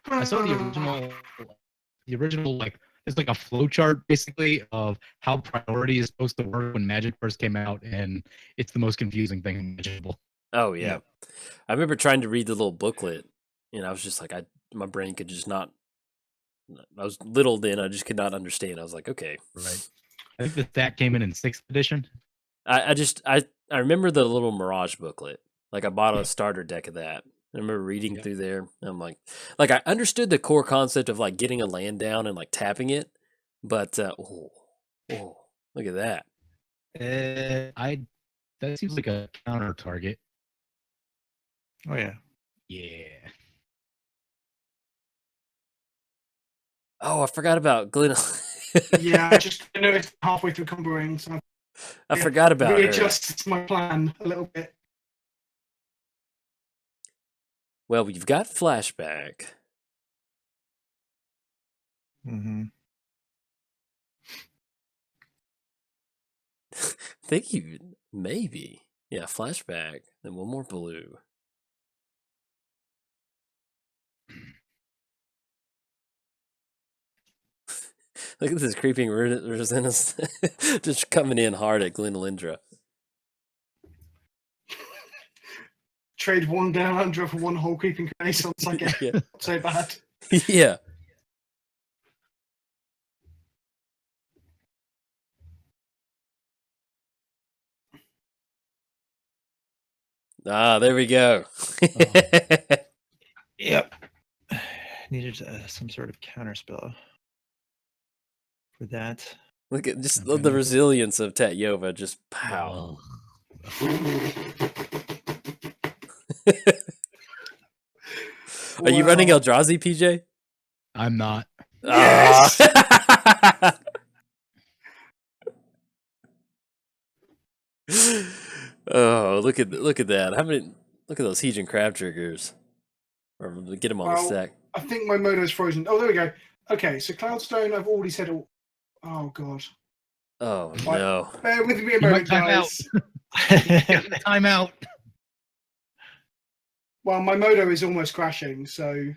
I saw the original like it's like a flow chart basically of how priority is supposed to work when Magic first came out, and it's the most confusing thing imaginable. Oh yeah. I remember trying to read the little booklet, and I was just like, my brain could just not. I was little then; I just could not understand. I was like, okay. Right. I think the stack came in 6th edition. I remember the little Mirage booklet. Like I bought a starter deck of that. I remember reading Yep. through there. And I'm like I understood the core concept of like getting a land down and like tapping it, but look at that. That seems like a counter target. Oh yeah, Yeah. Oh, I forgot about Glenn. Yeah, I just noticed halfway through comboing, so I forgot about her. readjusted my plan a little bit. Well, you've got flashback. mm-hmm. Think you maybe. Yeah, flashback. Then one more blue. Look at this creeping resistance just coming in hard at Glenalindra. Trade one down under for one whole creeping renaissance. I get Yeah. not so bad. Yeah. Ah, there we go. Yep. Needed some sort of counter spell for that. Look at just Okay. the resilience of Tatyova. Just pow. Are you running Eldrazi, PJ? I'm not. Yes! Oh, look at that! How many? Look at those Hedron crab triggers. Or get them on the Well, stack. I think my Modo's frozen. Oh, there we go. Okay, so Cloudstone, I've already said. Oh God. Oh Right. no! Bear with me a You moment, might time out. guys. Time out. Well, my Modo is almost crashing, so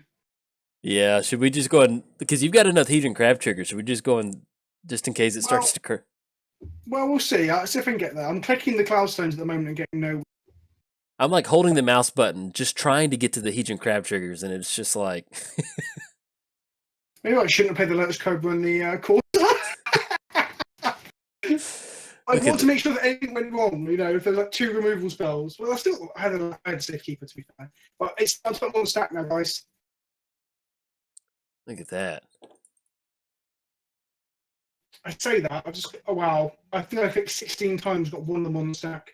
Yeah, should we just go and because you've got enough Hedron crab triggers? Should we just go and just in case it starts to occur? well, we'll see. I'll see if I can get there. I'm clicking the Cloudstones at the moment and getting no. I'm like holding the mouse button, just trying to get to the Hedron crab triggers, and it's just like. Maybe I shouldn't have played the Lotus Cobra in the course. I want to make sure that anything went wrong. You know, if there's like 2 removal spells. Well, I had a Safekeeper to be fair, but it's I'm putting on the stack now, guys. Look at that. I say that I've just wow. I think I clicked 16 times, got one of them on the stack.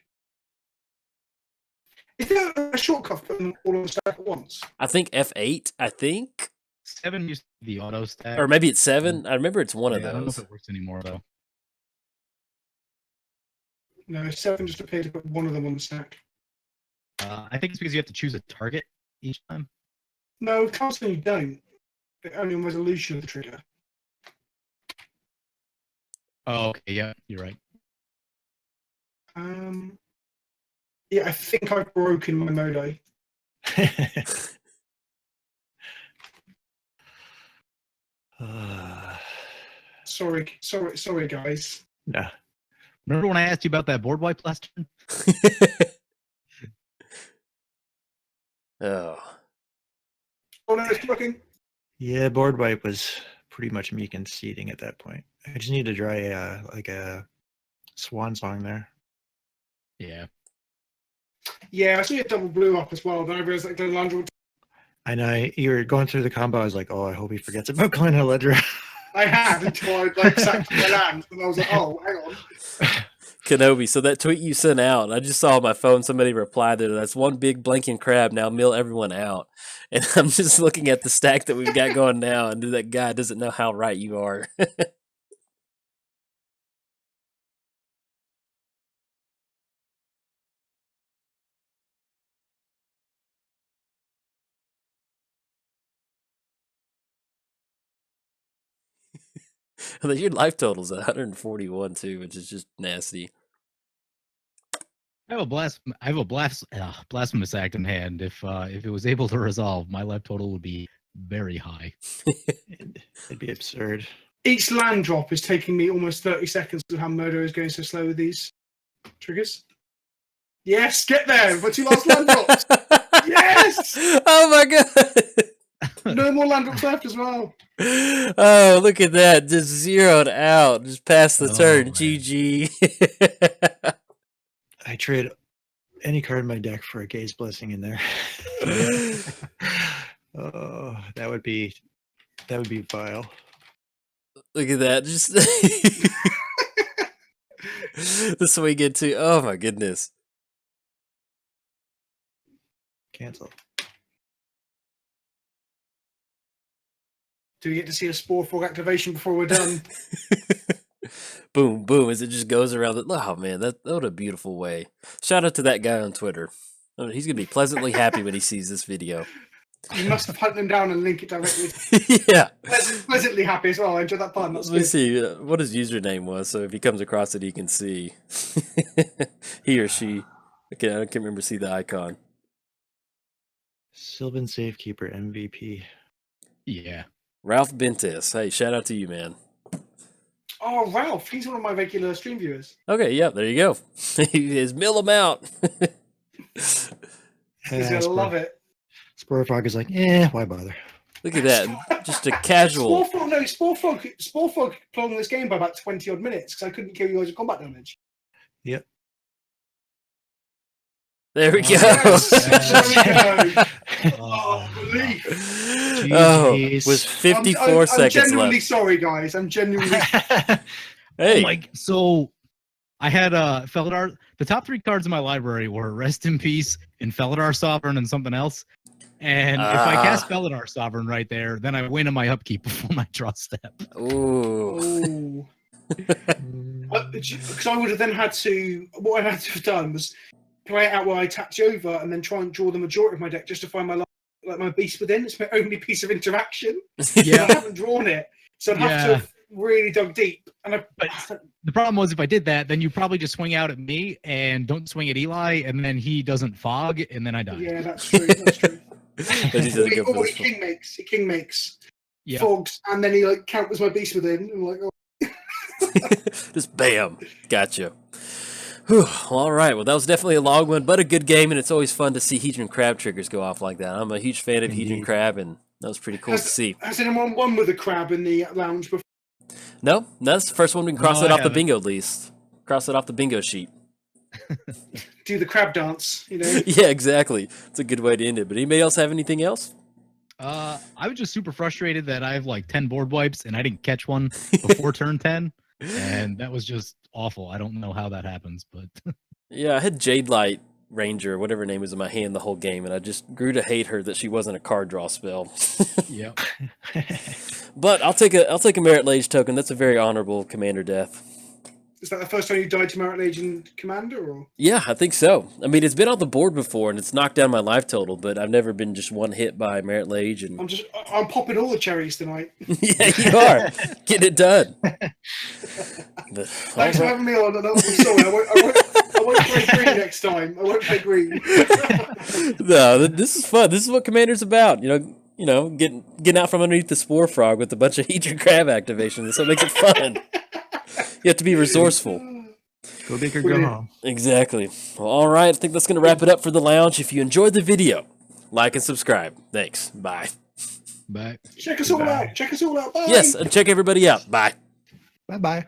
Is there a shortcut for putting them all on the stack at once? I think F8. I think, 7 used to be the auto stack. or maybe it's 7. I remember it's one of I don't know if those. it works anymore though. No, 7 just appeared to put one of them on the stack. I think it's because you have to choose a target each time. No, Cloudstone you don't. Only on resolution of the trigger. Oh, okay, yeah, you're right. Yeah, I think I've broken my Modo. Sorry, guys. No. Remember when I asked you about that board wipe last turn? Oh. Oh no, it's looking. Yeah, board wipe was pretty much me conceding at that point. I just need to try like a swan song there. Yeah. Yeah, I saw you double blue up as well. Then I realized that Glenn Landry. I know you were going through the combo. I was like, oh, I hope he forgets about Glenn Ledger. I had until I like sacked my land, and I was like, oh, hang on. Kenobi, so that tweet you sent out, I just saw on my phone somebody replied there, that's one big blanking crab, now mill everyone out. And I'm just looking at the stack that we've got going now, and that guy doesn't know how right you are. Your life total's 141 too, which is just nasty. I have a blasphemous act in hand. If it was able to resolve, my life total would be very high. It'd be absurd. Each land drop is taking me almost 30 seconds of how Modo is going so slow with these triggers. Yes, get there for 2 last land drops. Yes! Oh my god! No more land drops left as well. Oh, look at that. Just zeroed out. Just past the turn. Man. GG. I trade any card in my deck for a Gaze Blessing in there. Oh, that would be vile. Look at that. Just the swing into. Oh my goodness. Cancel. Do we get to see a Spore Frog activation before we're done? Boom, boom, as it just goes around. Oh man, that what a beautiful way. Shout out to that guy on Twitter. Oh, he's gonna be pleasantly happy when he sees this video. You must have hunted them down and link it directly. Yeah. Pleasantly happy as well. I enjoyed that pun. That's Let me good. see what his username was, so if he comes across it, he can see. He or she. Okay, I can't remember. See the icon. Sylvan Safekeeper MVP. Yeah. Ralph Bentis. Hey, shout out to you, man. Oh, Ralph. He's one of my regular stream viewers. Okay, yeah, there you go. He is mill him out. He's going to love it. Spore Frog is like, why bother? Look at that. Just a casual. Spore Frog prolonged this game by about 20 odd minutes because I couldn't kill you guys with combat damage. Yep. There we go. Yes, there we go. Oh, relief. Oh, Jeez. with 54 I'm seconds genuinely left. sorry, guys. I'm genuinely. Hey. Oh my, so I had Felidar. The top 3 cards in my library were Rest in Peace and Felidar Sovereign and something else. And if I cast Felidar Sovereign right there, then I win on my upkeep before my draw step. Ooh. Because I would have then had to. What I had to have done was play it out while I Tatyova and then try and draw the majority of my deck just to find my my beast within. It's my only piece of interaction. Yeah, I haven't drawn it, so I'd have to have really dug deep. And but the problem was if I did that, then you probably just swing out at me and don't swing at Eli, and then he doesn't fog, and then I die. Yeah, that's true. That's true. But he doesn't go for he this king makes. Yeah. Fogs, and then he like counters my beast within. And like, Just bam. Gotcha. Whew. All right. Well, that was definitely a long one, but a good game, and it's always fun to see Hedron Crab triggers go off like that. I'm a huge fan of Hedron Crab, and that was pretty cool to see. Has anyone won with a crab in the lounge before? No, that's the first one we can cross No, it I off the haven't. bingo list. Cross it off the bingo sheet. Do the crab dance, you know? Yeah, exactly. It's a good way to end it. But anybody else have anything else? I was just super frustrated that I have like 10 board wipes and I didn't catch one before turn 10, and that was just awful. I don't know how that happens, but Yeah, I had Jade Light Ranger, whatever her name is, in my hand the whole game, and I just grew to hate her that she wasn't a card draw spell. yeah. But I'll take a Merit Lage token. That's a very honorable commander death. Is that the first time you died to Merit Legion Commander, or? Yeah, I think so. I mean, it's been on the board before, and it's knocked down my life total, but I've never been just one hit by Merit Lage. And I'm popping all the cherries tonight. yeah, you are getting it done. But, Thanks for having me on. And I'm sorry, I won't play green next time. I won't play green. No, this is fun. This is what Commander's about. You know, getting out from underneath the Spore Frog with a bunch of Hedron Crab activation. That's what makes it fun. You have to be resourceful. Go big or go home. Exactly. Well, all right. I think that's going to wrap it up for the lounge. If you enjoyed the video, like and subscribe. Thanks. Bye. Bye. Check us all out. Check us all out. Bye. Yes, and check everybody out. Bye. Bye-bye.